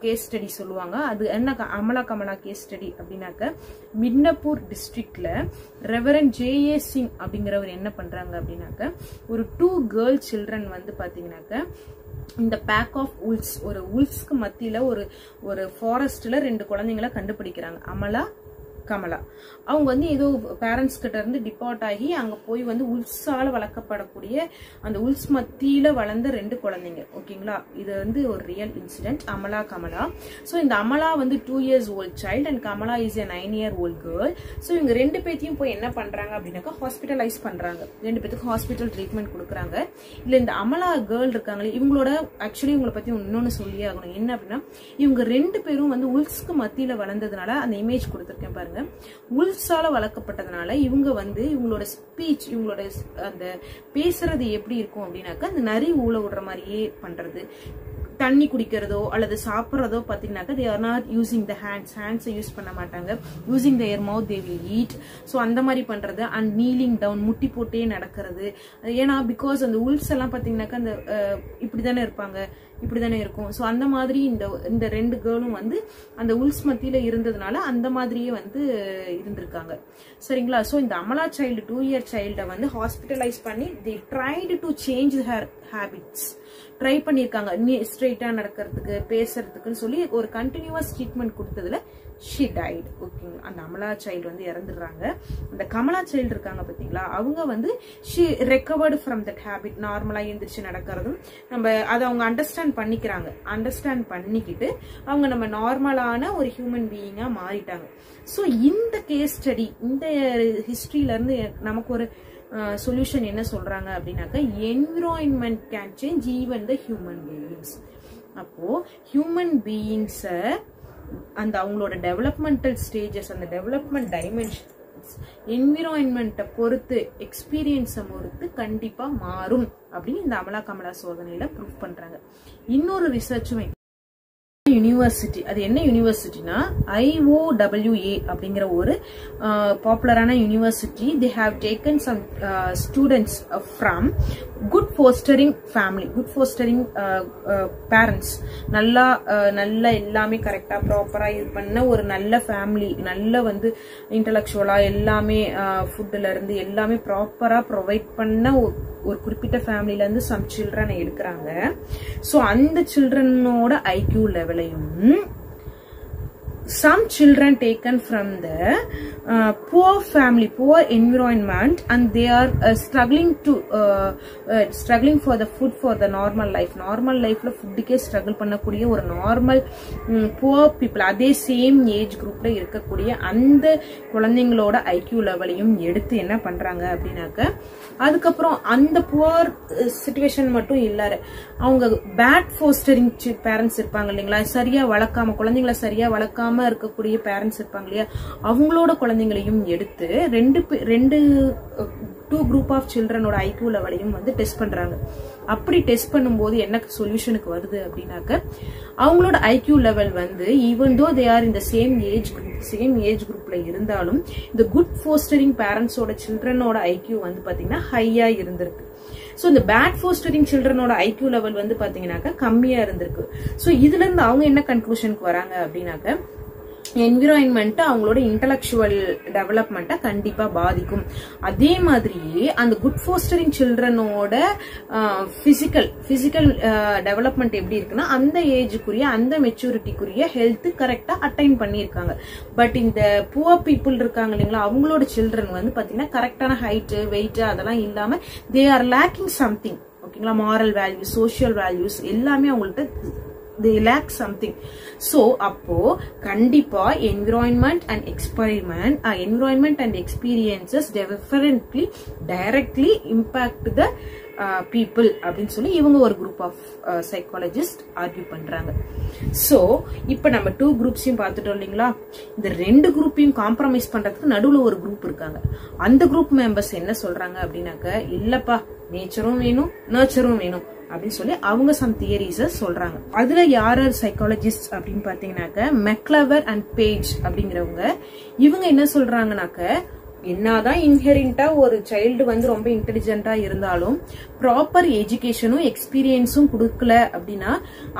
கேஸ் ஸ்டடி சொல்லுவாங்க. அது என்ன அமலா கமலா கேஸ் ஸ்டடி அப்படின்னாக்க, மிட்னாப்பூர் டிஸ்ட்ரிக்ட்ல ரெவரண்ட் ஜே.ஏ. சிங் அப்படிங்கிறவர் என்ன பண்றாங்க அப்படின்னாக்க, ஒரு 2 கேர்ள் சில்ட்ரன் வந்து பாத்தீங்கன்னாக்க இந்த பேக் ஆஃப் உல்ஸ், ஒரு உல்ஸ்க்கு மத்தியில ஒரு ஃபாரஸ்ட்ல 2 குழந்தைங்களை கண்டுபிடிக்கிறாங்க, அமலா கமலா. அவங்க வந்து ஏதோ பேரண்ட்ஸ் கிட்ட இருந்து டிபார்ட் ஆகி அங்க போய் வந்து உல்ஸால வளர்க்கப்படக்கூடிய அந்த உல்ஸ் மத்தியில வளர்ந்த 2 குழந்தைங்க. ஓகேங்களா, இது வந்து ஒரு real incident, Amala Kamala. So இந்த அமலா வந்து 2 years old child and Kamala is a 9-year-old girl. So இவங்க 2 பேத்தையும் போய் என்ன பண்றாங்க அப்படின்னாக்கா ஹாஸ்பிட்டலைஸ் பண்றாங்க. 2 பேத்துக்கு ஹாஸ்பிட்டல் ட்ரீட்மெண்ட் கொடுக்குறாங்க. இல்ல இந்த அமலா கேர்ள் இருக்காங்களே, இவங்களோட ஆக்சுவலி இவங்களை பத்தி இன்னொன்னு சொல்லியே ஆகணும். என்ன அப்படின்னா, இவங்க 2 பேரும் வந்து உல்ஸ்க்கு மத்தியில வளர்ந்ததுனால அந்த இமேஜ் கொடுத்துருக்கேன் பாருங்க. உல்ஸால வளர்க்கப்பட்டதுனால இவங்க வந்து இவங்களோட ஸ்பீச், இவங்களோட அந்த பேசுறது எப்படி இருக்கும் அப்படின்னாக்கா, அந்த நரி ஊழ விடுற மாதிரியே பண்றது, தண்ணி குடிக்கிறதோ அல்லது சாப்பிட்றதோ பாத்தீங்கன்னாக்கா they are not using the hands use பண்ண மாட்டாங்க, using their mouth they will eat. So அந்த மாதிரி பண்றது, அண்ட் நீலிங் டவுன், முட்டி போட்டே நடக்கிறது. ஏன்னா பிகாஸ் அந்த உல்ஸ் எல்லாம் பாத்தீங்கன்னாக்கா அந்த இப்படிதானே இருப்பாங்க, இப்படிதானே இருக்கும். ஸோ அந்த மாதிரி இந்த 2 கேர்ளும் வந்து அந்த உல்ஸ் மத்தியில இருந்ததுனால அந்த மாதிரியே வந்து இருந்திருக்காங்க. சரிங்களா. ஸோ இந்த அமலா சைல்டு 2-year சைல்டை வந்து ஹாஸ்பிட்டலைஸ் பண்ணி they tried to change her habits, try பண்ணிருக்காங்க ஸ்ட்ரெயிட்டா நடக்கிறதுக்கு, பேசுறதுக்குன்னு சொல்லி ஒரு கண்டினியூவஸ் ட்ரீட்மெண்ட் கொடுத்ததுல she died. ஓகேங்களா, அந்த அமலா சைல்டு வந்து இறந்துடுறாங்க. அந்த கமலா சைல்டு இருக்காங்க பாத்தீங்களா, அவங்க வந்து she recovered from that habit, நார்மலா எந்திரிச்சு நடக்கிறதும் நம்ம அதை அவங்க அண்டர்ஸ்டாண்ட் பண்ணிக்கிறாங்க. அண்டர்ஸ்டாண்ட் பண்ணிக்கிட்டு அவங்க நம்ம நார்மலான ஒரு ஹியூமன் பீயிங்கா மாறிட்டாங்க. ஸோ இந்த கேஸ் ஸ்டடி, இந்த ஹிஸ்டரியில இருந்து நமக்கு ஒரு சொல்யூஷன் என்ன சொல்றாங்க அப்படின்னாக்க, environment can change even the human beings. அப்போ ஹியூமன் பீயிங்ஸை அந்த அவங்களோட டெவலப்மெண்டல் ஸ்டேஜஸ், அந்த டெவலப்மெண்ட் டைமென்ஷன்ஸ் என்விரான்மெண்ட்டை பொறுத்து, எக்ஸ்பீரியன்ஸை பொறுத்து கண்டிப்பா மாறும் அப்படின்னு இந்த அமலா கமலா சோதனையில ப்ரூவ் பண்றாங்க. இன்னொரு ரிசர்ச்சுமே யூனிவர்சிட்டி, அது என்ன யூனிவர்சிட்டினா IOWA அப்படிங்கிற ஒரு பாப்புலரான university. they have taken some students from good fostering family, good fostering parents, நல்ல எல்லாமே கரெக்டா ப்ராப்பரா இது பண்ண ஒரு நல்ல ஃபேமிலி, நல்ல வந்து இன்டலெக்சுவலா எல்லாமே ஃபுட்ல இருந்து எல்லாமே ப்ராப்பரா ப்ரொவைட் பண்ண ஒரு குறிப்பிட்ட ஃபேமிலில இருந்து சம் சில்ட்ரனை எடுக்கிறாங்க. ஸோ அந்த சில்ட்ரனோட IQ லெவலையும் some children taken from the poor family, poor environment, and they are struggling for the food for the normal life. Normal life la food ke struggle பண்ணக்கூடிய ஒரு நார்மல் poor people, அதே same age குரூப்ல இருக்கக்கூடிய அந்த குழந்தைங்களோட IQ லெவலையும் எடுத்து என்ன பண்றாங்க அப்படின்னாக்க, அதுக்கப்புறம் அந்த புவர் சிச்சுவேஷன் மட்டும் இல்லாத அவங்க பேட் ஃபோஸ்டரிங் பேரண்ட்ஸ் இருப்பாங்க இல்லைங்களா, சரியா வளர்க்காம குழந்தைங்களை சரியா வளர்க்காம இருக்கக்கூடிய பேரண்ட்ஸ் இருப்பாங்க இல்லையா, அவங்களோட குழந்தைங்களையும் எடுத்து 2 குரூப் ஆஃப் சில்ட்ரனோட IQ லெவலையும் வந்து டெஸ்ட் பண்றாங்க. அப்படி டெஸ்ட் பண்ணும்போது என்ன சொல்யூஷனுக்கு வருது அப்படின்னாக்க, அவங்களோட IQ லெவல் வந்து ஈவன் தோ தே ஆர் இந்த சேம் ஏஜ் குரூப்ல இருந்தாலும் இந்த குட் ஃபோஸ்டரிங் பேரண்ட்ஸோட சில்ட்ரனோட IQ வந்து பாத்தீங்கன்னா ஹையா இருந்திருக்கு. சோ இந்த பேட் ஃபோஸ்டரிங் சில்ட்ரனோட IQ லெவல் வந்து பாத்தீங்கன்னாக்க கம்மியா இருந்திருக்கு. சோ இதுல இருந்து அவங்க என்ன கன்க்ளூஷனுக்கு வராங்க அப்படின்னாக்க, என்விரான்மெண்ட் அவங்களோட இன்டலெக்சுவல் டெவலப்மெண்ட்டை கண்டிப்பா பாதிக்கும். அதே மாதிரியே அந்த குட் ஃபோஸ்டரிங் சில்ட்ரனோட பிசிக்கல் டெவலப்மெண்ட் எப்படி இருக்குன்னா, அந்த ஏஜுக்குரிய அந்த மெச்சூரிட்டிக்குரிய ஹெல்த் கரெக்டா அட்டைன் பண்ணியிருக்காங்க. பட் இந்த புவர் பீப்புள் இருக்காங்க இல்லைங்களா, அவங்களோட சில்ட்ரன் வந்து பாத்தீங்கன்னா கரெக்டான ஹைட் வெயிட் அதெல்லாம் இல்லாம தே ஆர் லேக்கிங் சம்திங். ஓகேங்களா, மாரல் வேல்யூஸ், சோசியல் வேல்யூஸ் எல்லாமே அவங்கள்ட்ட they lack something. So அப்போ கண்டிப்பா environment and experiences definitely directly impact the people அப்படின்னு சொல்லி இவங்க ஒரு குரூப் ஆஃப் சைக்காலஜிஸ்ட் ஆர்கியூ பண்றாங்க. சோ இப்ப நம்ம 2 குரூப்ஸையும் பார்த்துட்டோம் இல்லைங்களா. இந்த 2 குரூப்பையும் காம்ப்ரமைஸ் பண்றதுக்கு நடுவுல ஒரு குரூப் இருக்காங்க. அந்த குரூப் மெம்பர்ஸ் என்ன சொல்றாங்க அப்படின்னாக்க, இல்லப்பா நேச்சரும் வேணும் நர்ச்சரும் வேணும் அப்படின்னு சொல்லி அவங்க சம் தியரிஸ சொல்றாங்க. அதுல யார் சைக்காலஜிஸ்ட் அப்படின்னு பாத்தீங்கன்னாக்க, மெக்லவர் அண்ட் பேஜ் அப்படிங்கிறவங்க. இவங்க என்ன சொல்றாங்கன்னாக்க, என்னதான் இன்ஹெரிண்டா ஒரு சைல்டு வந்து ரொம்ப இன்டெலிஜென்ட்டா இருந்தாலும் ப்ராப்பர் எஜுகேஷனும் எக்ஸ்பீரியன்ஸும் கொடுக்கல அப்படின்னா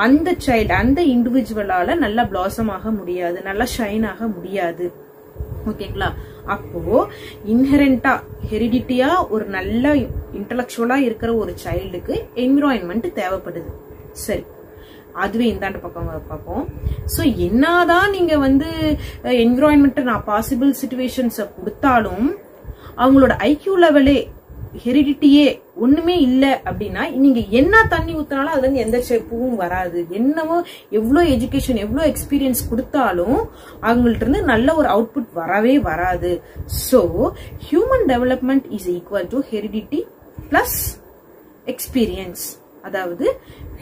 அந்த சைல்டு அந்த இண்டிவிஜுவலால நல்லா பிளாசம் ஆக முடியாது, நல்லா ஷைன் ஆக முடியாது. ஓகேங்களா? அப்போ இன்ஹெரண்டா ஹெரிடிட்டியா ஒரு நல்ல இன்டலெக்சுவலா இருக்கிற ஒரு சைல்டுக்கு என்விரான்மெண்ட் தேவைப்படுது. சரி, அதுவே இந்தாண்ட பக்கம் பார்ப்போம். சோ என்னதான் நீங்க வந்து என்விரான்மெண்ட் நான் பாசிபிள் சிச்சுவேஷன்ஸ் கொடுத்தாலும் அவங்களோட ஐக்யூ லெவலே ஹெரிடிட்டியே ஒண்ணுமே இல்ல அப்படின்னா நீங்க என்ன தண்ணி ஊத்தினாலும் அதுல இருந்து எந்த பூவும் வராது. என்னவோ எவ்வளவு எஜுகேஷன் எவ்வளவு எக்ஸ்பீரியன்ஸ் கொடுத்தாலும் அவங்கள்ட்ட இருந்து நல்ல ஒரு அவுட்புட் வரவே வராது. So human development is equal to heredity plus experience. அதாவது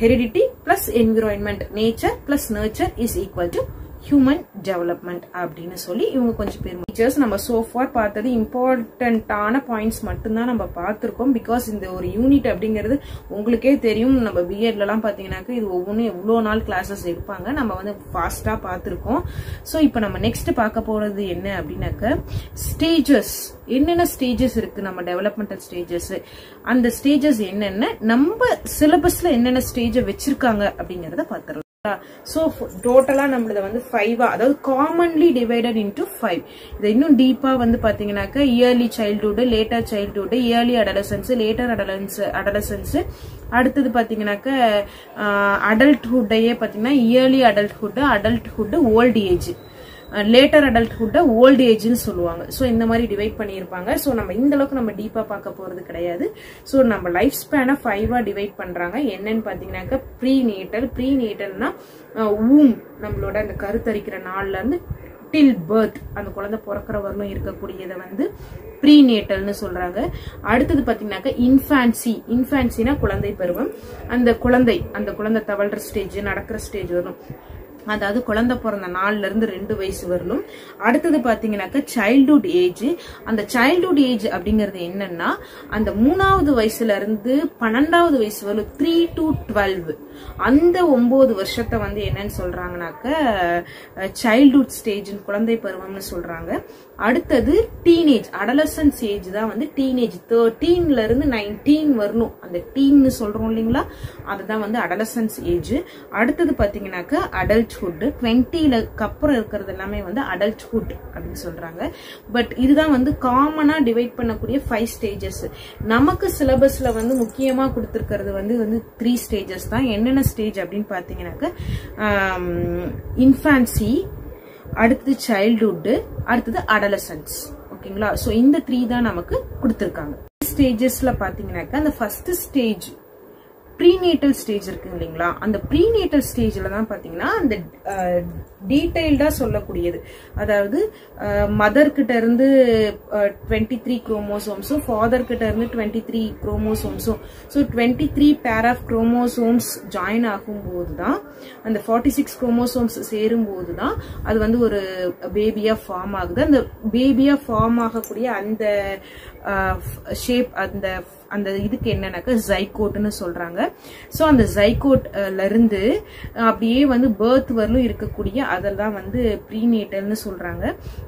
heredity plus environment, nature plus nurture is equal to human development அப்படின்னு சொல்லி இவங்க கொஞ்சம் பேர் டீச்சர்ஸ் நம்ம சோஃபார் பார்த்தது இம்பார்ட்டன்டான பாயிண்ட்ஸ் மட்டும்தான் நம்ம பார்த்திருக்கோம். பிகாஸ் இந்த ஒரு யூனிட் அப்படிங்கிறது உங்களுக்கே தெரியும், நம்ம பிஎட்ல எல்லாம் பாத்தீங்கன்னாக்க இது ஒவ்வொன்றும் எவ்வளவு நாள் கிளாஸஸ் எடுப்பாங்க, நம்ம வந்து ஃபாஸ்டா பார்த்திருக்கோம். சோ இப்ப நம்ம நெக்ஸ்ட் பார்க்க போறது என்ன அப்படின்னாக்க ஸ்டேஜஸ். என்னென்ன ஸ்டேஜஸ் இருக்கு நம்ம டெவலப்மெண்டல் ஸ்டேஜஸ், அந்த ஸ்டேஜஸ் என்னென்ன, நம்ம சிலபஸ்ல என்னென்ன ஸ்டேஜ வச்சிருக்காங்க அப்படிங்கறத பார்த்துடலாம். சோ டோட்டலா நம்மளது வந்து 5 அதாவது காமன்லி டிவைடட் இன்டு 5. இது இன்னும் டீப்பா வந்து பாத்தீங்கன்னாக்க early childhood, later childhood, early adolescence, later adolescence, அடுத்தது பாத்தீங்கன்னாக்க அடல்ட்ஹுட்டையே பாத்தீங்கன்னா early adulthood, old age, later adulthood, old ஏஜ்னு சொல்லுவாங்க. சோ இந்த மாதிரி டிவைட் பண்ணியிருப்பாங்க. சோ நம்ம இந்த அளவுக்கு நம்ம டீப்பா பார்க்க போறது கிடையாது. சோ நம்ம லைஃப் ஸ்பேனை 5 டிவைட் பண்றாங்க. என்னன்னு பாத்தீங்கன்னாக்க ப்ரீநேட்டல்னா ஊம், நம்மளோட அந்த கருத்தரிக்கிற நாள்ல இருந்து டில் பர்த், அந்த குழந்தை பிறக்கிற வரலும் இருக்கக்கூடியதை வந்து ப்ரீநேட்டல்னு சொல்றாங்க. அடுத்தது பாத்தீங்கன்னாக்க இன்ஃபான்சினா குழந்தை பருவம். அந்த குழந்தை தவழ்ற ஸ்டேஜ், நடக்கிற ஸ்டேஜ் வரும், அதாவது குழந்தை பிறந்த நாள்ல இருந்து 2 வயசு வரலும். அடுத்தது பாத்தீங்கன்னாக்க சைல்ட்ஹுட் ஏஜ். அந்த சைல்ட்ஹுட் ஏஜ் அப்படிங்கறது என்னன்னா அந்த 3வது வயசுல இருந்து 12வது வயசு வரலும் 3 to 12, அந்த 9 வருஷத்தை வந்து என்னன்னு சொல்றாங்கன்னாக்க சைல்ட்ஹுட் ஸ்டேஜ், குழந்தை பருவம்னு சொல்றாங்க. அடுத்தது டீனேஜ், அடலசன்ஸ் ஏஜ் தான் வந்து டீனேஜ். 13ல இருந்து 19 வரணும், அந்த டீன்னு சொல்றோம் இல்லைங்களா, அதுதான் வந்து அடலசன்ஸ் ஏஜ். அடுத்தது பாத்தீங்கன்னாக்க அடல்ட்ஹுட், 20க்கு அப்புறம் இருக்கிறது எல்லாமே வந்து அடல்ட்ஹுட் அப்படின்னு சொல்றாங்க. பட் இதுதான் வந்து காமனா டிவைட் பண்ணக்கூடிய 5 ஸ்டேஜஸ். நமக்கு சிலபஸ்ல வந்து முக்கியமா கொடுத்திருக்கிறது வந்து 3 ஸ்டேஜஸ் தான். என்னென்ன ஸ்டேஜ் அப்படின்னு பாத்தீங்கன்னாக்க இன்ஃபான்சி, அடுத்தது சைல்ட்ஹுட், அடுத்தது அடலசன்ஸ். ஓகேங்களா? சோ இந்த 3 தான் நமக்கு கொடுத்திருக்காங்க. ஸ்டேஜஸ்ல பாத்தீங்கன்னாக்க அந்த ஃபர்ஸ்ட் ஸ்டேஜ் ப்ரீநேட்டல் ஸ்டேஜ் இருக்கு இல்லைங்களா, அந்த ப்ரீநேட்டல் ஸ்டேஜ்ல தான் பாத்தீங்கன்னா அந்த டீடைல்டா சொல்லக்கூடியது. அதாவது மதர் கிட்ட இருந்து 23 குரோமோசோம்ஸும், ஃபாதர் கிட்ட இருந்து 23 குரோமோசோம்ஸும், so 23 pair of chromosomes join ஆகும் போதுதான், அந்த 46 குரோமோசோம்ஸ் சேரும் போதுதான் அது வந்து ஒரு பேபியா ஃபார்ம் ஆகுது. அந்த பேபியா ஃபார்ம் ஆகக்கூடிய அந்த ஷேப், அந்த இதுக்கு என்னன்னாக்க ஜைகோட்னு சொல்றாங்க. சோ அந்த ஜைகோட்ல இருந்து அப்படியே வந்து பர்த் வரலும் இருக்கக்கூடிய அதெல்லாம் வந்து ப்ரீநேட்டல்னு சொல்றாங்க.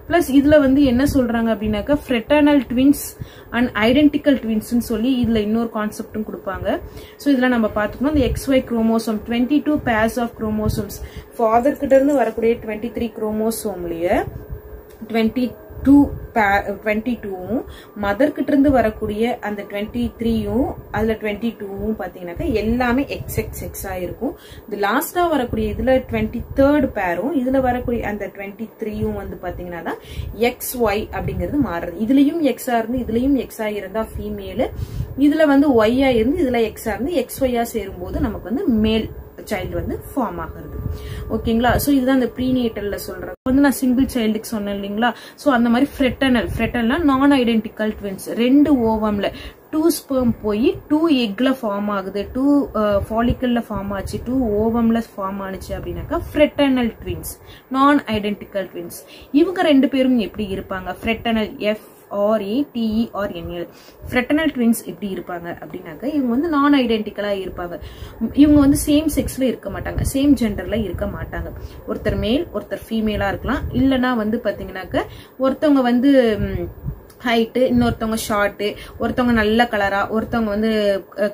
பிளஸ் இதுல வந்து என்ன சொல்றாங்க அப்படின்னாக்க ஃப்ரெட்டர்னல் ட்வின்ஸ் அண்ட் ஐடென்டிக்கல் ட்வின்ஸ்னு சொல்லி இதுல இன்னொரு கான்செப்டும் கொடுப்பாங்க. சோ இதுல நம்ம பாத்துக்கணும், இந்த XY chromosome 22 pairs of chromosomes, father கிட்ட இருந்து வரக்கூடிய 23 குரோமோசோம்லயே 22வும் மதர் கிட்ட இருந்து வரக்கூடிய அந்த 23யும் அதுல 22வும் பாத்தீங்கன்னாக்க எல்லாமே XXX ஆயிருக்கும். இது லாஸ்டா வரக்கூடிய இதுல 23rd பேரும் இதுல வரக்கூடிய அந்த 23யும் வந்து பாத்தீங்கன்னா XY அப்படிங்கிறது மாறுறது. இதுலயும் X இருந்து இதுலயும் X இருந்தா ஃபீமேல், இதுல வந்து Y இருந்து இதுல X இருந்து XY சேரும் போது நமக்கு வந்து மேல் சைல்டு வந்து ஃபார்ம் ஆகுறது. ஓகேங்களா? சோ இதுதான் இந்த ப்ரீநேட்டல்ல சொல்றது. வந்து நான் சிங்கிள் சைல்டுக்கு சொன்னேன் இல்லைங்களா, சோ அந்த மாதிரி ஃப்ரெட்டர்னல்னா நான் ஐடென்டிக்கல் ட்வின்ஸ், 2 ஓவம்ல 2 ஸ்பெர்ம் போய் 2 எக்ல ஃபார்ம் ஆகுது, 2 ஃபாலிக்கல்ல ஃபார்ம் ஆச்சு, 2 ஓவம்ல ஃபார்ம் ஆனிச்சு அப்படின்னாக்கா ஃப்ரெட்டர்னல் ட்வின்ஸ், நான் ஐடென்டிக்கல் ட்வின்ஸ். இவங்க 2 பேரும் எப்படி இருப்பாங்க, ஃப்ரெட்டர்னல் FRATERNL ஃப்ரெட்டர்னல் ட்வின்ஸ் எப்படி இருப்பாங்க அப்படின்னாக்க இவங்க வந்து நான் ஐடென்டிக்கலா இருப்பாங்க. இவங்க வந்து சேம் செக்ஸ்ல இருக்க மாட்டாங்க, சேம் ஜெண்டர்ல இருக்க மாட்டாங்க. ஒருத்தர் மேல் ஒருத்தர் ஃபீமேலா இருக்கலாம், இல்லனா வந்து பாத்தீங்கன்னாக்க ஒருத்தவங்க வந்து ஹைட்டு, இன்னொருத்தவங்க ஷார்ட்டு, ஒருத்தவங்க நல்ல கலரா, ஒருத்தவங்க வந்து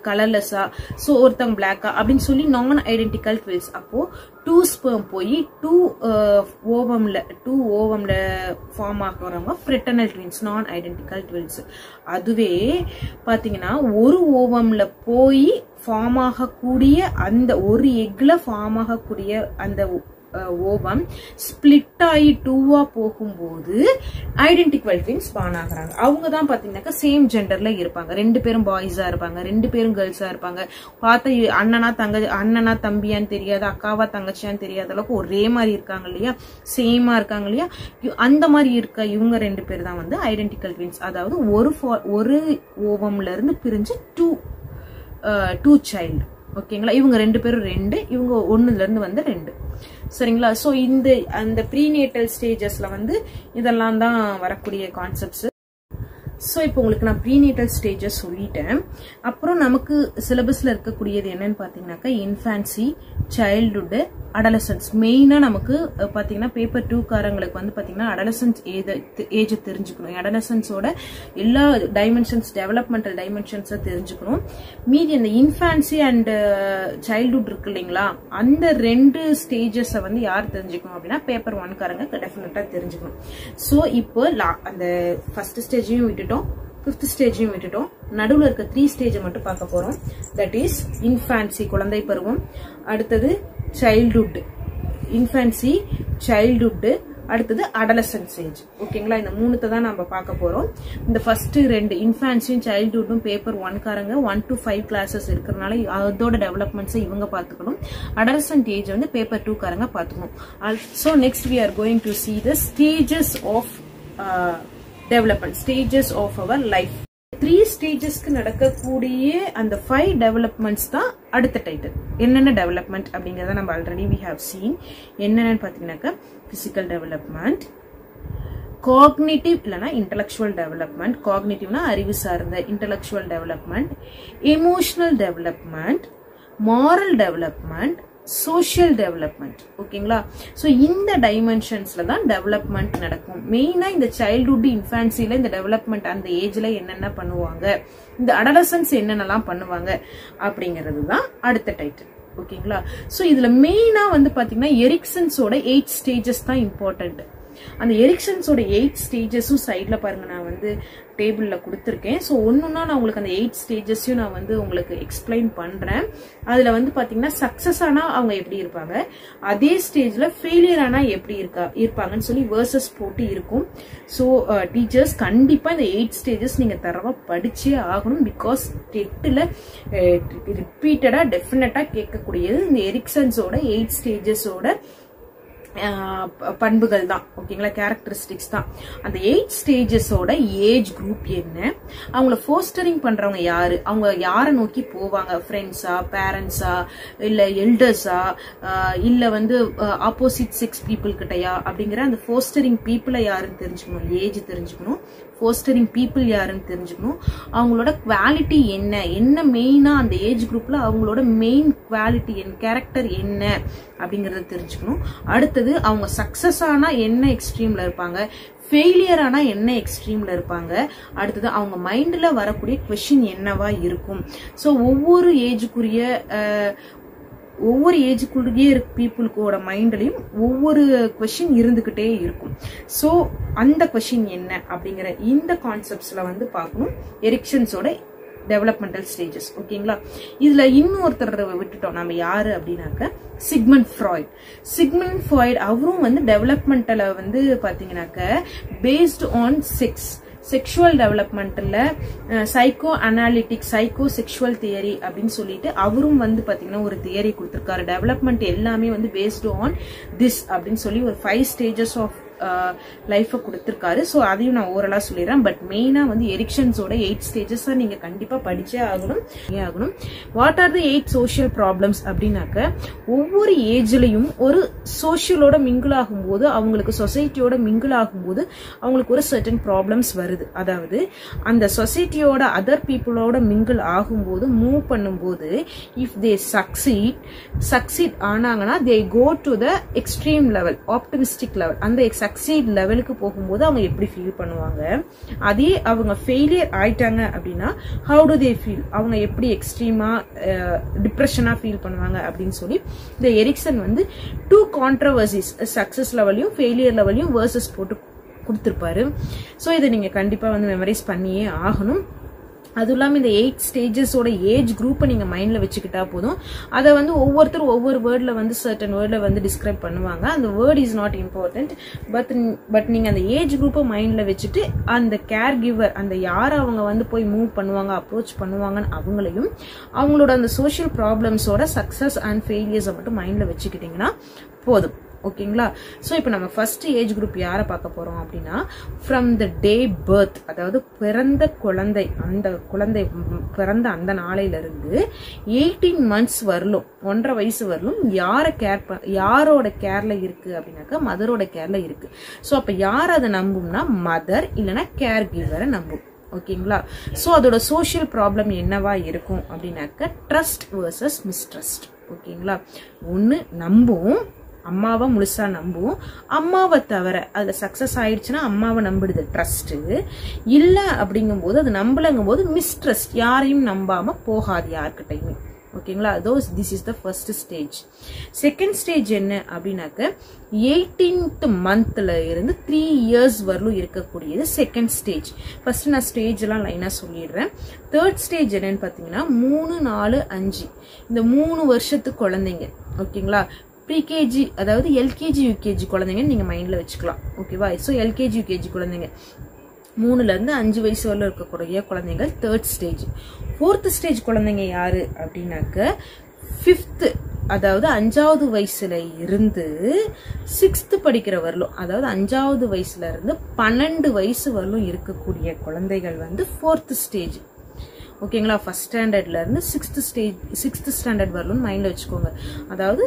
கலர்லெஸ்ஸா, ஸோ ஒருத்தவங்க பிளாக்கா அப்படின்னு சொல்லி நான் ஐடென்டிக்கல் ட்வில்ஸ். அப்போ 2 ஸ்பெர்ம் போய் 2 ஓவம்ல ஃபார்ம் ஆகிறவங்க ஃப்ரெட்டர்னல் ட்வின்ஸ், நான் ஐடென்டிக்கல் ட்வின்ஸ். அதுவே பாத்தீங்கன்னா ஒரு ஓவம்ல போய் ஃபார்ம் ஆகக்கூடிய அந்த ஒரு எக்ல ஃபார்ம் ஆகக்கூடிய அந்த ஓவம் ஸ்பிளிட் ஆகி 2வா போகும்போது ஐடென்டிக்கல் ட்வின்ஸ் பார்ன் ஆகுறாங்க. அவங்க தான் பாத்தீங்கன்னாக்கா சேம் ஜெண்டர்ல இருப்பாங்க. 2 பேரும் பாய்ஸா இருப்பாங்க, 2 பேரும் கேர்ள்ஸா இருப்பாங்க. பார்த்தா அண்ணனா தம்பியான்னு தெரியாது, அக்காவா தங்கச்சியான்னு தெரியாத அளவுக்கு ஒரே மாதிரி இருக்காங்க இல்லையா, சேமா இருக்காங்க இல்லையா. அந்த மாதிரி இருக்க இவங்க 2 பேர் தான் வந்து ஐடென்டிக்கல் ட்வின்ஸ். அதாவது ஒரு ஓவம்ல இருந்து பிரிஞ்சு 2 சைல்டு. ஓகேங்களா, இவங்க 2 பேரும் 2, இவங்க 1ல இருந்து வந்து 2. சரிங்களா. சோ அந்த ப்ரீநேட்டல் ஸ்டேஜஸ்ல வந்து இதெல்லாம் தான் வரக்கூடிய கான்செப்ட்ஸ். ஸோ இப்போ உங்களுக்கு நான் ப்ரீநேட்டல் ஸ்டேஜஸ் சொல்லிட்டேன். அப்புறம் நமக்கு சிலபஸ்ல இருக்கக்கூடியது என்னன்னு பாத்தீங்கன்னாக்கா இன்ஃபான்சி, சைல்டுஹுட், அடலசன்ஸ். மெயினா நமக்கு பாத்தீங்கன்னா பேப்பர் 2 காரங்களுக்கு வந்து பாத்தீங்கன்னா அடலசன்ஸ் ஏஜ் தெரிஞ்சுக்கணும். அடலசன்ஸோட எல்லா டைமென்ஷன்ஸ், டெவலப்மெண்டல் டைமென்ஷன்ஸை தெரிஞ்சுக்கணும். மீதி அந்த இன்ஃபான்சி அண்ட் சைல்டுஹுட் இருக்கு இல்லைங்களா, அந்த 2 ஸ்டேஜஸ் வந்து யார் தெரிஞ்சுக்கணும் அப்படின்னா பேப்பர் 1 காரங்க டெஃபினட்டா தெரிஞ்சுக்கணும். ஸோ இப்போ அந்த ஃபர்ஸ்ட் ஸ்டேஜையும் விட்டுட்டோம், 5th ஸ்டேஜையும் விட்டுட்டோம். நடுவில் இருக்க 3 ஸ்டேஜை மட்டும் பார்க்க போறோம். தட் இஸ் இன்ஃபான்சி, குழந்தை பருவம், அடுத்தது சைல்டுஹுட், இன்ஃபான்சி, சைல்டுஹுட், அடுத்தது அடலசன்ஸ் ஏஜ். ஓகேங்களா, இந்த 3 தான் நம்ம பார்க்க போறோம். இந்த ஃபர்ஸ்ட் 2 இன்ஃபான்சியும் சைல்டுஹுட்டும் பேப்பர் 1 காரங்க 1 to 5 கிளாஸஸ் இருக்கிறதுனால அதோட டெவலப்மெண்ட்ஸ் இவங்க பார்த்துக்கணும். அடலசன்ட் ஏஜ் வந்து பேப்பர் 2 காரங்க பார்த்துக்கணும். So next we are going to see the stages of development, stages of our life. 3 ஸ்டேஜஸ்க்கு நடக்கக்கூடிய அந்த 5 டெவலப்மெண்ட்ஸ் தான் அடுத்த டைட்டில். என்னென்ன டெவலப்மெண்ட் அப்படிங்கறத நம்ம ஆல்ரெடி we have seen. என்னென்னு பாத்தீங்கன்னாக்கா பிசிக்கல் டெவலப்மெண்ட், காக்னிட்டிவ் இல்லனா இன்டெலெக்சுவல் டெவலப்மெண்ட், காக்னிட்டிவ்னா அறிவு சார்ந்த, intellectual development, emotional development, moral development, social development. ஓகேங்களா, சோ இந்த டைமென்ஷன்ஸ்ல தான் டெவலப்மெண்ட் நடக்கும். மெயினா இந்த சைல்ட்ஹுட், இன்ஃபான்சில இந்த டெவலப்மெண்ட் அந்த ஏஜ்ல என்னென்ன பண்ணுவாங்க, இந்த அடலசன்ஸ் என்னென்னலாம் பண்ணுவாங்க அப்படிங்கிறது தான் அடுத்த டைட்டில். ஓகேங்களா, சோ இதுல மெயினா வந்து பாத்தீங்கன்னா எரிக்சன்ஸோட 8 ஸ்டேஜஸ் தான் இம்பார்ட்டன்ட். அந்த எரிக்சன்ஸோட 8 ஸ்டேஜஸும் சைட்ல பாருங்க நான் வந்து டேபிள்ல கொடுத்துருக்கேன். ஸோ ஒன்னொன்னா நான் உங்களுக்கு அந்த 8 ஸ்டேஜஸையும் நான் வந்து உங்களுக்கு எக்ஸ்பிளைன் பண்றேன். அதுல வந்து பாத்தீங்கன்னா சக்சஸ் ஆனா அவங்க எப்படி இருப்பாங்க, அதே ஸ்டேஜ்ல ஃபெயிலியர் ஆனா எப்படி இருப்பாங்கன்னு சொல்லி வேர்சஸ் போட்டு இருக்கும். ஸோ டீச்சர்ஸ் கண்டிப்பா இந்த 8 ஸ்டேஜஸ் நீங்க தரவா படிச்சே ஆகணும். பிகாஸ் டெட்ல ரிப்பீட்டடா டெஃபினட்டா கேட்கக்கூடியது இந்த எரிக்சன்ஸோட 8 ஸ்டேஜஸோட பண்புகள் தான். ஓகேங்களா, கேரக்டரிஸ்டிக்ஸ் தான். அந்த 8 ஸ்டேஜஸோட ஏஜ் குரூப் என்ன, அவங்கள ஃபோஸ்டரிங் பண்றவங்க யாரு, அவங்க யாரை நோக்கி போவாங்க, ஃப்ரெண்ட்ஸா, பேரண்ட்ஸா, இல்ல எல்டர்ஸா, இல்ல வந்து ஆப்போசிட் செக்ஸ் பீப்புள் கிட்டயா அப்படிங்கிற அந்த ஃபோஸ்டரிங் பீப்புளை யாருன்னு தெரிஞ்சுக்கணும், ஏஜ் தெரிஞ்சுக்கணும். ஃபோஸ்டரிங் பீப்புள் யாருன்னு தெரிஞ்சுக்கணும். அவங்களோட குவாலிட்டி என்ன மெயினா அந்த ஏஜ் குரூப்ல அவங்களோட மெயின் குவாலிட்டி என்ன, கேரக்டர் என்ன அப்படிங்கறத தெரிஞ்சுக்கணும். அடுத்தது அவங்க சக்சஸ் ஆனா என்ன எக்ஸ்ட்ரீம்ல இருப்பாங்க, ஃபெயிலியர் ஆனா என்ன எக்ஸ்ட்ரீம்ல இருப்பாங்க. அடுத்தது அவங்க மைண்ட்ல வரக்கூடிய கொஸ்டின் என்னவா இருக்கும். ஸோ ஒவ்வொரு ஏஜுக்குள்ளேயே பீப்புளுக்கோட மைண்ட்லயும் ஒவ்வொரு கொஸ்டின் இருந்துகிட்டே இருக்கும். ஸோ அந்த கொஸ்டின் என்ன அப்படிங்கிற இந்த கான்செப்ட்ஸ்ல வந்து பார்க்கணும் எரிக்சன்ஸோட டெவலப்மெண்டல் ஸ்டேஜஸ். ஓகேங்களா, இதுல இன்னொருத்தர் விட்டுட்டோம் நம்ம, யாரு அப்படின்னாக்க சிக்மண்ட் ஃப்ராய்ட். அவரும் வந்து டெவலப்மெண்டல வந்து பாத்தீங்கன்னாக்க பேஸ்ட் ஆன் செக்ஷுவல் டெவலப்மெண்ட்ல psychoanalytic, psychosexual theory அப்படின்னு சொல்லிட்டு அவரும் வந்து பாத்தீங்கன்னா ஒரு தியரி கொடுத்திருக்காரு. டெவலப்மெண்ட் எல்லாமே வந்து பேஸ்ட் ஆன் திஸ் அப்படின்னு சொல்லி ஒரு 5 ஸ்டேஜஸ் ஆஃப் லைஃபை கொடுத்திருக்காரு. ஸோ அதையும் நான் ஓரலா சொல்லிடுறேன். பட் மெயினா வந்து எரிக்சன்ஸோட 8 ஸ்டேஜஸ் நீங்க கண்டிப்பா படிச்சே ஆகணும். What are the 8 social problems அப்படின்னாக்க ஒவ்வொரு ஏஜ்லயும் ஒரு சோஷியலோட மிங்கிள் ஆகும் போது, அவங்களுக்கு சொசைட்டியோட மிங்கிள் ஆகும் போது அவங்களுக்கு ஒரு சர்டன் ப்ராப்ளம்ஸ் வருது. அதாவது அந்த சொசைட்டியோட அதர் பீப்புளோட மிங்கிள் ஆகும்போது, மூவ் பண்ணும்போது, இஃப் தே சக்சீட் ஆனாங்கன்னா they go to the extreme level, optimistic level. அந்த சக்சீட் லெவலுக்கு போகும்போது அவங்க எப்படி ஃபீல் பண்ணுவாங்க, அதே அவங்க ஃபெயிலியர் ஆயிட்டாங்க அப்படின்னா ஹவு டு தே ஃபீல், அவங்க எப்படி எக்ஸ்ட்ரீமா டிப்ரெஷனா ஃபீல் பண்ணுவாங்க அப்படின்னு சொல்லி இந்த எரிக்சன் வந்து 2 கான்ட்ரவர்சிஸ் சக்சஸ் லெவலையும் ஃபெயிலியர் லெவலையும் வேர்சஸ் போட்டு கொடுத்துருப்பாரு. ஸோ இதை நீங்க கண்டிப்பா வந்து மெமரைஸ் பண்ணியே ஆகணும். அதுவும் இல்லாமல் இந்த 8 ஸ்டேஜஸோட ஏஜ் குரூப்பை நீங்க மைண்ட்ல வச்சுக்கிட்டா போதும். அதை வந்து ஒவ்வொருத்தரும் ஒவ்வொரு வேர்ட்ல வந்து சர்டன் வேர்ட்ல வந்து டிஸ்கிரைப் பண்ணுவாங்க. அந்த word is not important, but நீங்க அந்த ஏஜ் குரூப்பை மைண்ட்ல வச்சுட்டு அந்த கேர் கிவர், அந்த யாரை அவங்க வந்து போய் மூவ் பண்ணுவாங்க, அப்ரோச் பண்ணுவாங்கன்னு அவங்களையும் அவங்களோட அந்த சோஷியல் ப்ராப்ளம்ஸோட சக்சஸ் அண்ட் ஃபெயிலியர்ஸை மட்டும் மைண்ட்ல வச்சுக்கிட்டீங்கன்னா போதும். ஓகேங்களா? சோ இப்போ நம்ம ஃபர்ஸ்ட் ஏஜ் குரூப் யாரை பார்க்க போறோம் அப்படின்னா, ஃப்ரம் த டே பர்த், அதாவது பிறந்த குழந்தை, அந்த குழந்தை பிறந்த அந்த நாளையில இருந்து 18 months வரலும், 1.5 வயசு வரலும் யாரோட கேர்ல இருக்கு அப்படின்னாக்கா மதரோட கேர்ல இருக்கு. சோ அப்ப யார் அதை நம்பும்னா மதர் இல்லைன்னா கேர் கிவரை நம்பும். ஓகேங்களா? சோ அதோட சோஷியல் ப்ராப்ளம் என்னவா இருக்கும் அப்படின்னாக்க ட்ரஸ்ட் வர்சஸ் மிஸ்ட்ரஸ்ட். ஓகேங்களா? ஒன்னு நம்பும், அம்மாவை முழுசா நம்பும், அம்மாவை தவிர அதுல சக்சஸ் ஆயிடுச்சுன்னா அம்மாவை நம்பிடுது ட்ரஸ்ட், இல்ல அப்படிங்கும் போது அது நம்பலங்கும் போது மிஸ்ட்ரஸ்ட், யாரையும் நம்பாம போகாது யார்கிட்டையுமே. ஓகேங்களா? This is the first stage. Second stage என்ன அப்படின்னாக்க 18th monthல இருந்து 3 years வரலும் இருக்கக்கூடியது செகண்ட் ஸ்டேஜ். ஃபர்ஸ்ட் நான் ஸ்டேஜ் எல்லாம் லைனா சொல்லிடுறேன். தேர்ட் ஸ்டேஜ் என்னன்னு பாத்தீங்கன்னா 3, 4, 5 இந்த 3 வருஷத்து குழந்தைங்க. ஓகேங்களா? ப்ரீகேஜி, அதாவது எல்கேஜி யூகேஜி குழந்தைங்க நீங்க மைண்ட்ல வச்சுக்கலாம். ஓகேவா? ஸோ எல்கேஜி யூகேஜி குழந்தைங்க 3ல இருந்து 5 வயசு வரல இருக்கக்கூடிய குழந்தைகள் தேர்ட் ஸ்டேஜ். ஃபோர்த் ஸ்டேஜ் குழந்தைங்க யாரு அப்படின்னாக்க 5th, அதாவது 5வது வயசுல இருந்து 6th படிக்கிற வரலும், அதாவது 5வது வயசுல இருந்து 12 வயசு வரலும் இருக்கக்கூடிய குழந்தைகள் வந்து ஃபோர்த் ஸ்டேஜ். ஓகேங்களா? ஃபர்ஸ்ட் ஸ்டாண்டர்ட்ல இருந்து 6th ஸ்டாண்டர்ட் வரலும் மைண்ட்ல வச்சுக்கோங்க. அதாவது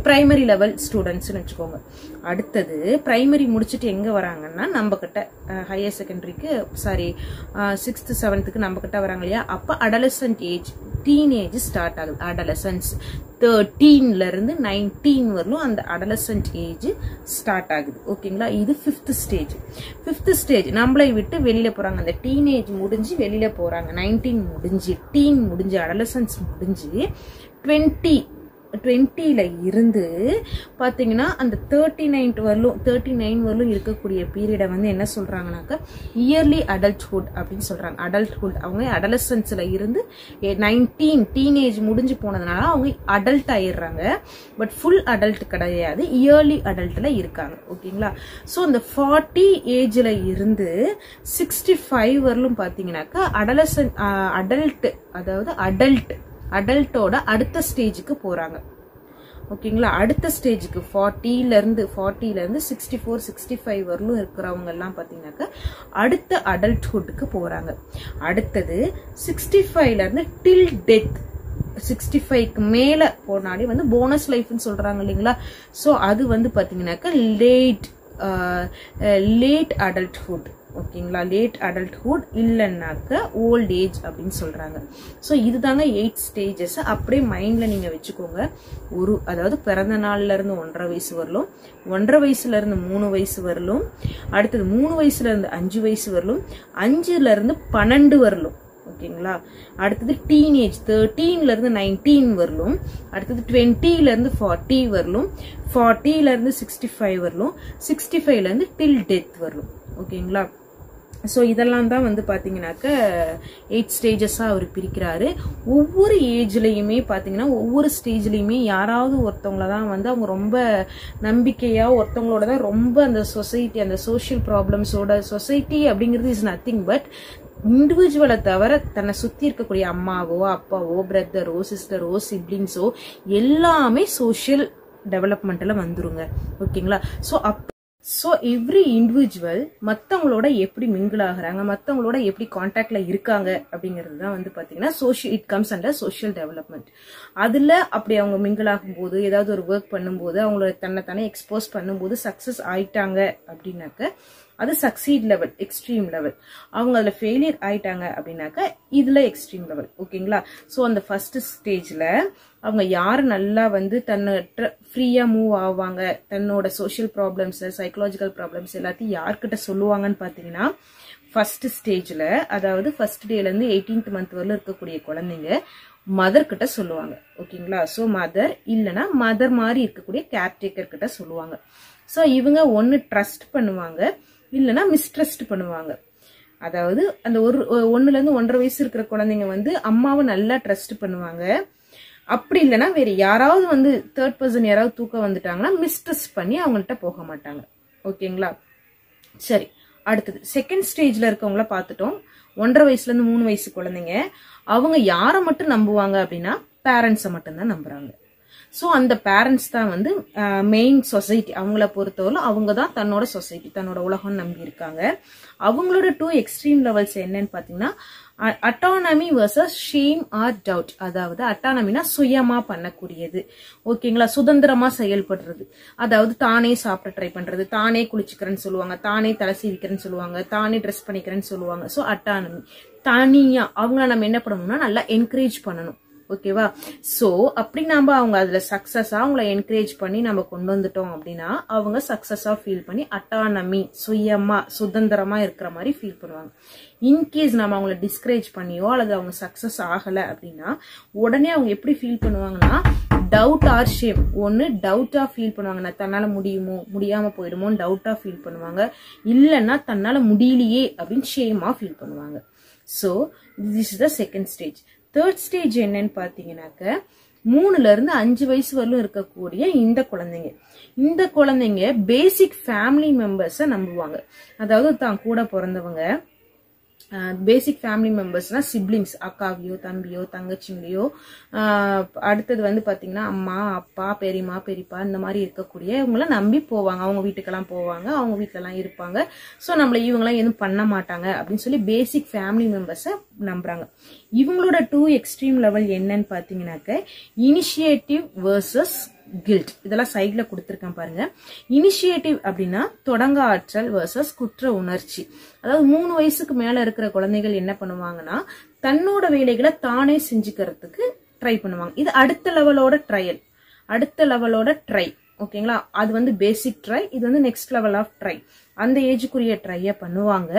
பிரைமரி லெவல் ஸ்டூடெண்ட்ஸ்னு வச்சுக்கோங்க. அடுத்தது பிரைமரி முடிச்சுட்டு எங்க வராங்கன்னா நம்ம கிட்ட ஹையர் செகண்டரிக்கு, சாரி 6th 7th நம்ம கிட்ட வராங்க இல்லையா, அப்ப அடலசன்ட் ஏஜ், டீனேஜ் ஸ்டார்ட் ஆகுது. அடலசன்ஸ் 13ல இருந்து 19 வரலும் அந்த அடலசன்ட் ஏஜ் ஸ்டார்ட் ஆகுது. ஓகேங்களா? இது 5th ஸ்டேஜ். 5th ஸ்டேஜ் நம்மளை விட்டு வெளியில போறாங்க, அந்த டீனேஜ் முடிஞ்சு வெளியில போறாங்க, 19 முடிஞ்சு, டீன் முடிஞ்சு, அடலசன்ஸ் முடிஞ்சு 20ல இருந்து பாத்தீங்கன்னா அந்த 39 வரலும் இருக்கக்கூடிய பீரியட வந்து என்ன சொல்றாங்கன்னாக்க இயர்லி அடல்ட்ஹுட் அப்படின்னு சொல்றாங்க. அடல்ட்ஹுட், அவங்க அடலசன்ஸ்ல இருந்து 19 டீனேஜ் முடிஞ்சு போனதுனால அவங்க அடல்ட் ஆயிடுறாங்க. பட் ஃபுல் அடல்ட் கிடையாது, இயர்லி அடல்ட்ல இருக்காங்க. ஓகேங்களா? சோ அந்த 40 ஏஜ்ல இருந்து 65 வரலும் பாத்தீங்கன்னாக்கா அடல்ட், அதாவது அடல்ட்டோட அடுத்த ஸ்டேஜுக்கு போறாங்க. ஓகேங்களா? அடுத்த ஸ்டேஜுக்கு 40ல இருந்து 64 65 வரலும் இருக்கிறவங்க எல்லாம் பாத்தீங்கன்னாக்க அடுத்த அடல்ட்ஹுட்டுக்கு போறாங்க. அடுத்தது 65ல இருந்து டில் டெத், 65க்கு மேல போனாலே வந்து போனஸ் லைஃப்னு சொல்றாங்க இல்லைங்களா? சோ அது வந்து பாத்தீங்கன்னாக்க லேட் அடல்ட்ஹுட். ஓகேங்களா? லேட் அடல்ட்ஹுட் இல்லைன்னாக்க ஓல்ட் ஏஜ் அப்படின்னு சொல்றாங்க. ஸோ இதுதாங்க 8 ஸ்டேஜஸ். அப்படியே மைண்ட்ல நீங்க வச்சுக்கோங்க. அதாவது பிறந்த நாள்ல இருந்து 1.5 வயசு வரலும், 1.5 வயசுல இருந்து 3 வயசு வரலும், அடுத்தது 3 வயசுல இருந்து 5 வயசு வரலும், 5ல இருந்து 12 வரலும். ஓகேங்களா? அடுத்தது டீனேஜ் 13ல இருந்து 19 வரலும், அடுத்தது 20ல இருந்து 40 வரலும், 40ல இருந்து 65 வரலும், 65ல இருந்து டில் டெத் வரலும். ஓகேங்களா? சோ இதெல்லாம் தான் வந்து பாத்தீங்கன்னாக்க 8 ஸ்டேஜஸா அவர் பிரிக்கிறாரு. ஒவ்வொரு ஏஜ்லயுமே பாத்தீங்கன்னா ஒவ்வொரு ஸ்டேஜ்லயுமே யாராவது ஒருத்தவங்களதான் வந்து அவங்க ரொம்ப நம்பிக்கையா, ஒருத்தவங்களோட தான் ரொம்ப அந்த சொசைட்டி, அந்த சோசியல் ப்ராப்ளம்ஸோட, சொசைட்டி அப்படிங்கிறது இஸ் நத்திங் பட் இண்டிவிஜுவலை தவிர தன்னை சுத்தி இருக்கக்கூடிய அம்மாவோ அப்பாவோ பிரதரோ சிஸ்டரோ சிப்ளிங்ஸோ எல்லாமே சோசியல் டெவலப்மெண்ட்ல வந்துருங்க. ஓகேங்களா? சோ எவ்ரி இண்டிவிஜுவல் மத்தவங்களோட எப்படி மிங்கிள் ஆகுறாங்க, மத்தவங்களோட எப்படி கான்டாக்ட்ல இருக்காங்க அப்படிங்கிறது தான் வந்து பாத்தீங்கன்னா it comes under social development. அதுல அப்படி அவங்க மிங்கிள் ஆகும் போது, ஏதாவது ஒரு ஒர்க் பண்ணும்போது, அவங்களோட தன்னை எக்ஸ்போஸ் பண்ணும்போது சக்சஸ் ஆயிட்டாங்க அப்படின்னாக்க அது சக்சீட் லெவல், எக்ஸ்ட்ரீம் லெவல். அவங்க அதுல ஃபெயிலியர் ஆயிட்டாங்க அப்படின்னாக்க இதுல எக்ஸ்ட்ரீம் லெவல். ஓகேங்களா? ஸோ அந்த ஃபர்ஸ்ட் ஸ்டேஜ்ல அவங்க யாரு நல்லா வந்து தன்னை ஃப்ரீயா மூவ் ஆவாங்க, தன்னோட சோஷியல் ப்ராப்ளம்ஸ், சைக்கலாஜிக்கல் ப்ராப்ளம்ஸ் எல்லாத்தையும் யார்கிட்ட சொல்லுவாங்கன்னு பாத்தீங்கன்னா ஃபர்ஸ்ட் ஸ்டேஜ்ல, அதாவது ஃபர்ஸ்ட் டேல இருந்து 18th மந்த் வரல இருக்கக்கூடிய குழந்தைங்க மதர் கிட்ட சொல்லுவாங்க. ஓகேங்களா? சோ மதர் இல்லனா மதர் மாதிரி இருக்கக்கூடிய கேர்டேக்கர் கிட்ட சொல்லுவாங்க. சோ இவங்க ஒன்னு ட்ரஸ்ட் பண்ணுவாங்க, இல்லனா மிஸ்ட்ரஸ்ட் பண்ணுவாங்க. அதாவது அந்த 1ல இருந்து 1.5 வயசு இருக்கிற குழந்தைங்க வந்து அம்மாவை நல்லா ட்ரஸ்ட் பண்ணுவாங்க. அப்படி இல்லனா வேற யாராவது வந்து தேர்ட் பர்சன் யாராவது தூக்க வந்துட்டாங்கன்னா மிஸ்ட்ரஸ்ட் பண்ணி அவங்கள்ட்ட போக மாட்டாங்க. ஓகேங்களா? சரி, அடுத்தது செகண்ட் ஸ்டேஜ்ல இருக்கவங்கள பார்த்துட்டோம். 1.5 வயசுல இருந்து 3 வயசு குழந்தைங்க. அவங்க யாரை மட்டும் நம்புவாங்க அப்படின்னா பேரண்ட்ஸை மட்டும்தான் நம்புறாங்க. சோ அந்த பேரண்ட்ஸ் தான் வந்து மெயின் சொசைட்டி. அவங்கள பொறுத்தவரை அவங்க தான் தன்னோட சொசைட்டி, தன்னோட உலகம் நம்பி இருக்காங்க. அவங்களோட 2 எக்ஸ்ட்ரீம் லெவல்ஸ் என்னன்னு பாத்தீங்கன்னா autonomy versus shame R doubt. அதாவது அட்டானமினா சுயமா பண்ணக்கூடியது. ஓகேங்களா? சுதந்திரமா செயல்படுறது. அதாவது தானே சாப்பிட ட்ரை பண்றது, தானே குளிச்சுக்கிறேன்னு சொல்லுவாங்க, தானே தலை சீவிக்கிறேன்னு சொல்லுவாங்க, தானே ட்ரெஸ் பண்ணிக்கிறேன்னு சொல்லுவாங்க. சோ அட்டானமி தனியா அவங்கள நம்ம என்ன பண்ணணும்னா நல்லா என்கரேஜ் பண்ணணும். ஓகேவா? சோ அப்படி நாம அவங்க அதுல சக்சஸா அவங்கள என்கரேஜ் பண்ணி நம்ம கொண்டு வந்துட்டோம் அப்படின்னா அவங்க சக்சஸா ஃபீல் பண்ணி அட்டானமி சுயமா சுதந்திரமா இருக்கிற மாதிரி ஃபீல் பண்ணுவாங்க. இன்கேஸ் நம்ம அவங்கள டிஸ்கரேஜ் பண்ணியோ அல்லது அவங்க சக்சஸ் ஆகல அப்படின்னா உடனே அவங்க எப்படி ஃபீல் பண்ணுவாங்கன்னா டவுட் ஆர் ஷேம். ஒன்னு டவுட்டா ஃபீல் பண்ணுவாங்க, நான் தன்னால முடியுமோ முடியாம போயிடுமோன்னு டவுட்டா ஃபீல் பண்ணுவாங்க, இல்லைன்னா தன்னால முடியலையே அப்படின்னு ஷேமா ஃபீல் பண்ணுவாங்க. So this is the second stage. Third stage என்னன்னு பாத்தீங்கன்னாக்க 3ல இருந்து 5 வயசு வரலும் இருக்கக்கூடிய இந்த குழந்தைங்க பேசிக் ஃபேமிலி மெம்பர்ஸ நம்புவாங்க. அதாவது தான் கூட பிறந்தவங்க, பேசிக் ஃபேமிலி மெம்பர்ஸ்னா சிப்ளிங்ஸ், அக்காவியோ தம்பியோ தங்கச்சிங்களையோ, அடுத்தது வந்து பாத்தீங்கன்னா அம்மா அப்பா பெரியம்மா பெரியப்பா இந்த மாதிரி இருக்கக்கூடிய இவங்கள நம்பி போவாங்க. அவங்க வீட்டுக்கெல்லாம் போவாங்க, அவங்க வீட்டுல எல்லாம் இருப்பாங்க. சோ நம்மள இவங்கெல்லாம் எதுவும் பண்ண மாட்டாங்க அப்படின்னு சொல்லி பேசிக் ஃபேமிலி மெம்பர்ஸ நம்புறாங்க. இவங்களோட 2 எக்ஸ்ட்ரீம் லெவல் என்னன்னு பாத்தீங்கன்னாக்க இனிஷியேட்டிவ் வர்சஸ் கில்ட். இதெல்லாம் சைட்ல கொடுத்திருக்கேன் பாருங்க. இனிஷியேட்டிவ் அப்படின்னா தொடங்க ஆற்றல் வர்சஸ் குற்ற உணர்ச்சி. அதாவது 3 வயசுக்கு மேல இருக்கிற குழந்தைகள் என்ன பண்ணுவாங்கன்னா தன்னோட வேலைகளை தானே செஞ்சுக்கிறதுக்கு ட்ரை பண்ணுவாங்க. இது அடுத்த லெவலோட ட்ரையல், அடுத்த லெவலோட ட்ரை. ஓகேங்களா? அது வந்து பேசிக் ட்ரை, இது வந்து நெக்ஸ்ட் லெவல் ஆஃப் ட்ரை. அந்த ஏஜுக்குரிய ட்ரைய பண்ணுவாங்க.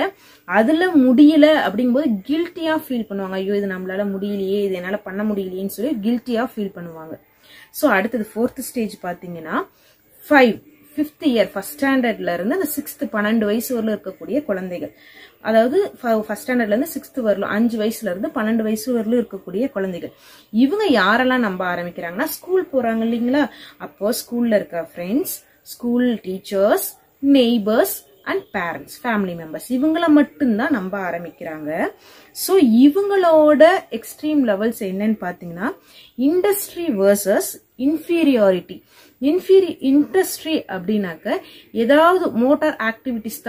அதுல முடியல அப்படிங்கும்போது கில்ட்டியா ஃபீல் பண்ணுவாங்க. ஐயோ இது நம்மளால முடியலையே, இது என்னால பண்ண முடியலையேன்னு சொல்லி கில்ட்டியா ஃபீல் பண்ணுவாங்க. சோ அடுத்தது 4th ஸ்டேஜ் பாத்தீங்கன்னா 5th இயர் ஃபர்ஸ்ட் ஸ்டாண்டர்ட்ல இருந்து அந்த 6th 12 வயசு வரல இருக்கக்கூடிய குழந்தைகள். அதாவது ஃபர்ஸ்ட் ஸ்டாண்டர்ட்ல இருந்து 6th வரலும் 5 வயசுல இருந்து 12 வயசு வரலும் இருக்கக்கூடிய குழந்தைகள். இவங்க யாரெல்லாம் நம்ப ஆரம்பிக்கிறாங்கன்னா ஸ்கூல் போறாங்க இல்லைங்களா, அப்போ ஸ்கூல்ல இருக்க friends, school teachers, neighbours and parents, family members, இவங்கள மட்டும்தான் நம்ப ஆரம்பிக்கிறாங்க. சோ இவங்களோட எக்ஸ்ட்ரீம் லெவல்ஸ் என்னன்னு பாத்தீங்கன்னா இண்டஸ்ட்ரி வர்சஸ் இன்ஃபீரியாரிட்டி. இண்டஸ்ட்ரி அப்படின்னாக்க ஏதாவது மோட்டார் ஆக்டிவிட்டிஸ்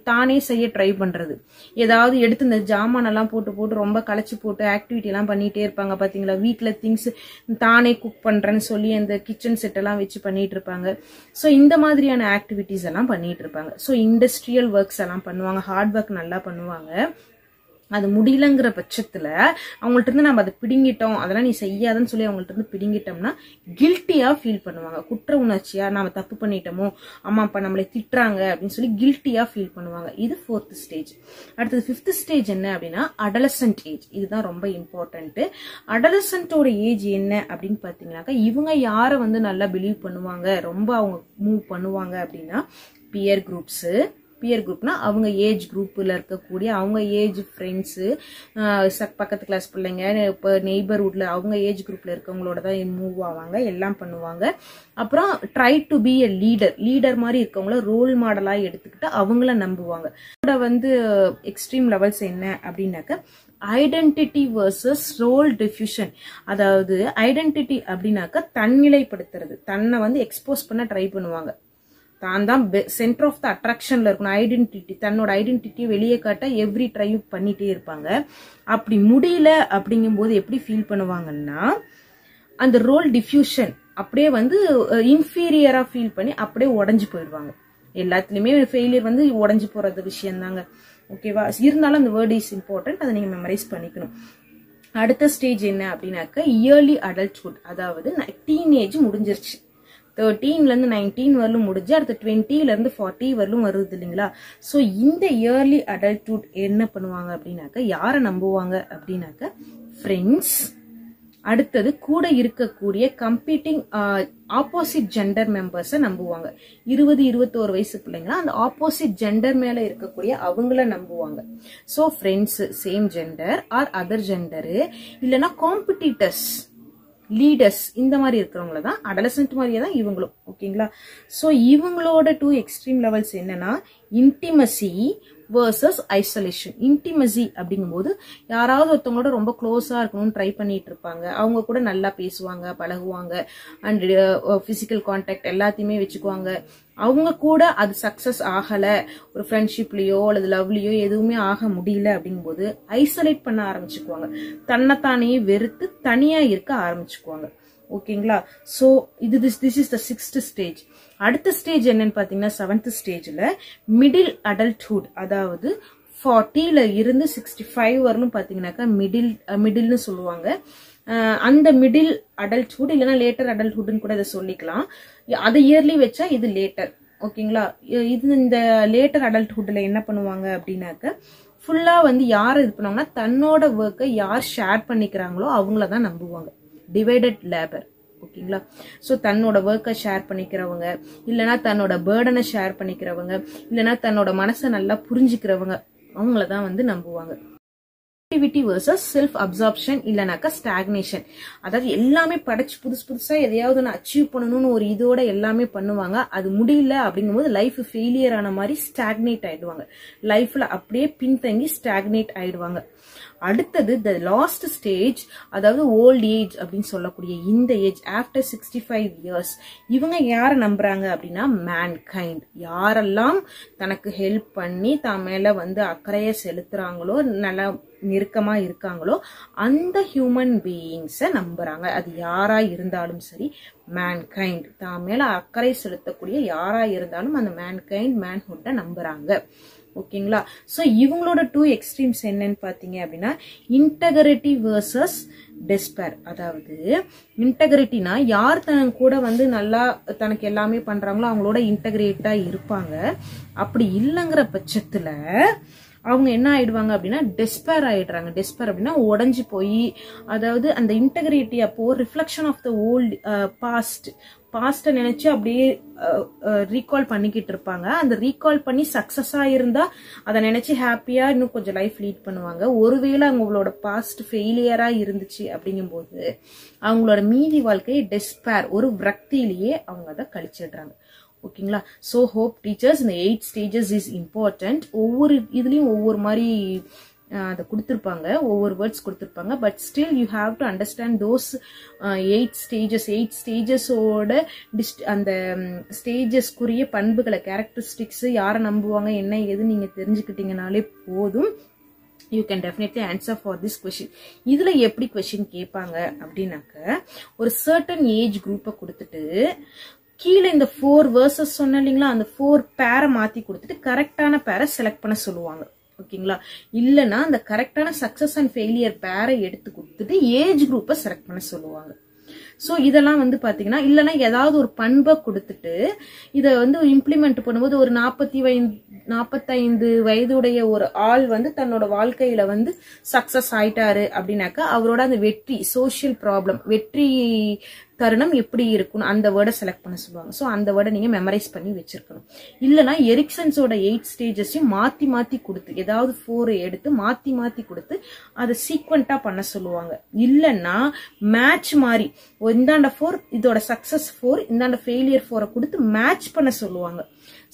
தானே செய்ய ட்ரை பண்றது. ஏதாவது எடுத்து இந்த ஜாமான் எல்லாம் போட்டு ரொம்ப களைச்சு போட்டு ஆக்டிவிட்டி எல்லாம் பண்ணிட்டே இருப்பாங்க பாத்தீங்களா. வீட்டுல திங்ஸ் தானே குக் பண்றேன்னு சொல்லி அந்த கிச்சன் செட் எல்லாம் வச்சு பண்ணிட்டு இருப்பாங்க. சோ இந்த மாதிரியான ஆக்டிவிட்டிஸ் எல்லாம் பண்ணிட்டு இருப்பாங்க. சோ இண்டஸ்ட்ரியல் ஒர்க்ஸ் எல்லாம் பண்ணுவாங்க, ஹார்ட் ஒர்க் நல்லா பண்ணுவாங்க. அது முடியலங்கிற பட்சத்துல அவங்கள்ட்ட இருந்து நம்ம அதை பிடுங்கிட்டோம், அதெல்லாம் நீ செய்யாதன்னு சொல்லி அவங்கள்ட்ட இருந்து பிடுங்கிட்டோம்னா கில்ட்டியா ஃபீல் பண்ணுவாங்க. குற்ற உணர்ச்சியா நாம தப்பு பண்ணிட்டோமோ, அம்மா அப்பா நம்மளை திட்டுறாங்க அப்படின்னு சொல்லி கில்ட்டியா ஃபீல் பண்ணுவாங்க. இது 4th ஸ்டேஜ். அடுத்தது 5th ஸ்டேஜ் என்ன அப்படின்னா அடலசன்ட் ஏஜ். இதுதான் ரொம்ப இம்பார்ட்டன்ட். அடலசன்ட்டோட ஏஜ் என்ன அப்படின்னு பாத்தீங்கன்னாக்கா இவங்க யார வந்து நல்லா பிலீவ் பண்ணுவாங்க, ரொம்ப அவங்க மூவ் பண்ணுவாங்க அப்படின்னா பியர் குரூப்ஸ். பியர் குரூப்னா அவங்க ஏஜ் குரூப்ல இருக்கக்கூடிய அவங்க ஏஜ் ஃப்ரெண்ட்ஸ், பக்கத்து கிளாஸ் பிள்ளைங்க, இப்போ நெய்பர்ஹுட்ல அவங்க ஏஜ் குரூப்ல இருக்கவங்களோட தான் மூவ் ஆவாங்க, எல்லாம் பண்ணுவாங்க. அப்புறம் try to B a leader மாதிரி இருக்கவங்கள ரோல் மாடலா எடுத்துக்கிட்டு அவங்கள நம்புவாங்க. இதோட வந்து எக்ஸ்ட்ரீம் லெவல்ஸ் என்ன அப்படின்னாக்க ஐடென்டிட்டி வர்சஸ் ரோல் டிஃப்யூஷன். அதாவது ஐடென்டிட்டி அப்படின்னாக்க தன்னிலைப்படுத்துறது, தன்னை வந்து எக்ஸ்போஸ் பண்ண ட்ரை பண்ணுவாங்க. தான் தான் சென்டர் ஆஃப் த அட்ராக்ஷன்ல இருக்கணும். ஐடென்டிட்டி, தன்னோட ஐடென்டிட்டி வெளியே காட்ட எவ்ரி ட்ரை பண்ணிட்டே இருப்பாங்க. அப்படி முடியல அப்படிங்கும் போது எப்படி ஃபீல் பண்ணுவாங்கன்னா அந்த ரோல் டிஃப்யூஷன் அப்படியே வந்து இன்ஃபீரியரா ஃபீல் பண்ணி அப்படியே உடஞ்சு போயிடுவாங்க. எல்லாத்துலயுமே ஃபெயிலியர் வந்து உடஞ்சு போறது விஷயம் தாங்க. ஓகேவா? இருந்தாலும் அந்த வேர்ட் இஸ் இம்பார்ட்டன்ட், அதை நீங்க மெமரைஸ் பண்ணிக்கணும். அடுத்த ஸ்டேஜ் என்ன அப்படின்னாக்க இயர்லி அடல்ட்ஹுட், அதாவது டீனேஜ் முடிஞ்சிருச்சு. 13ல இருந்து 19 வரலும் முடிஞ்சு அடுத்த 20ல இருந்து 40 வரலும் வருது இல்லைங்களா? சோ இந்த இயர்லி அடல்ட்ஹுட் என்ன பண்ணுவாங்க அப்படின்னாக்க யாரை நம்புவாங்க அப்படின்னாக்க ஃப்ரெண்ட்ஸ், அடுத்தது கூட இருக்கக்கூடிய கம்பீட்டிங் ஆப்போசிட் ஜெண்டர் மெம்பர்ஸை நம்புவாங்க. 20-21 வயசு பிள்ளைங்களா அந்த ஆப்போசிட் ஜெண்டர் மேல இருக்கக்கூடிய அவங்கள நம்புவாங்க. So friends same gender or other gender, இல்லைன்னா காம்படிட்டர்ஸ், லீடர்ஸ், இந்த மாதிரி இருக்கிறவங்கள தான் அடலசன்ட் மாதிரியே தான் இவங்களும். ஓகேங்களா? சோ இவங்களோட 2 எக்ஸ்ட்ரீம் லெவல்ஸ் என்னன்னா இன்டிமசி வர்சஸ் ஐசோலேஷன். இன்டிமசி அப்படிங்கும்போது யாராவது ஒருத்தவங்களோட ரொம்ப க்ளோஸா இருக்கணும்னு ட்ரை பண்ணிட்டு இருப்பாங்க, அவங்க கூட நல்லா பேசுவாங்க, பழகுவாங்க, அண்ட் பிசிக்கல் கான்டாக்ட் எல்லாத்தையுமே வச்சுக்குவாங்க. அவங்க கூட அது சக்சஸ் ஆகல, ஒரு ஃப்ரெண்ட்ஷிப்லயோ அல்லது லவ்லயோ எதுவுமே ஆக முடியல அப்படிங்கும்போது ஐசோலேட் பண்ண ஆரம்பிச்சுக்குவாங்க, தன்னைத்தானே வெறுத்து தனியா இருக்க ஆரம்பிச்சுக்குவாங்க. ஓகேங்களா? So this is the 6th stage. அடுத்த ஸ்டேஜ் என்னன்னு பாத்தீங்கன்னா 7th ஸ்டேஜ்ல மிடில் அடல்ட்ஹுட், அதாவது 40ல இருந்து 65 வரலும் பாத்தீங்கன்னாக்கா மிடில்னு சொல்லுவாங்க. அந்த மிடில் அடல்ட்ஹுட் இல்லைன்னா லேட்டர் அடல்ட்ஹுட்னு கூட இதை சொல்லிக்கலாம். அதை இயர்லி வச்சா இது லேட்டர். ஓகேங்களா? இது இந்த லேட்டர் அடல்ட்ஹுட்ல என்ன பண்ணுவாங்க அப்படின்னாக்க ஃபுல்லா வந்து யார் இது பண்ணுவாங்கன்னா தன்னோட ஒர்க்கை யார் ஷேர் பண்ணிக்கிறாங்களோ அவங்களதான் நம்புவாங்க. Divided labour. ஓகேங்களா? சோ தன்னோட ஒர்க்கை ஷேர் பண்ணிக்கிறவங்க, இல்லைன்னா தன்னோட பேர்டனை ஷேர் பண்ணிக்கிறவங்க, இல்லைன்னா தன்னோட மனசை நல்லா புரிஞ்சுக்கிறவங்க, அவங்களதான் வந்து நம்புவாங்க. ஆக்டிவிட்டி வர்சஸ் செல்ஃப் அப்சார்ப்ஷன் இல்லைனாக்கா ஸ்டாக்னேஷன், அதாவது எல்லாமே படைச்சு புதுசா எதையாவது நான் அச்சீவ் பண்ணணும்னு ஒரு இதோட எல்லாமே பண்ணுவாங்க. அது முடியல அப்படிங்கும்போது லைஃப் ஃபெயிலியர் ஆன மாதிரி ஸ்டாக்னேட் ஆயிடுவாங்க, லைஃப்ல அப்படியே பின்தங்கி ஸ்டாக்னேட் ஆயிடுவாங்க. அடுத்தது த லாஸ்ட் ஸ்டேஜ், அதாவது ஓல்ட் ஏஜ் அப்படின்னு சொல்லக்கூடிய இந்த ஏஜ் ஆஃப்டர் 65 இயர்ஸ். இவங்க யாரை நம்புறாங்க அப்படின்னா மேன்கைண்ட், யாரெல்லாம் தனக்கு ஹெல்ப் பண்ணி தான் மேல வந்து அக்கறைய செலுத்துறாங்களோ, நல்லா நெருக்கமா இருக்காங்களோ அந்த ஹியூமன் பீயிங்ஸை நம்புறாங்க. அது யாரா இருந்தாலும் சரி, மேன்கைண்ட் தான் மேல அக்கறை செலுத்தக்கூடிய யாரா இருந்தாலும் அந்த மேன்கைண்ட் மேன்ஹுட்டை நம்புறாங்க. ஓகேங்களா? சோ இவங்களோட 2 எக்ஸ்ட்ரீம்ஸ் என்னன்னு பாத்தீங்க அப்படின்னா இன்டெகிரிட்டி வர்சஸ் டெஸ்பேர். அதாவது இன்டெகிரிட்டினா யார் தன் கூட வந்து நல்லா தனக்கு எல்லாமே பண்றாங்களோ அவங்களோட இன்டெகிரேட்டா இருப்பாங்க. அப்படி இல்லைங்கிற பட்சத்துல அவங்க என்ன ஆயிடுவாங்க அப்படின்னா டெஸ்பேர் ஆயிடுறாங்க. டெஸ்பேர் அப்படின்னா உடஞ்சு போய், அதாவது அந்த இன்டெகிரிட்டி அப்போ ரிஃப்ளெக்ஷன் ஆஃப் த ஓல்ட் பாஸ்ட நினைச்சு அப்படியே ரீகால் பண்ணிக்கிட்டு இருப்பாங்க. அந்த ரீகால் பண்ணி சக்சஸா இருந்தா அதை நினைச்சு ஹாப்பியா இன்னும் கொஞ்சம் லைஃப் லீட் பண்ணுவாங்க. ஒருவேளை அவங்களோட பாஸ்ட் ஃபெயிலியரா இருந்துச்சு அப்படிங்கும்போது அவங்களோட மீதி வாழ்க்கையை டெஸ்பேர், ஒரு விரக்தியிலேயே அவங்க அதை கழிச்சிடுறாங்க. ஓகேங்களா? சோ ஹோப் டீச்சர்ஸ் இந்த 8 ஸ்டேஜஸ் இஸ் இம்பார்ட்டன்ட். ஒவ்வொரு இதுலயும் ஒவ்வொரு மாதிரி அதை கொடுத்துருப்பாங்க, ஒவ்வொரு வேர்ட்ஸ் கொடுத்துருப்பாங்க. But still you have to understand those 8 ஸ்டேஜஸோட அந்த ஸ்டேஜஸ்க்குரிய பண்புகளை, கேரக்டரிஸ்டிக்ஸ், யாரை நம்புவாங்க என்ன ஏது நீங்க தெரிஞ்சுக்கிட்டீங்கனாலே போதும். You can definitely answer for this question. இதுல எப்படி question கேட்பாங்க அப்படின்னாக்க ஒரு certain ஏஜ் குரூப்பை கொடுத்துட்டு கீழே இந்த 4 வேர்சஸ் சொன்ன இல்லைங்களா, அந்த 4 பேரை மாத்தி கொடுத்துட்டு கரெக்டான பேரை செலக்ட் பண்ண சொல்லுவாங்க. ஓகேங்களா? இல்லைன்னா அந்த கரெக்டான சக்சஸ் அண்ட் ஃபெயிலியர் பேரை எடுத்து கொடுத்துட்டு ஏஜ் குரூப்பை செலக்ட் பண்ண சொல்லுவாங்க. சோ இதெல்லாம் வந்து பாத்தீங்கன்னா இல்லைன்னா ஏதாவது ஒரு பண்பை கொடுத்துட்டு இதை வந்து இம்ப்ளிமெண்ட் பண்ணும்போது ஒரு 45 வயதுடைய ஒரு ஆள் வந்து தன்னோட வாழ்க்கையில வந்து சக்சஸ் ஆயிட்டாரு அப்படின்னாக்கா அவரோட அந்த வெற்றி, சோசியல் ப்ராப்ளம், வெற்றி தருணம் எப்படி இருக்கும் அந்த வேர்டை செலக்ட் பண்ண சொல்லுவாங்க. சோ அந்த வேர்டை நீங்க மெமரைஸ் பண்ணி வச்சிருக்கணும். இல்லைன்னா எரிக்சன்ஸோட 8 ஸ்டேஜஸையும் மாத்தி கொடுத்து ஏதாவது 4 எடுத்து மாத்தி கொடுத்து அதை சீக்வெண்டா பண்ண சொல்லுவாங்க. இல்லைன்னா மேட்ச் மாதிரி இந்தாண்ட 4 இதோட சக்சஸ் 4 இந்தாண்ட ஃபெயிலியர் 4 கொடுத்து மேட்ச் பண்ண சொல்லுவாங்க.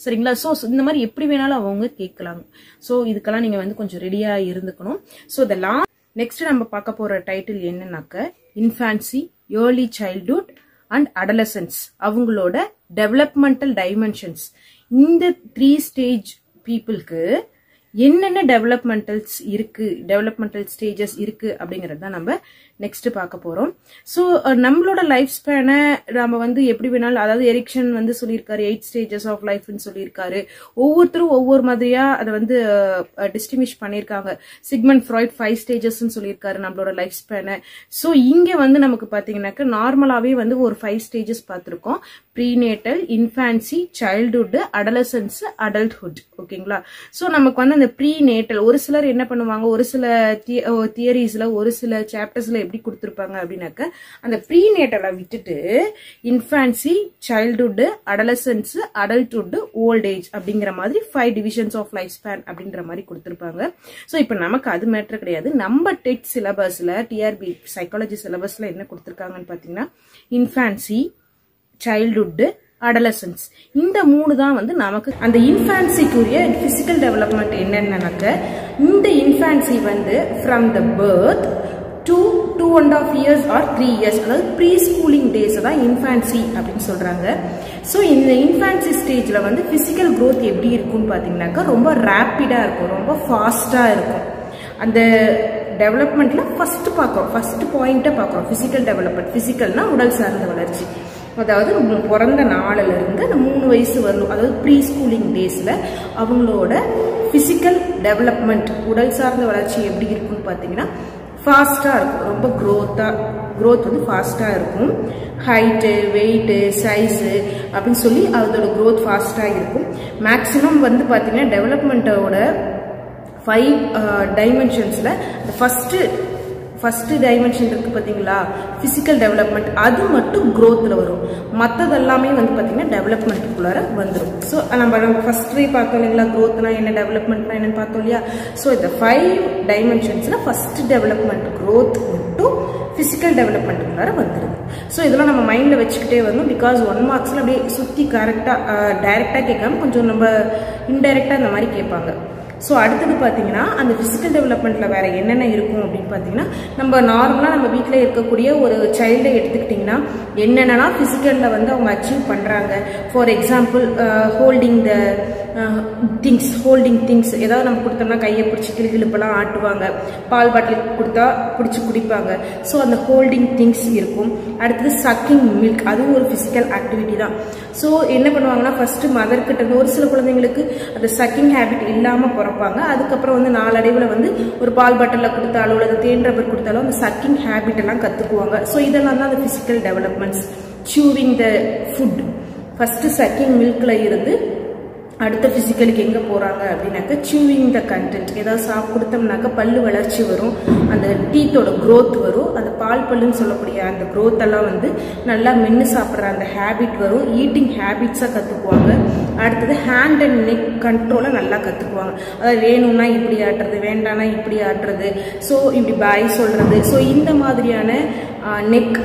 சரிங்களா? சோ இந்த மாதிரி எப்படி வேணாலும் அவங்க கேட்கலாம். சோ இதுக்கெல்லாம் நீங்க வந்து கொஞ்சம் ரெடியா இருந்துக்கணும். சோ நெக்ஸ்ட் நம்ம பார்க்க போற டைட்டில் என்னன்னாக்க infancy, early childhood and adolescence, அவங்களோட டெவலப்மெண்டல் டைமென்ஷன்ஸ். இந்த 3 ஸ்டேஜ் பீப்புளுக்கு என்னென்ன டெவலப்மெண்டல் ஸ்டேஜஸ் இருக்கு அப்படிங்கறது தான் நம்ம நெக்ஸ்ட் பார்க்க போறோம். சோ நம்மளோட லைஃப் ஸ்பேனை நம்ம வந்து எப்படி வேணாலும், அதாவது எரிக்சன் வந்து சொல்லியிருக்காரு 8 ஸ்டேஜஸ் ஆஃப் லைஃப்னு சொல்லியிருக்காரு. ஒவ்வொருத்தரும் ஒவ்வொரு மாதிரியா அதை வந்து டிஸ்டிங்விஷ் பண்ணியிருக்காங்க. சிக்மண்ட் ஃப்ராய்ட் 5 ஸ்டேஜஸ்ன்னு சொல்லியிருக்காரு நம்மளோட லைஃப் ஸ்பேனை. சோ இங்க வந்து நமக்கு பாத்தீங்கன்னாக்க நார்மலாவே வந்து ஒரு 5 ஸ்டேஜஸ் பார்த்திருக்கோம். Prenatal, infancy, childhood, adolescence, adulthood. ஓகேங்களா? சோ நமக்கு வந்து அந்த ப்ரீநேட்டல் ஒரு சிலர் என்ன பண்ணுவாங்க, ஒரு சில தியரிஸ்ல ஒரு சில சாப்டர்ஸ்ல எப்படி கொடுத்திருப்பாங்க அப்படின்னாக்க அந்த ப்ரீநேட்டலை விட்டுட்டு infancy, childhood, adolescence, adulthood, old age அப்படிங்கிற மாதிரி 5 டிவிஷன்ஸ் ஆஃப் லைஃப் ஸ்பேன் அப்படிங்கிற மாதிரி கொடுத்திருப்பாங்க. சோ இப்ப நமக்கு அது மேட்டர் கிடையாது. நம்ம டெட் சிலபஸ்ல டிஆர்பி சைக்காலஜி சிலபஸ்ல என்ன கொடுத்திருக்காங்கன்னு பாத்தீங்கன்னா இன்ஃபான்சி, சைல்ட்ஹுட், அடலசன்ஸ், இந்த 3 தான் வந்து நமக்கு. அந்த இன்ஃபான்சிக்குரிய பிசிக்கல் டெவலப்மெண்ட் என்னன்னாக்க இந்த இன்ஃபான்சி வந்து from the birth to 2.5 years or 3 years, அதாவது ப்ரீ ஸ்கூலிங் டேஸ் தான் இன்ஃபான்சி அப்படின்னு சொல்றாங்க. ஸோ இந்த இன்ஃபான்சி ஸ்டேஜ்ல வந்து பிசிக்கல் growth எப்படி இருக்கும்னு பாத்தீங்கன்னாக்கா ரொம்ப ரேப்பிடா இருக்கும், ரொம்ப ஃபாஸ்டா இருக்கும். அந்த டெவலப்மெண்ட்ல ஃபர்ஸ்ட் பாயிண்ட்டை பார்க்குறோம் பிசிக்கல் டெவலப்மெண்ட். பிசிக்கல்னா உடல் சார்ந்த வளர்ச்சி, அதாவது பிறந்த நாளில இருந்து அந்த 3 வயசு வரணும், அதாவது ப்ரீ ஸ்கூலிங் டேஸ்ல அவங்களோட பிசிக்கல் டெவலப்மெண்ட் உடல் சார்ந்த வளர்ச்சி எப்படி இருக்கும்னு பாத்தீங்கன்னா ஃபாஸ்டா இருக்கும். ரொம்ப growth வந்து ஃபாஸ்டா இருக்கும். ஹைட்டு, வெயிட்டு, சைஸு அப்படின்னு சொல்லி அதோட growth ஃபாஸ்டா இருக்கும். மேக்சிமம் வந்து பாத்தீங்கன்னா டெவலப்மெண்ட்டோட 5 டைமென்ஷன்ஸ்ல ஃபர்ஸ்ட் டைமென்ஷன் இருக்கு பாத்தீங்களா, பிசிக்கல் டெவலப்மெண்ட், அது மட்டும் growthல வரும். மத்ததெல்லாமே வந்து பாத்தீங்கன்னா டெவலப்மெண்ட்டுக்குள்ளார வந்துடும். ஸோ நம்ம ஃபர்ஸ்ட் பார்த்தோம் இல்லைங்களா, growthனா என்ன, டெவலப்மெண்ட்னா என்னன்னு பார்த்தோம் இல்லையா. ஸோ இந்த 5 டைமென்ஷன்ஸ்ல ஃபர்ஸ்ட் டெவலப்மெண்ட் growth மட்டும் பிசிக்கல் டெவலப்மெண்ட்டுக்குள்ளார வந்துடுது. ஸோ இதெல்லாம் நம்ம மைண்ட்ல வச்சுக்கிட்டே வரணும். பிகாஸ் 1 மார்க்ஸ்ல அப்படியே சுத்தி டைரக்டா கேட்காம கொஞ்சம் நம்ம இன்டைரக்டா இந்த மாதிரி கேட்பாங்க. ஸோ அடுத்தது பார்த்தீங்கன்னா அந்த பிசிக்கல் டெவலப்மெண்ட்ல வேற என்னென்ன இருக்கும் அப்படின்னு பார்த்தீங்கன்னா, நம்ம நார்மலா நம்ம வீட்டில் இருக்கக்கூடிய ஒரு சைல்டை எடுத்துக்கிட்டிங்கன்னா என்னென்னா பிசிக்கல்ல வந்து அவங்க அச்சீவ் பண்றாங்க. ஃபார் எக்ஸாம்பிள் ஹோல்டிங் திங்ஸ், ஏதாவது நம்ம கொடுத்தோம்னா கையை பிடிச்சி கிளிகிழிப்பெல்லாம் ஆட்டுவாங்க, பால் பாட்டில் கொடுத்தா பிடிச்சி குடிப்பாங்க. ஸோ அந்த ஹோல்டிங் திங்ஸ் இருக்கும். அடுத்தது சக்கிங் மில்க், அதுவும் ஒரு பிசிக்கல் ஆக்டிவிட்டி தான். ஸோ என்ன பண்ணுவாங்கன்னா ஃபர்ஸ்ட் மதர் கிட்ட இருந்து ஒரு சில குழந்தைங்களுக்கு அந்த சக்கிங் ஹேபிட் இல்லாம பிறப்பாங்க. அதுக்கப்புறம் வந்து நாளடைவில் வந்து ஒரு பால் பாட்டில கொடுத்தாலோ அல்லது தேன் ரப்பர் கொடுத்தாலோ அந்த சக்கிங் ஹேபிட் எல்லாம் கத்துக்குவாங்க. ஸோ இதெல்லாம் தான் அந்த physical developments. Chewing the food, first sucking மில்க்ல இருந்து அடுத்த பிசிக்கலுக்கு எங்க போறாங்க அப்படின்னாக்க சூவிங் த கண்டென்ட். ஏதாவது கொடுத்தோம்னாக்க பல்லு வளர்ச்சி வரும், அந்த டீத்தோட growth வரும், அந்த பால் பல்லுன்னு சொல்லக்கூடிய அந்த growth எல்லாம் வந்து நல்லா மென்னு சாப்பிட்ற அந்த ஹேபிட் வரும். ஈட்டிங் ஹேபிட்ஸா கத்துக்குவாங்க. அடுத்தது ஹேண்ட் அண்ட் நெக் கண்ட்ரோலை நல்லா கத்துக்குவாங்க. அதாவது வேணும்னா இப்படி ஆட்டுறது, வேண்டாம்னா இப்படி ஆட்டுறது, ஸோ இப்படி பாய் சொல்றது. ஸோ இந்த மாதிரியான நெக்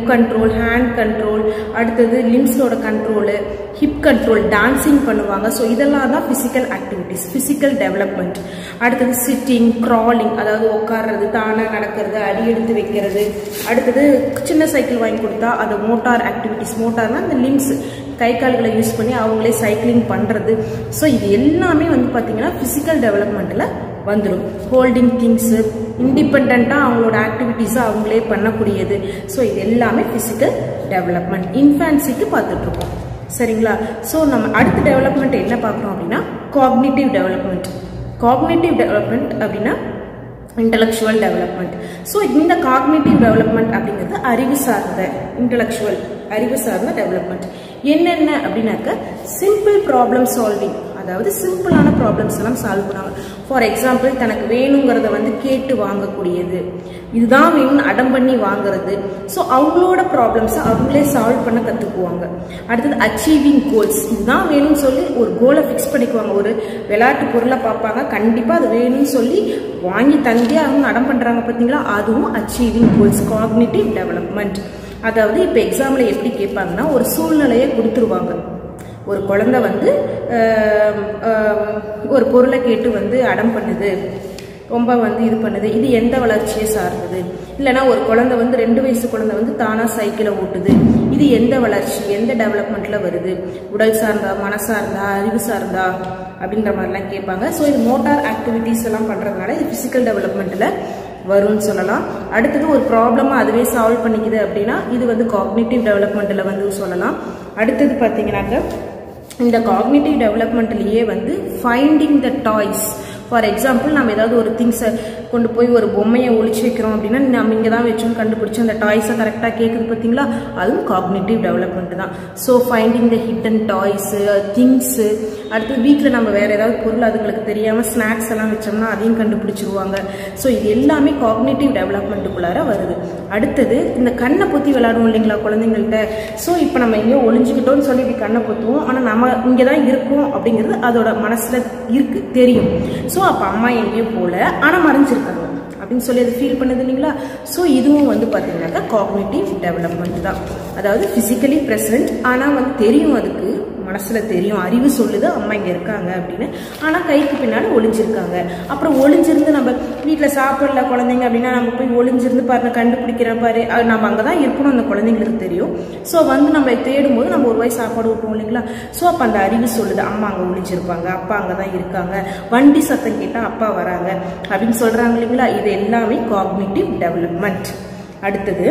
கண்ட்ரோல், ஹேண்ட் கண்ட்ரோல், அடுத்தது லிம்ஸோட கண்ட்ரோலு, ஹிப் கண்ட்ரோல், டான்சிங் பண்ணுவாங்க. ஸோ இதெல்லாம் தான் பிசிக்கல் ஆக்டிவிட்டிஸ், பிசிக்கல் டெவலப்மெண்ட். அடுத்தது சிட்டிங், கிராலிங், அதாவது உட்கார்றது, தானா நடக்கிறது, அடி எடுத்து வைக்கிறது. அடுத்தது சின்ன சைக்கிள் வாங்கி கொடுத்தா அது மோட்டார் ஆக்டிவிட்டிஸ். மோட்டார்னா அந்த லிம்ஸ், கை கால்களை யூஸ் பண்ணி அவங்களே சைக்கிளிங் பண்றது. ஸோ இது எல்லாமே வந்து பாத்தீங்கன்னா பிசிக்கல் டெவலப்மெண்ட்ல வந்துடும். ஹோல்டிங் திங்ஸ், இண்டிபெண்டா அவங்களோட ஆக்டிவிட்டிஸை அவங்களே பண்ணக்கூடியது. ஸோ இது எல்லாமே பிசிக்கல் டெவலப்மெண்ட். இன்ஃபான்சிக்கு பார்த்துட்டு இருக்கோம், சரிங்களா. ஸோ நம்ம அடுத்த டெவலப்மெண்ட் என்ன பார்க்குறோம் அப்படின்னா காக்னிட்டிவ் டெவலப்மெண்ட். காக்னிட்டிவ் டெவலப்மெண்ட் அப்படின்னா இன்டலெக்சுவல் டெவலப்மெண்ட். ஸோ இந்த காக்னிட்டிவ் டெவலப்மெண்ட் அப்படிங்கிறது அறிவு சார்ந்த டெவலப்மெண்ட். என்னென்ன அப்படின்னாக்க சிம்பிள் ப்ராப்ளம் சால்விங், அதாவது சிம்பிளான ப்ராப்ளம்ஸ் எல்லாம் சால்வ் பண்ணுவாங்க. ஃபார் எக்ஸாம்பிள் தனக்கு வேணுங்கிறத வந்து கேட்டு வாங்கக்கூடியது, இதுதான் வேணும்னு அடம் பண்ணி வாங்குறது. ஸோ அவங்களோட ப்ராப்ளம்ஸை அவங்களே சால்வ் பண்ண கற்றுக்குவாங்க. அடுத்தது அச்சீவிங் கோல்ஸ், இதுதான் வேணும்னு சொல்லி ஒரு கோலை ஃபிக்ஸ் பண்ணிக்குவாங்க. ஒரு விளையாட்டு பொருளை பார்ப்பாங்க, கண்டிப்பாக அது வேணும்னு சொல்லி வாங்கி தந்தே அவங்க அடம் பண்ணுறாங்க பார்த்தீங்களா, அதுவும் அச்சீவிங் கோல்ஸ், காக்னிட்டிவ் டெவலப்மெண்ட். அதாவது இப்போ எக்ஸாமில் எப்படி கேட்பாங்கன்னா ஒரு சூழ்நிலையை கொடுத்துருவாங்க. ஒரு குழந்தை வந்து ஒரு பொருளை கேட்டு வந்து அடம் பண்ணுது, ரொம்ப வந்து இது பண்ணுது, இது எந்த வளர்ச்சியை சார்ந்தது. இல்லைன்னா ஒரு குழந்தை வந்து 2 வயசு குழந்தை வந்து தானா சைக்கிளை ஓட்டுது, இது எந்த வளர்ச்சி எந்த டெவலப்மெண்ட்ல வருது, உடல் சார்ந்தா, மனசார்ந்தா, அறிவு சார்ந்தா அப்படின்ற மாதிரிலாம் கேட்பாங்க. ஸோ இது மோட்டார் ஆக்டிவிட்டிஸ் எல்லாம் பண்றதுனால இது பிசிக்கல் டெவலப்மெண்ட்ல வரும்னு சொல்லலாம். அடுத்தது ஒரு ப்ராப்ளமா அதுவே சால்வ் பண்ணிக்குது அப்படின்னா இது வந்து காக்னிட்டிவ் டெவலப்மெண்ட்ல வந்து சொல்லலாம். அடுத்தது பார்த்தீங்கன்னாக்க இந்த காக்னிட்டிவ் டெவலப்மெண்ட்லயே வந்து finding the toys. For example நம்ம ஏதாவது ஒரு திங்ஸை கொண்டு போய் ஒரு பொம்மையை ஒழிச்சு வைக்கிறோம் அப்படின்னா நம்ம இங்கே தான் வச்சோன்னு கண்டுபிடிச்சி அந்த டாய்ஸை கரெக்டாக கேட்குது பார்த்தீங்களா, அதுவும் காக்னிட்டிவ் டெவலப்மெண்ட் தான். So finding the hidden toys, things. அடுத்து வீட்டில் நம்ம வேறு ஏதாவது பொருள் அதுங்களுக்கு தெரியாமல் ஸ்நாக்ஸ் எல்லாம் வச்சோம்னா அதையும் கண்டுபிடிச்சிருவாங்க. ஸோ இது எல்லாமே காக்னிட்டிவ் டெவலப்மெண்ட்டுக்குள்ளார வருது. அடுத்தது இந்த கண்ணை பொத்தி விளையாடுவோம் இல்லைங்களா குழந்தைங்கள்ட்ட. ஸோ இப்போ நம்ம எங்கேயோ ஒளிஞ்சுக்கிட்டோன்னு சொல்லி இப்படி கண்ணை பொத்துவோம், ஆனால் நம்ம இங்கே தான் இருக்கோம் அப்படிங்கிறது அதோட மனசில் இருக்கு, தெரியும். ஸோ அப்போ அம்மா எங்கேயும் போல ஆனால் மறைஞ்சிருக்காங்க அப்படின்னு சொல்லி அது ஃபீல் பண்ணுது இல்லைங்களா. ஸோ இதுவும் வந்து பார்த்தீங்கன்னாக்கா காக்னிட்டிவ் டெவலப்மெண்ட் தான். அதாவது ஃபிசிக்கலி ப்ரெசன்ட் ஆனால் வந்து தெரியும், அதுக்கு மனசுல தெரியும், அறிவு சொல்லுது அம்மா இங்க இருக்காங்க அப்படின்னு, ஆனா கைக்கு பின்னாடி ஒளிஞ்சிருக்காங்க. அப்புறம் ஒளிஞ்சிருந்து நம்ம வீட்டுல சாப்பிடல குழந்தைங்க அப்படின்னா நம்ம போய் ஒளிஞ்சிருந்து பாருங்க கண்டுபிடிக்கிற பாரு, நம்ம அங்கதான் இருக்கணும் அந்த குழந்தைங்களுக்கு தெரியும். ஸோ வந்து நம்ம தேடும் போது நம்ம ஒரு வாய் சாப்பாடு விட்டுவோம் இல்லைங்களா. ஸோ அப்ப அந்த அறிவு சொல்லுது அம்மா அங்க ஒளிஞ்சிருப்பாங்க, அப்பா அங்கதான் இருக்காங்க, வண்டி சத்தம் கேட்டா அப்பா வராங்க அப்படின்னு சொல்றாங்க இல்லைங்களா. இது எல்லாமே காக்னிட்டிவ் டெவலப்மெண்ட். அடுத்தது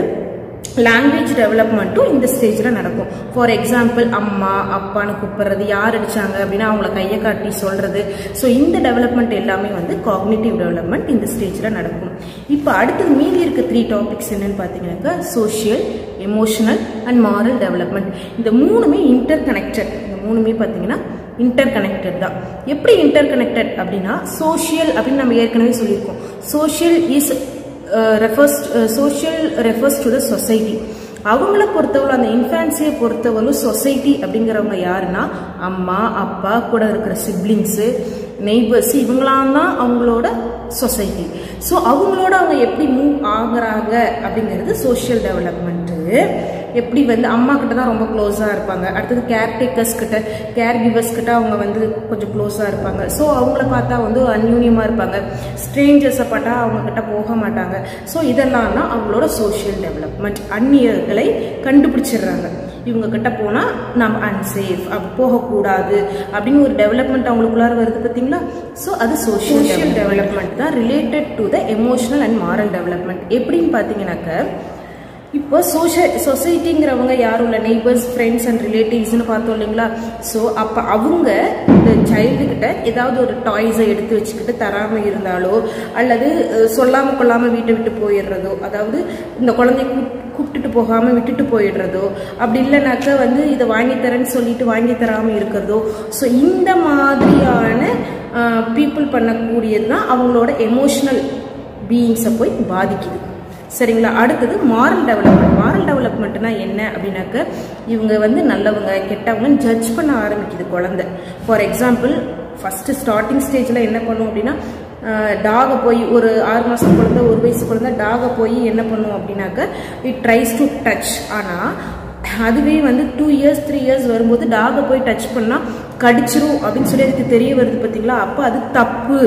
லாங்குவேஜ் டெவலப்மெண்ட்டும் இந்த ஸ்டேஜ்ல நடக்கும். ஃபார் எக்ஸாம்பிள் அம்மா அப்பான்னு கூப்பிடுறது, யார் அடிச்சாங்க அப்படின்னா அவங்கள கையை காட்டி சொல்றது. ஸோ இந்த டெவலப்மெண்ட் எல்லாமே வந்து காக்னிட்டிவ் டெவலப்மெண்ட் இந்த ஸ்டேஜ்ல நடக்கும். இப்போ அடுத்தது மீதி இருக்க 3 டாபிக்ஸ் என்னன்னு பார்த்தீங்கன்னாக்கா social, emotional and moral development. இந்த மூணுமே இன்டர் கனெக்டட். இந்த மூணுமே பார்த்தீங்கன்னா இன்டர் கனெக்டட் தான். எப்படி இன்டர் கனெக்டட் அப்படின்னா சோஷியல் அப்படின்னு நம்ம ஏற்கனவே சொல்லியிருக்கோம். Social is refers to the society. அவங்கள பொறுத்தவரை அந்த இன்ஃபான்சியை பொறுத்தவரை சொசைட்டி அப்படிங்கிறவங்க யாருன்னா அம்மா அப்பா கூட இருக்கிற சிப்ளிங்ஸு, நெய்பர்ஸ், இவங்களாம் தான் அவங்களோட சொசைட்டி. ஸோ அவங்களோட அவங்க எப்படி மூவ் ஆகுறாங்க அப்படிங்கிறது சோஷியல் டெவலப்மெண்ட்டு. எப்படி வந்து அம்மா கிட்ட தான் ரொம்ப க்ளோஸாக இருப்பாங்க, அடுத்தது கேர்டேக்கர்ஸ் கிட்ட, கேர் கிவர்ஸ் கிட்ட அவங்க வந்து கொஞ்சம் க்ளோஸாக இருப்பாங்க. ஸோ அவங்கள பார்த்தா வந்து அந்யூன்யமாக இருப்பாங்க, ஸ்ட்ரேஞ்சர்ஸை பார்த்தா அவங்க கிட்ட போக மாட்டாங்க. ஸோ இதெல்லாம் தான் அவங்களோட சோஷியல் டெவலப்மெண்ட். அந்நியர்களை கண்டுபிடிச்சிடுறாங்க, இவங்க கிட்ட போனால் நம்ம அன்சேஃப், அப்படி போகக்கூடாது அப்படின்னு ஒரு டெவலப்மெண்ட் அவங்களுக்குள்ளார வருது பார்த்தீங்களா. ஸோ அது சோஷியல் டெவலப்மெண்ட் தான் related to the emotional and moral development. எப்படின்னு பார்த்தீங்கன்னாக்க இப்போ சொசைட்டிங்கிறவங்க யாரும் இல்லை, நெய்பர்ஸ், ஃப்ரெண்ட்ஸ் அண்ட் ரிலேட்டிவ்ஸ்னு பார்த்தோம் இல்லைங்களா. ஸோ அப்போ அவங்க இந்த சைல்டுகிட்ட ஏதாவது ஒரு டாய்ஸை எடுத்து வச்சுக்கிட்டு தராமல் இருந்தாலோ அல்லது சொல்லாமல் கொள்ளாமல் வீட்டை விட்டு போயிடுறதோ, அதாவது இந்த குழந்தைய கூப்பிட்டுட்டு போகாமல் விட்டுட்டு போயிடுறதோ, அப்படி இல்லைனாக்கா வந்து இதை வாங்கித்தரேன்னு சொல்லிட்டு வாங்கி தராமல் இருக்கிறதோ. ஸோ இந்த மாதிரியான பீப்புள் பண்ணக்கூடியது தான் அவங்களோட எமோஷனல் பீயிங்ஸை போய் பாதிக்குது. சரிங்களா. அடுத்தது மாரல் டெவலப்மெண்ட். மாரல் டெவலப்மெண்ட்னா என்ன அப்படின்னாக்க இவங்க வந்து நல்லவங்க கெட்டவங்கன்னு ஜட்ஜ் பண்ண ஆரம்பிக்குது குழந்தை. ஃபார் எக்ஸாம்பிள் ஃபர்ஸ்ட் ஸ்டார்டிங் ஸ்டேஜ்ல என்ன பண்ணும் அப்படின்னா டாகை போய் ஒரு 6 மாசம் குழந்தை 1 வயசு குழந்தை டாகை போய் என்ன பண்ணும் அப்படின்னாக்க இட் ட்ரைஸ் டு டச். ஆனால் அதுவே வந்து 2 இயர்ஸ் 3 இயர்ஸ் வரும்போது டாகை போய் டச் பண்ணா கடிச்சிரும் அப்படின்னு சொல்லி அதுக்கு தெரிய வருது பார்த்தீங்களா. அப்போ அது தப்பு.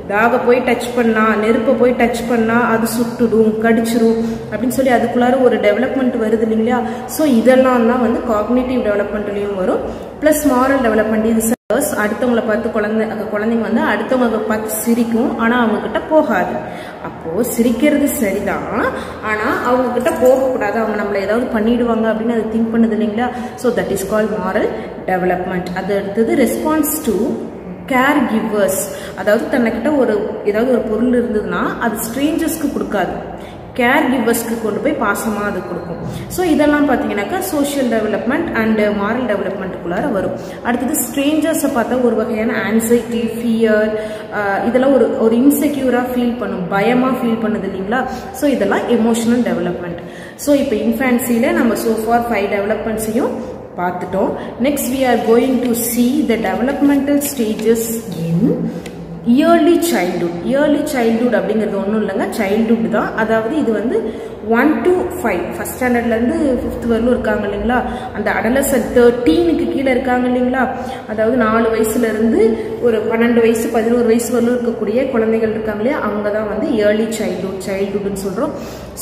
டாகை போய் டச் பண்ணா, நெருப்பை போய் டச் பண்ணா அது சுட்டுடும், கடிச்சிரும் அப்படின்னு சொல்லி அதுக்குள்ளார ஒரு டெவலப்மெண்ட் வருது இல்லைங்களா. ஸோ இதெல்லாம் தான் வந்து காக்னிட்டிவ் டெவலப்மெண்ட்லையும் வரும். Plus moral development. இது அடுத்தவங்களை பார்த்து குழந்தைங்க வந்து அடுத்தவங்களை பார்த்து சிரிக்கும், ஆனால் அவங்க கிட்ட போகாது. அப்போ சிரிக்கிறது சரிதான், ஆனால் அவங்க கிட்ட போகக்கூடாது, அவங்க நம்மளை ஏதாவது பண்ணிடுவாங்க அப்படின்னு அது திங்க் பண்ணுது இல்லைங்களா. So that is called moral development. அது அடுத்தது ரெஸ்பான்ஸ் டு கேர் கிவர்ஸ். அதாவது தன்னைக்கிட்ட ஏதாவது ஒரு பொருள் இருந்ததுன்னா அது ஸ்ட்ரேஞ்சர்ஸ்க்கு கொடுக்காது, கேர் கிவர்ஸ்க்கு கொண்டு போய் பாசமாக அது கொடுக்கும். ஸோ இதெல்லாம் பார்த்தீங்கன்னாக்கா சோஷியல் டெவலப்மெண்ட் அண்ட் மாரல் டெவலப்மெண்ட்டுக்குள்ளார வரும். அடுத்தது ஸ்ட்ரேஞ்சர்ஸை பார்த்தா ஒரு வகையான ஆன்சைட்டி, ஃபியர், இதெல்லாம் ஒரு இன்செக்யூராக ஃபீல் பண்ணும், பயமாக ஃபீல் பண்ணுது இல்லைங்களா. ஸோ இதெல்லாம் எமோஷனல் டெவலப்மெண்ட். ஸோ இப்போ இன்ஃபான்சியில் நம்ம சோஃபார் 5 டெவலப்மெண்ட்ஸையும் பார்த்துட்டோம். Next we are going to see the developmental stages in early childhood. early childhood அப்படிங்கிறது ஒன்றும் இல்லைங்க, சைல்டுஹுட் தான். அதாவது இது வந்து 1 to 5 ஃபர்ஸ்ட் ஸ்டாண்டர்ட்லேருந்து 5th வரலும் இருக்காங்க இல்லைங்களா, அந்த அடலசன்ட் 13க்கு கீழே இருக்காங்க இல்லைங்களா, அதாவது 4 வயசுலேருந்து ஒரு 12 வயசு 11 வயசு வரலும் இருக்கக்கூடிய குழந்தைகள் இருக்காங்க இல்லையா, அவங்க தான் வந்து ஏர்லி சைல்டுஹுட்னு சொல்கிறோம்.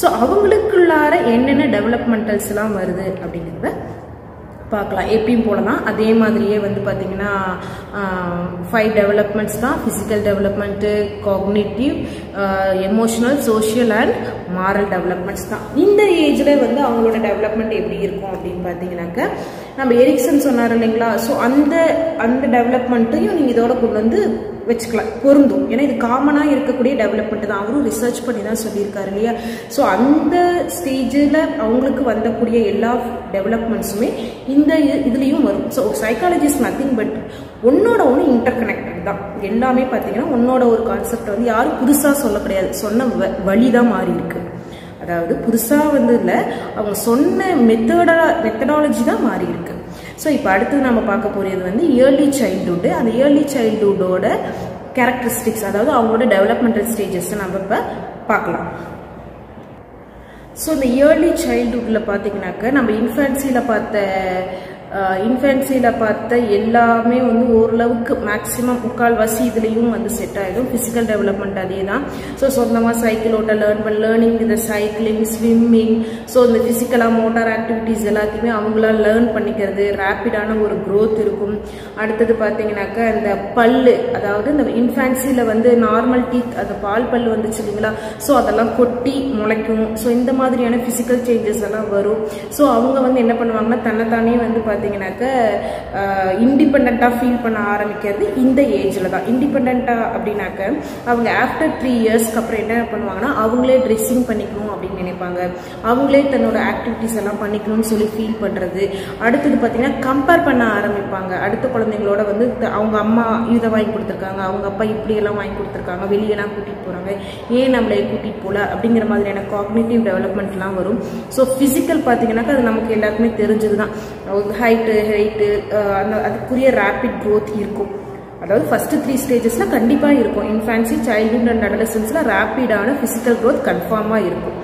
ஸோ அவங்களுக்குள்ளார என்னென்ன டெவலப்மெண்டல்ஸ்லாம் வருது அப்படிங்கிறத பார்க்கலாம். எப்பயும் போல தான் அதே மாதிரியே வந்து பார்த்தீங்கன்னா 5 டெவலப்மெண்ட்ஸ் தான். Physical development, cognitive, emotional, social and moral developments தான். இந்த ஏஜில் வந்து அவங்களோட டெவலப்மெண்ட் எப்படி இருக்கும் அப்படின்னு பார்த்தீங்கன்னாக்க நம்ம எரிக்சன் சொன்னார் இல்லைங்களா, ஸோ அந்த டெவலப்மெண்ட்டையும் நீங்கள் இதோட கொண்டு வந்து வச்சுக்கலாம், பொருந்தும். ஏன்னா இது காமனாக இருக்கக்கூடிய டெவலப்மெண்ட் தான், அவரும் ரிசர்ச் பண்ணி தான் சொல்லியிருக்காரு இல்லையா. ஸோ அந்த ஸ்டேஜில் அவங்களுக்கு வந்தக்கூடிய எல்லா டெவலப்மெண்ட்ஸுமே இந்த இதுலேயும் வரும். So psychology is nothing but ஒன்னோட ஒன்று இன்டர் கனெக்டட் தான். எல்லாமே பார்த்தீங்கன்னா ஒன்னோட ஒரு கான்செப்ட் வந்து யாரும் புதுசாக சொல்ல கிடையாது, சொன்ன வழி தான் மாறி இருக்கு. அதாவது புதுசாக வந்து இல்லை, அவங்க சொன்ன மெத்தடாலஜி தான் மாறி இருக்கு. ஸோ இப்போ அடுத்து நம்ம பார்க்க போகிறது வந்து ஏர்லி சைல்டுஹுட். அந்த ஏர்லி சைல்டுஹுட்டோட கேரக்டரிஸ்டிக்ஸ், அதாவது அவங்களோட டெவலப்மெண்டல் ஸ்டேஜஸ் நம்ம இப்போ பார்க்கலாம். ஸோ இந்த ஏர்லி சைல்டுஹுட்டில் பார்த்தீங்கன்னாக்க நம்ம இன்ஃபேன்சியில் பார்த்த எல்லாமே வந்து ஓரளவுக்கு மேக்ஸிமம் முக்கால்வாசி இதுலேயும் வந்து செட் ஆகிடும். ஃபிசிக்கல் டெவலப்மெண்ட் அதே தான். ஸோ சொந்தமாக சைக்கிள் ஓட்ட லேர்னிங் இந்த சைக்கிளிங், ஸ்விம்மிங், ஸோ இந்த ஃபிசிக்கலாக மோட்டார் ஆக்டிவிட்டீஸ் எல்லாத்தையுமே அவங்களாம் லேர்ன் பண்ணிக்கிறது, ரேப்பிடான ஒரு க்ரோத் இருக்கும். அடுத்தது பார்த்தீங்கன்னாக்கா இந்த பல்லு, அதாவது இந்த இன்ஃபேன்சியில் வந்து நார்மல் டீத், அந்த பால் பல்லு வந்துச்சு இல்லைங்களா, ஸோ அதெல்லாம் கொட்டி முளைக்கும். ஸோ இந்த மாதிரியான ஃபிசிக்கல் சேஞ்சஸ் எல்லாம் வரும். ஸோ அவங்க வந்து என்ன பண்ணுவாங்கன்னா தன்னைத்தானே வந்து பார்த்தீங்கன்னாக்க இண்டிபெண்டாக ஃபீல் பண்ண ஆரம்பிக்கிறது இந்த ஏஜில் தான். இண்டிபெண்டாக அப்படின்னாக்க அவங்க ஆஃப்டர் 3 இயர்ஸ்க்கு அப்புறம் என்ன பண்ணுவாங்கன்னா அவங்களே ட்ரெஸ்ஸிங் பண்ணிக்கணும் அப்படின்னு நினைப்பாங்க, அவங்களே தன்னோட ஆக்டிவிட்டிஸ் எல்லாம் பண்ணிக்கணும்னு சொல்லி ஃபீல் பண்ணுறது. அடுத்தது பார்த்தீங்கன்னா கம்பேர் பண்ண ஆரம்பிப்பாங்க அடுத்த குழந்தைங்களோட. வந்து அவங்க அம்மா இதை வாங்கி கொடுத்துருக்காங்க, அவங்க அப்பா இப்படியெல்லாம் வாங்கி கொடுத்துருக்காங்க, வெளியெல்லாம் கூட்டிகிட்டு போகிறாங்க, ஏன் நம்மளை கூட்டிகிட்டு போகல அப்படிங்கிற மாதிரியான காக்னிட்டிவ் டெவலப்மெண்ட்லாம் வரும். ஸோ ஃபிசிக்கல் பார்த்தீங்கன்னாக்கா அது நமக்கு எல்லாருக்குமே தெரிஞ்சது தான். ஹைட்டு அதுக்குரிய ரேபிட் க்ரோத் இருக்கும். அதாவது ஃபர்ஸ்ட் 3 ஸ்டேஜஸ்ல கண்டிப்பாக இருக்கும். இன்ஃபான்சி, சைல்ட்ஹுட் அண்ட் அடலசன்ஸ்ல ரேபிடான ஃபிசிக்கல் க்ரோத் கன்ஃபார்மாக இருக்கும்.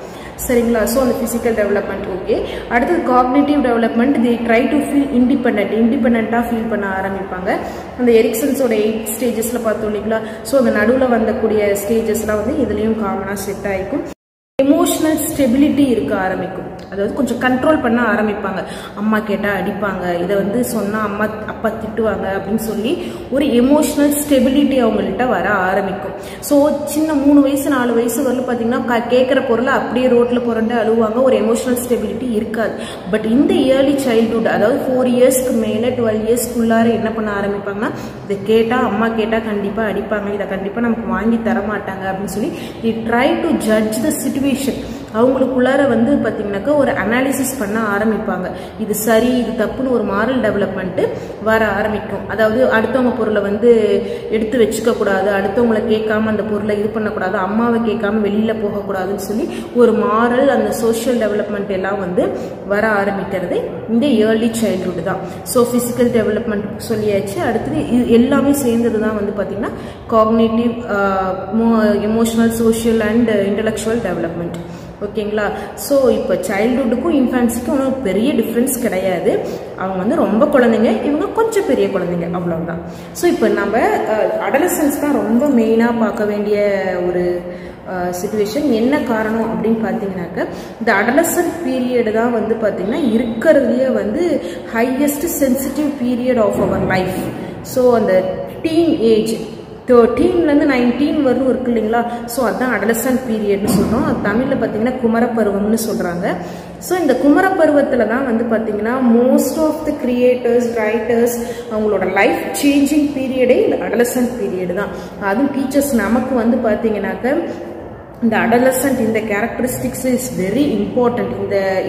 சரிங்களா. ஸோ அந்த ஃபிசிக்கல் டெவலப்மெண்ட் ஓகே. அடுத்தது cognitive development, they try to feel இண்டிபெண்டாக ஃபீல் பண்ண ஆரம்பிப்பாங்க. அந்த எரிக்சன்ஸோட 8 ஸ்டேஜஸ்ல பார்த்தோம் இல்லைங்களா. ஸோ அந்த நடுவில் வந்தக்கூடிய ஸ்டேஜஸ்லாம் வந்து இதுலேயும் காமனாக செட் ஆகிக்கும். எமோஷனல் ஸ்டெபிலிட்டி இருக்க ஆரம்பிக்கும், அதாவது கொஞ்சம் கண்ட்ரோல் பண்ண ஆரம்பிப்பாங்க. அம்மா கேட்டால் அடிப்பாங்க, இதை வந்து சொன்னால் அப்பா திட்டுவாங்க அப்படின்னு சொல்லி ஒரு எமோஷனல் ஸ்டெபிலிட்டி அவங்கள்ட்ட வர ஆரம்பிக்கும். ஸோ சின்ன 3 வயசு 4 வயசு வரலும் பார்த்தீங்கன்னா கேட்குற பொருளை அப்படியே ரோட்டில் புரண்டு அழுவாங்க, ஒரு எமோஷனல் ஸ்டெபிலிட்டி இருக்காது. பட் இந்த ஏர்லி சைல்டுஹுட், அதாவது 4 இயர்ஸ்க்கு மேலே 12 இயர்ஸ்க்குள்ளார என்ன பண்ண ஆரம்பிப்பாங்கன்னா இதை கேட்டால் அம்மா கேட்டால் கண்டிப்பாக அடிப்பாங்க, இதை கண்டிப்பாக நமக்கு வாங்கி தர மாட்டாங்க அப்படின்னு சொல்லி they try to judge the situation. அவங்களுக்குள்ளார வந்து பார்த்தீங்கன்னாக்கா ஒரு அனாலிசிஸ் பண்ண ஆரம்பிப்பாங்க, இது சரி இது தப்புன்னு ஒரு மாரல் டெவலப்மெண்ட்டு வர ஆரம்பிக்கும். அதாவது அடுத்தவங்க பொருளை வந்து எடுத்து வச்சுக்க கூடாது, அடுத்தவங்களை கேட்காம அந்த பொருளை இது பண்ணக்கூடாது, அம்மாவை கேட்காம வெளியில் போகக்கூடாதுன்னு சொல்லி ஒரு மாரல் அந்த சோஷியல் டெவலப்மெண்ட் எல்லாம் வந்து வர ஆரம்பிக்கிறது இந்த ஏர்லி சைல்ட்ஹுட் தான். ஸோ ஃபிசிக்கல் டெவலப்மெண்ட் சொல்லியாச்சு. அடுத்தது எல்லாமே சேர்ந்தது தான் வந்து பார்த்தீங்கன்னா cognitive, emotional, social and intellectual development. ஓகேங்களா. ஸோ இப்போ சைல்டுஹுட்டுக்கும் இன்ஃபான்சிக்கும் ஒன்றும் பெரிய டிஃப்ரென்ஸ் கிடையாது. அவங்க வந்து ரொம்ப குழந்தைங்க, இவங்க கொஞ்சம் பெரிய குழந்தைங்க, அவ்வளவுதான். ஸோ இப்போ நம்ம அடலசன்ஸ் தான் ரொம்ப மெயினாக பார்க்க வேண்டிய ஒரு சிச்சுவேஷன். என்ன காரணம் அப்படின்னு பார்த்தீங்கன்னாக்க இந்த அடலசன்ட் பீரியட் தான் வந்து பார்த்தீங்கன்னா இருக்கிறதுலேயே வந்து highest sensitive period of our life. So அந்த டீன் ஏஜ் 13லேருந்து 19 வரலும் இருக்கு இல்லைங்களா. ஸோ அதுதான் அடலசன்ட் பீரியட்னு சொல்கிறோம். அது தமிழில் பார்த்தீங்கன்னா குமரப்பருவம்னு சொல்கிறாங்க. ஸோ இந்த குமரப்பருவத்தில் தான் வந்து பார்த்தீங்கன்னா most of the creators, writers அவங்களோட லைஃப் சேஞ்சிங் பீரியடே இந்த அடலசன்ட் பீரியடு தான். அதுவும் டீச்சர்ஸ் நமக்கு வந்து பார்த்தீங்கன்னாக்க இந்த அடலசன்ட் இந்த கேரக்டரிஸ்டிக்ஸ் இஸ் வெரி இம்பார்ட்டன்ட்.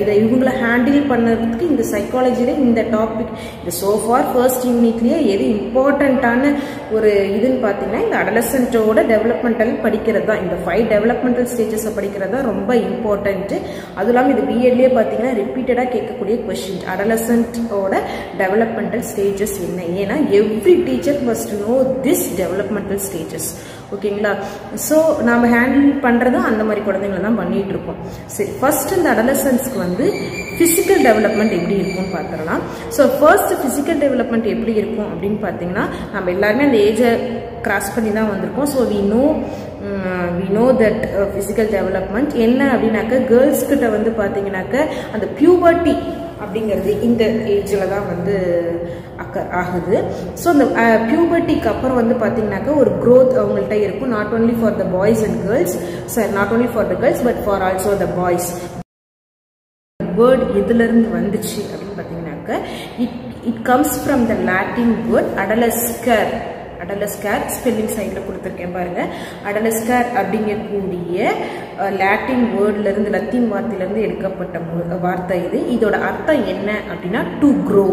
இதை இவங்களை ஹேண்டில் பண்ணுறதுக்கு இந்த சைக்காலஜியில இந்த டாபிக் இந்த சோஃபார் ஃபர்ஸ்ட் யூனிட்லேயே எது இம்பார்ட்டண்ட்டான ஒரு இதுன்னு பார்த்தீங்கன்னா இந்த அடலசன்ட்டோட டெவலப்மெண்டல் படிக்கிறது தான். இந்த 5 டெவலப்மெண்டல் ஸ்டேஜஸை படிக்கிறது தான் ரொம்ப இம்பார்ட்டன்ட்டு. அதுவும் இல்லாமல் இது பிஎட்லேயே பார்த்தீங்கன்னா ரிப்பீட்டடாக கேட்கக்கூடிய கொஸ்டின், அடலசன்ட்டோட டெவலப்மெண்டல் ஸ்டேஜஸ் என்ன. ஏன்னா every teacher must know this developmental stages. ஓகேங்களா. ஸோ நம்ம ஹேண்டில் பண்ணுறதும் அந்த மாதிரி குழந்தைங்களை தான் பண்ணிட்டு இருக்கோம். சரி, ஃபர்ஸ்ட் இந்த அடலசன்ஸ்க்கு வந்து ஃபிசிக்கல் டெவலப்மெண்ட் எப்படி இருக்கும்னு பார்த்துடலாம். ஸோ ஃபர்ஸ்ட் ஃபிசிக்கல் டெவலப்மெண்ட் எப்படி இருக்கும் அப்படின்னு பார்த்தீங்கன்னா, நம்ம எல்லாருமே அந்த ஏஜை கிராஸ் பண்ணி தான் வந்திருக்கோம். So we know that physical development என்ன அப்படின்னாக்க கேர்ள்ஸ் கிட்ட வந்து பார்த்தீங்கன்னாக்க அந்த பியூபர்ட்டி அப்படிங்கிறது இந்த ஏஜில் தான் வந்து ஆகுது. ஸோ அந்த பியூபர்ட்டிக்கு அப்புறம் வந்து பார்த்தீங்கன்னாக்க ஒரு க்ரோத் அவங்கள்ட்ட இருக்கும். Not only for the boys and girls, not only for the girls but for also the boys. Word எதுலேருந்து வந்துச்சு அப்படின்னு பார்த்தீங்கன்னாக்க it comes from the Latin word adolescere. Adolescere spelling சைடில் கொடுத்துருக்கேன் பாருங்க. அடலஸ்கர் அப்படிங்கக்கூடிய லாட்டின் வேர்ட்லேருந்து, லத்தீன் வார்த்தையிலேருந்து எடுக்கப்பட்ட வார்த்தை இது. இதோட அர்த்தம் என்ன அப்படின்னா டு க்ரோ,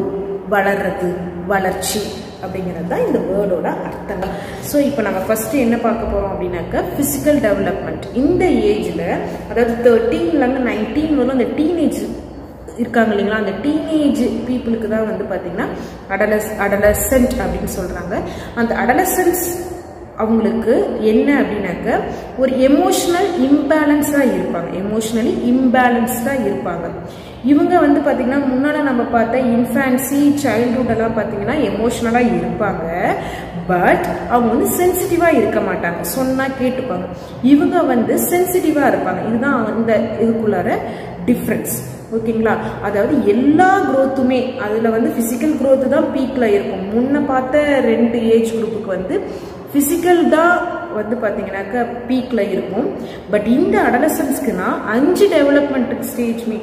வளர்றது, வளர்ச்சி அப்படிங்கிறது தான் இந்த வேர்டோட அர்த்தம். ஸோ இப்போ நம்ம ஃபர்ஸ்ட் என்ன பார்க்க போகிறோம் அப்படின்னாக்கா ஃபிசிக்கல் டெவலப்மெண்ட். இந்த ஏஜில் அதாவது 13லேருந்து 19 வரலும் அந்த டீனேஜ் இருக்காங்க இல்லைங்களா, அந்த டீனேஜ் பீப்புளுக்கு தான் வந்து பார்த்தீங்கன்னா அடலசென்ட் அப்படின்னு சொல்கிறாங்க. அந்த அடலசென்ஸ் அவங்களுக்கு என்ன அப்படின்னாக்க ஒரு எமோஷனல் இம்பேலன்ஸாக இருப்பாங்க. எமோஷனலி இம்பேலன்ஸ்டாக இருப்பாங்க. இவங்க வந்து பார்த்தீங்கன்னா முன்னாடி நம்ம பார்த்த இன்ஃபான்சி, சைல்ட்ஹுட் எல்லாம் பார்த்தீங்கன்னா எமோஷனலாக இருப்பாங்க. பட் அவங்க வந்து சென்சிட்டிவாக இருக்க மாட்டாங்க, சொன்னால் கேட்டுப்பாங்க. இவங்க வந்து சென்சிட்டிவாக இருப்பாங்க. இதுதான் அந்த இதுக்குள்ளார டிஃப்ரென்ஸ். ஓகேங்களா. அதாவது எல்லா க்ரோத்துமே அதில் வந்து ஃபிசிக்கல் க்ரோத்து தான் பீக்கில் இருக்கும். முன்ன பார்த்த 2 ஏஜ் குரூப்புக்கு வந்து ஃபிசிக்கல் தான் வந்து பார்த்தீங்கன்னாக்கா பீக்கில் இருக்கும். பட் இந்த அடலசன்ஸ்க்குனா 5 டெவலப்மெண்ட் ஸ்டேஜ்மே,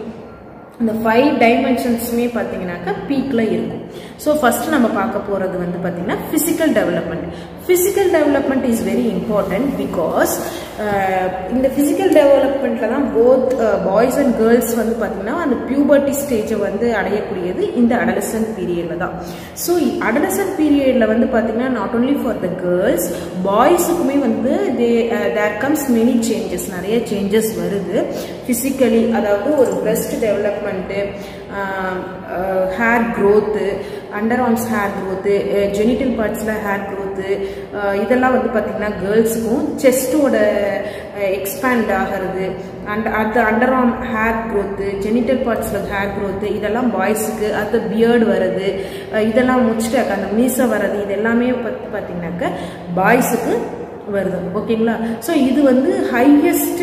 இந்த 5 டைமென்ஷன்ஸுமே பார்த்தீங்கன்னாக்கா பீக்கில் இருக்கும். ஸோ ஃபர்ஸ்ட் நம்ம பார்க்க போகிறது வந்து பார்த்தீங்கன்னா physical development. Physical development is very important because இந்த ஃபிசிக்கல் டெவலப்மெண்ட்டில் தான் போத் பாய்ஸ் அண்ட் கேர்ள்ஸ் வந்து பார்த்தீங்கன்னா அந்த பியூபர்ட்டி ஸ்டேஜை வந்து அடையக்கூடியது இந்த அடலசன்ட் பீரியடில் தான். ஸோ அடலசன்ட் பீரியடில் வந்து பார்த்தீங்கன்னா not only for the girls, பாய்ஸுக்குமே வந்து தேர் கம்ஸ் மெனி சேஞ்சஸ், நிறைய சேஞ்சஸ் வருது ஃபிசிக்கலி. அதாவது ஒரு breast development, hair growth, under arms hair growth, genital பார்ட்ஸில் ஹேர் க்ரோத்து, இதெல்லாம் வந்து பார்த்தீங்கன்னா கேர்ள்ஸுக்கும். செஸ்டோட எக்ஸ்பேண்ட் ஆகிறது, அது under arm hair growth, genital பார்ட்ஸில் ஹேர் க்ரோத்து, இதெல்லாம் பாய்ஸுக்கு. அது பியர்டு வருது, இதெல்லாம் முடிச்சுட்டு அந்த மீசை வர்றது, இது எல்லாமே பார்த்தீங்கன்னாக்க பாய்ஸுக்கு வருது. ஓகேங்களா. ஸோ இது வந்து highest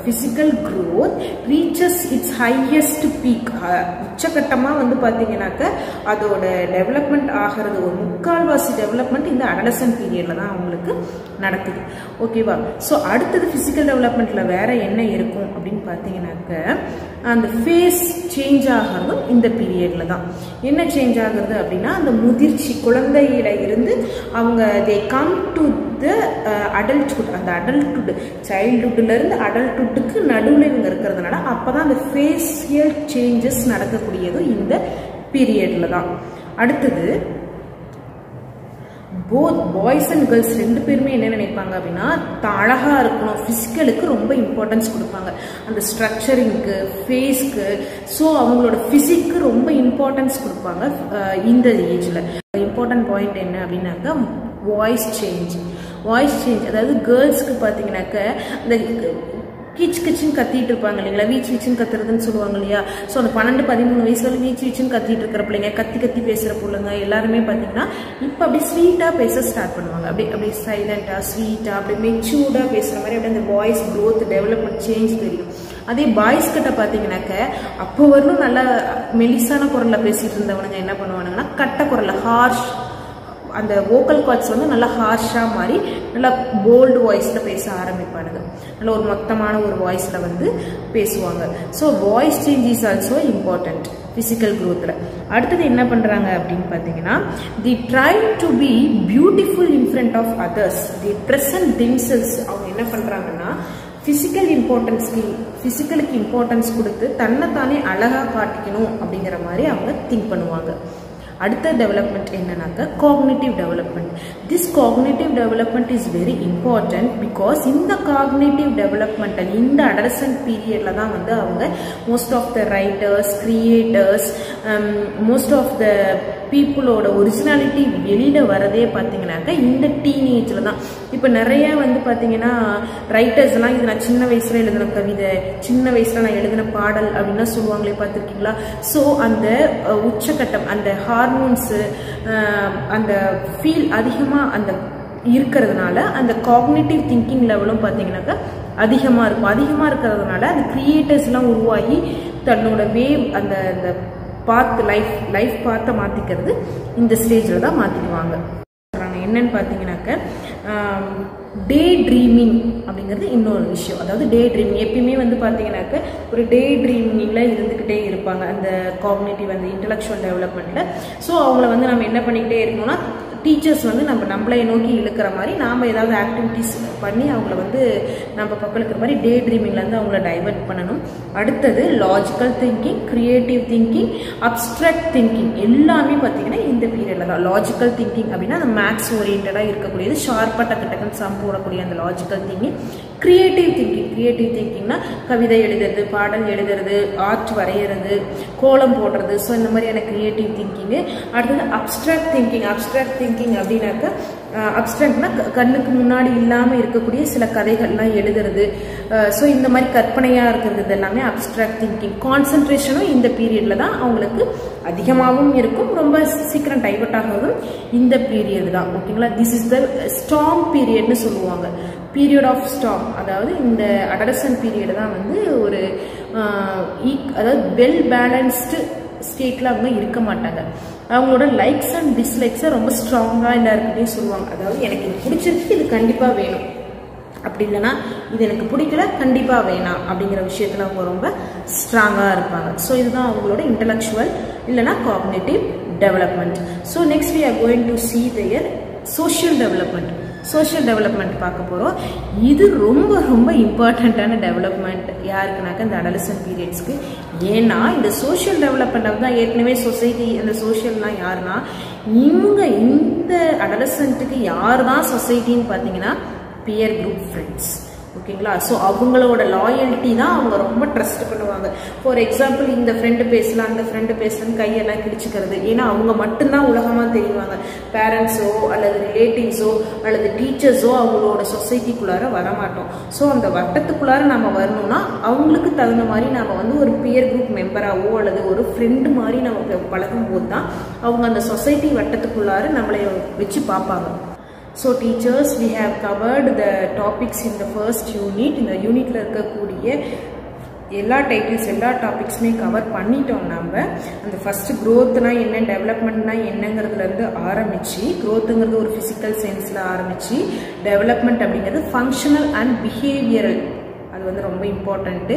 physical growth reaches its highest peak. உச்சகட்டமாக வந்து பார்த்தீங்கன்னாக்க அதோட டெவலப்மெண்ட் ஆகிறது ஒரு 3/4 டெவலப்மெண்ட் இந்த அடலசன்ட் பீரியடில் தான் அவங்களுக்கு நடக்குது. ஓகேவா. ஸோ அடுத்தது ஃபிசிக்கல் டெவலப்மெண்ட்டில் வேற என்ன இருக்கும் அப்படின்னு பார்த்தீங்கன்னாக்க அந்த ஃபேஸ் சேஞ்ச் ஆகிறதும் இந்த பீரியடில் தான். என்ன சேஞ்ச் ஆகுறது அப்படின்னா அந்த முதிர்ச்சி, குழந்தையில இருந்து அவங்க they come to the adulthood. அந்த அடல்ட்ஹுட், சைல்ட்ஹுட்லேருந்து அடல்ட்ஹுட்டுக்கு நடுவில் இவங்க இருக்கிறதுனால அப்போ தான் அந்த ஃபேஷியல் சேஞ்சஸ் நடக்கக்கூடியதும் இந்த பீரியடில் தான். அடுத்தது போத் பாய்ஸ் அண்ட் கேர்ள்ஸ் 2 பேருமே என்ன நினைப்பாங்க அப்படின்னா அழகாக இருக்கணும், ஃபிசிக்கலுக்கு ரொம்ப இம்பார்ட்டன்ஸ் கொடுப்பாங்க, அந்த ஸ்ட்ரக்சரிங்க்கு, ஃபேஸ்க்கு. ஸோ அவங்களோட ஃபிசிக்கு ரொம்ப இம்பார்ட்டன்ஸ் கொடுப்பாங்க இந்த ஏஜில். இம்பார்ட்டன்ட் பாயிண்ட் என்ன அப்படின்னாக்கா வாய்ஸ் சேஞ்ச். வாய்ஸ் சேஞ்ச் அதாவது கேர்ள்ஸ்க்கு பார்த்தீங்கன்னாக்க அந்த கீச் கிச்சின்னு கத்திட்டு இருப்பாங்க இல்லைங்களா, வீச்சு வீச்சுன்னு கத்துறதுன்னு சொல்லுவாங்க இல்லையா. ஸோ அந்த 12-13 வயசுல வீச்சு வீச்சுன்னு கத்திட்டு இருக்கிற பிள்ளைங்க, கத்தி கத்தி பேசுகிற பிள்ளைங்க எல்லாருமே பார்த்தீங்கன்னா இப்போ அப்படி ஸ்வீட்டாக பேச ஸ்டார்ட் பண்ணுவாங்க. அப்படி சைலண்டாக, ஸ்வீட்டாக, அப்படி மெச்சூர்டாக பேசுகிற மாதிரி அப்படி அந்த வாய்ஸ் க்ரோத், டெவலப்மெண்ட் சேஞ்ச் தெரியும். அதே பாய்ஸ் கிட்ட பார்த்தீங்கன்னாக்க அப்போ வரலும் நல்லா மெலிசான குரலில் பேசிட்டு இருந்தவனுங்க என்ன பண்ணுவானுங்கன்னா கட்ட குரலில், ஹார்ஷ், அந்த வோக்கல் கார்ட்ஸ் வந்து நல்லா ஹார்ஷாக மாதிரி நல்லா போல்டு வாய்ஸில் பேச ஆரம்பிப்பானுங்க. நல்ல ஒரு மொத்தமான ஒரு வாய்ஸில் வந்து பேசுவாங்க. So voice change is also important physical க்ரோத்தில். அடுத்தது என்ன பண்ணுறாங்க அப்படின்னு பார்த்தீங்கன்னா they try to be beautiful in front of others, they present themselves. அவங்க என்ன பண்ணுறாங்கன்னா ஃபிசிக்கலுக்கு இம்பார்ட்டன்ஸ் கொடுத்து தன்னைத்தானே அழகாக காட்டிக்கணும் அப்படிங்கிற மாதிரி அவங்க திங்க் பண்ணுவாங்க. அடுத்த டெவலப்மெண்ட் என்னன்னாக்க cognitive development. This cognitive development is very important because இந்த காக்னிட்டிவ் டெவலப்மெண்ட் இந்த அடலசன்ட் பீரியட்ல தான் வந்து அவங்க most of the writers, creators, most of the பீப்புளோட ஒரிஜினாலிட்டி வெளியில வரதே பார்த்தீங்கன்னாக்கா இந்த டீனேஜ்ல தான். இப்போ நிறைய வந்து பார்த்தீங்கன்னா ரைட்டர்ஸ் எல்லாம் இது நான் சின்ன வயசுல எழுதின கவிதை, சின்ன வயசுல நான் எழுதின பாடல் அப்படின்னா சொல்லுவாங்களே, பார்த்துருக்கீங்களா? ஸோ அந்த உச்சக்கட்டம், அந்த ஹார்மோன்ஸ், அந்த ஃபீல் அதிகமாக அந்த இருக்கிறதுனால அந்த காக்னிட்டிவ் திங்கிங் லெவலும் பார்த்தீங்கன்னாக்கா அதிகமாக இருக்கும். அதிகமாக இருக்கிறதுனால அந்த கிரியேட்டர்ஸ்லாம் உருவாகி தன்னோட வேவ் அந்த அந்த பாத் லைஃப் பாத்தை மாற்றிக்கிறது இந்த ஸ்டேஜில் தான் மாற்றிக்குவாங்க. என்னன்னு பார்த்தீங்கன்னாக்க டே ட்ரீமிங் அப்படிங்கிறது இன்னொரு விஷயம். அதாவது டே ட்ரீமிங் எப்பயுமே வந்து பார்த்தீங்கன்னாக்க ஒரு டே ட்ரீமிங்கில் இருந்துக்கிட்டே இருப்பாங்க அந்த காக்னிட்டிவ் அந்த இன்டெலெக்சுவல் டெவலப்மெண்ட்டில். ஸோ அவங்கள வந்து நம்ம என்ன பண்ணிக்கிட்டே இருக்கணும்னா, டீச்சர்ஸ் வந்து நம்மளை நோக்கி இழுக்கிற மாதிரி நாம் ஏதாவது ஆக்டிவிட்டிஸ் பண்ணி அவங்கள வந்து நம்ம பக்கம் இருக்கிற மாதிரி டே ட்ரீமிங்லேருந்து அவங்கள டைவர்ட் பண்ணணும். அடுத்தது logical thinking, creative thinking, abstract thinking எல்லாமே பார்த்தீங்கன்னா இந்த பீரியடில் தான். லாஜிக்கல் திங்கிங் அப்படின்னா அந்த மேத்ஸ் ஓரியன்டாக இருக்கக்கூடியது, ஷார்ப்பாக டக்கு டக்குன்னு சம் போடக்கூடிய அந்த லாஜிக்கல் திங்கிங். கிரியேட்டிவ் திங்கிங்னா கவிதை எழுதுறது, பாடல் எழுதுறது, ஆர்ட் வரைகிறது, கோலம் போடுறது, ஸோ இந்த மாதிரியான கிரியேட்டிவ் திங்கிங்கு. அடுத்தது அப்ஸ்ட்ராக்ட் திங்கிங் அப்படின்னாக்க அப்ஸ்ட்ராக்ட்னா கண்ணுக்கு முன்னாடி இல்லாமல் இருக்கக்கூடிய சில கதைகள்லாம் எழுதுறது, ஸோ இந்த மாதிரி கற்பனையாக இருக்கிறது எல்லாமே அப்ஸ்ட்ராக்ட் திங்கிங். கான்சன்ட்ரேஷனும் இந்த பீரியடில் தான் அவங்களுக்கு அதிகமாகவும் இருக்கும், ரொம்ப சீக்கிரம் டைவர்ட் ஆகவும் இந்த பீரியட் தான். ஓகேங்களா? திஸ் இஸ் த ஸ்டார்ம் பீரியட்னு சொல்லுவாங்க, பீரியட் ஆஃப் ஸ்டார்ம். அதாவது இந்த அடலசன்ட் பீரியட் தான் வந்து ஒரு அதாவது வெல் பேலன்ஸ்டு ஸ்டேட்டில் அவங்க இருக்க மாட்டாங்க. அவங்களோட லைக்ஸ் அண்ட் டிஸ்லைக்ஸை ரொம்ப ஸ்ட்ராங்காக எல்லாருக்கிட்டையும் சொல்லுவாங்க. அதாவது எனக்கு இது பிடிச்சிருக்கு, இது கண்டிப்பாக வேணும், அப்படி இல்லைன்னா இது எனக்கு பிடிக்கல, கண்டிப்பாக வேணாம் அப்படிங்கிற விஷயத்தில் அவங்க ரொம்ப ஸ்ட்ராங்காக இருப்பாங்க. ஸோ இதுதான் அவங்களோட இன்டெலெக்சுவல் இல்லைனா cognitive development. So next we are going to see their social development பார்க்க போகிறோம். இது ரொம்ப ரொம்ப இம்பார்ட்டண்ட்டான டெவலப்மெண்ட் யாருக்குனாக்கா இந்த அடலசன்ட் பீரியட்ஸ்க்கு. ஏன்னா இந்த சோஷியல் டெவலப்மெண்ட் தான் ஏற்கனவே சொசைட்டி, அந்த சோஷியல்லாம் யாருன்னா இவங்க இந்த அடலசன்ட்டுக்கு யார் தான் சொசைட்டின்னு பார்த்தீங்கன்னா பியர் குரூப் ஃப்ரெண்ட்ஸ். ஓகேங்களா? ஸோ அவங்களோட லாயல்ட்டி தான் அவங்க ரொம்ப ட்ரஸ்ட் பண்ணுவாங்க. ஃபார் எக்ஸாம்பிள் இந்த ஃப்ரெண்டு பேசலாம், அந்த ஃப்ரெண்டு பேசலான்னு கையெல்லாம் கிழிச்சிக்கிறது. ஏன்னா அவங்க மட்டும்தான் உலகமாக தெரிவாங்க. பேரண்ட்ஸோ அல்லது ரிலேட்டிவ்ஸோ அல்லது டீச்சர்ஸோ அவங்களோட சொசைட்டிக்குள்ளார வரமாட்டோம். ஸோ அந்த வட்டத்துக்குள்ளார நம்ம வரணும்னா அவங்களுக்கு தகுந்த மாதிரி நம்ம வந்து ஒரு பியர் குரூப் மெம்பராகவோ அல்லது ஒரு ஃப்ரெண்டு மாதிரி நம்ம பழகும் போது தான் அவங்க அந்த சொசைட்டி வட்டத்துக்குள்ளார நம்மளை வச்சு பார்ப்பாங்க. So teachers, we have covered the topics in the first unit. இந்த யூனிட்ல இருக்கக்கூடிய எல்லா டைட்டில்ஸ் எல்லா டாபிக்ஸுமே கவர் பண்ணிட்டோம். நம்ம அந்த ஃபர்ஸ்ட் க்ரோத்னா என்ன, டெவலப்மெண்ட்னா என்னங்கிறதுலேருந்து ஆரம்பிச்சு, க்ரோத்துங்கிறது ஒரு ஃபிசிக்கல் சென்ஸில் ஆரம்பிச்சு, டெவலப்மெண்ட் அப்படிங்கிறது ஃபங்க்ஷனல் அண்ட் பிஹேவியரல், அது வந்து ரொம்ப இம்பார்ட்டண்ட்டு.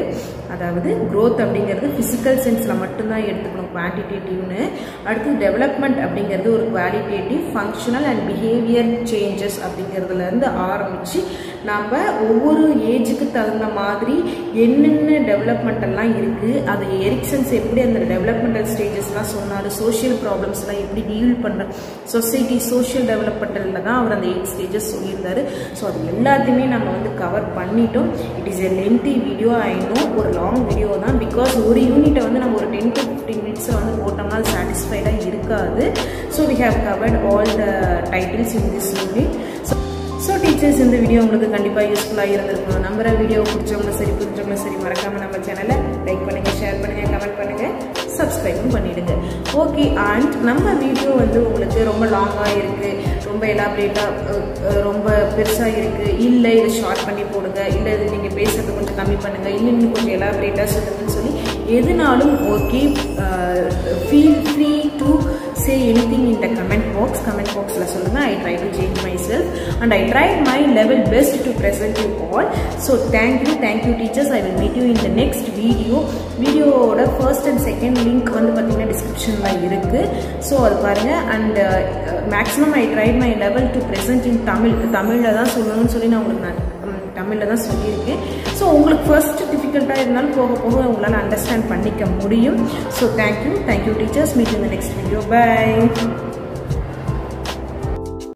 அதாவது க்ரோத் அப்படிங்கிறது ஃபிசிக்கல் சென்ஸில் மட்டும்தான் எடுத்துக்கணும், குவான்டிடேட்டிவ்னு. அடுத்து டெவலப்மெண்ட் அப்படிங்கிறது ஒரு qualitative, functional and behaviour changes அப்படிங்கிறதுலேருந்து ஆரம்பித்து நம்ம ஒவ்வொரு ஏஜுக்கு தகுந்த மாதிரி என்னென்ன டெவலப்மெண்ட் எல்லாம் இருக்குது, அது எரிக்சன்ஸ் எப்படி அந்த டெவலப்மெண்டல் ஸ்டேஜஸ்லாம் சொன்னார், சோஷியல் ப்ராப்ளம்ஸ்லாம் எப்படி டீல் பண்ணுற சொசைட்டி சோஷியல் டெவலப்மெண்டலில் தான் அவர் அந்த 8 ஸ்டேஜஸ் சொல்லியிருந்தாரு. ஸோ அது எல்லாத்தையுமே நம்ம வந்து கவர் பண்ணிட்டோம். It is lengthy video, I know, ஒரு லாங் வீடியோ தான். பிகாஸ் ஒரு யூனிட்டை வந்து நம்ம ஒரு 10 to 15 மினிட்ஸில் வந்து போட்டோம்னா அது சாட்டிஸ்ஃபைடாக இருக்காது. So we have covered all the titles in this unit. So teachers, இந்த வீடியோ உங்களுக்கு கண்டிப்பாக யூஸ்ஃபுல்லாக இருந்திருக்கும் நம்புகிற. வீடியோ பிடிச்சவங்களும் சரி புரிஞ்சவங்களும் சரி மறக்காமல் நம்ம சேனலை லைக் பண்ணுங்கள், ஷேர் பண்ணுங்கள், கமெண்ட் பண்ணுங்கள், சப்ஸ்கிரைபும் பண்ணிவிடுங்க. ஓகே, அண்ட் நம்ம வீடியோ வந்து உங்களுக்கு ரொம்ப லாங்காக இருக்குது, ரொம்ப எலாபரேட்டாக ரொம்ப பெருசாக இருக்குது, இல்லை இதை ஷார்ட் பண்ணி போடுங்க, இல்லை இது நீங்கள் பேசுறது கொஞ்சம் கம்மி பண்ணுங்கள், இல்லை இன்னும் கொஞ்சம் எலாபரேட்டாக சொல்லுங்கன்னு சொல்லி எதுனாலும் okay, feel free to say anything in the comment boxல சொல்லுங்க. I try to change myself and I tried my level best to present you all. So thank you teachers. I will meet you in the next video. வீடியோவோட first and second link வந்து பார்த்தீங்கன்னா டிஸ்கிரிப்ஷன்ல இருக்கு. So அது பாருங்க. And maximum I tried my level to present in தமிழில் தான் சொல்லணும்னு சொல்லி நான் உங்களுக்கு தமிழில் தான் சொல்லியிருக்கேன். ஸோ உங்களுக்கு ஃபர்ஸ்ட் டிஃபிகல்ட்டாக இருந்தாலும் போக போக உங்களால் அண்டர்ஸ்டாண்ட் பண்ணிக்க முடியும். So thank you teachers. Meet in the next video. By.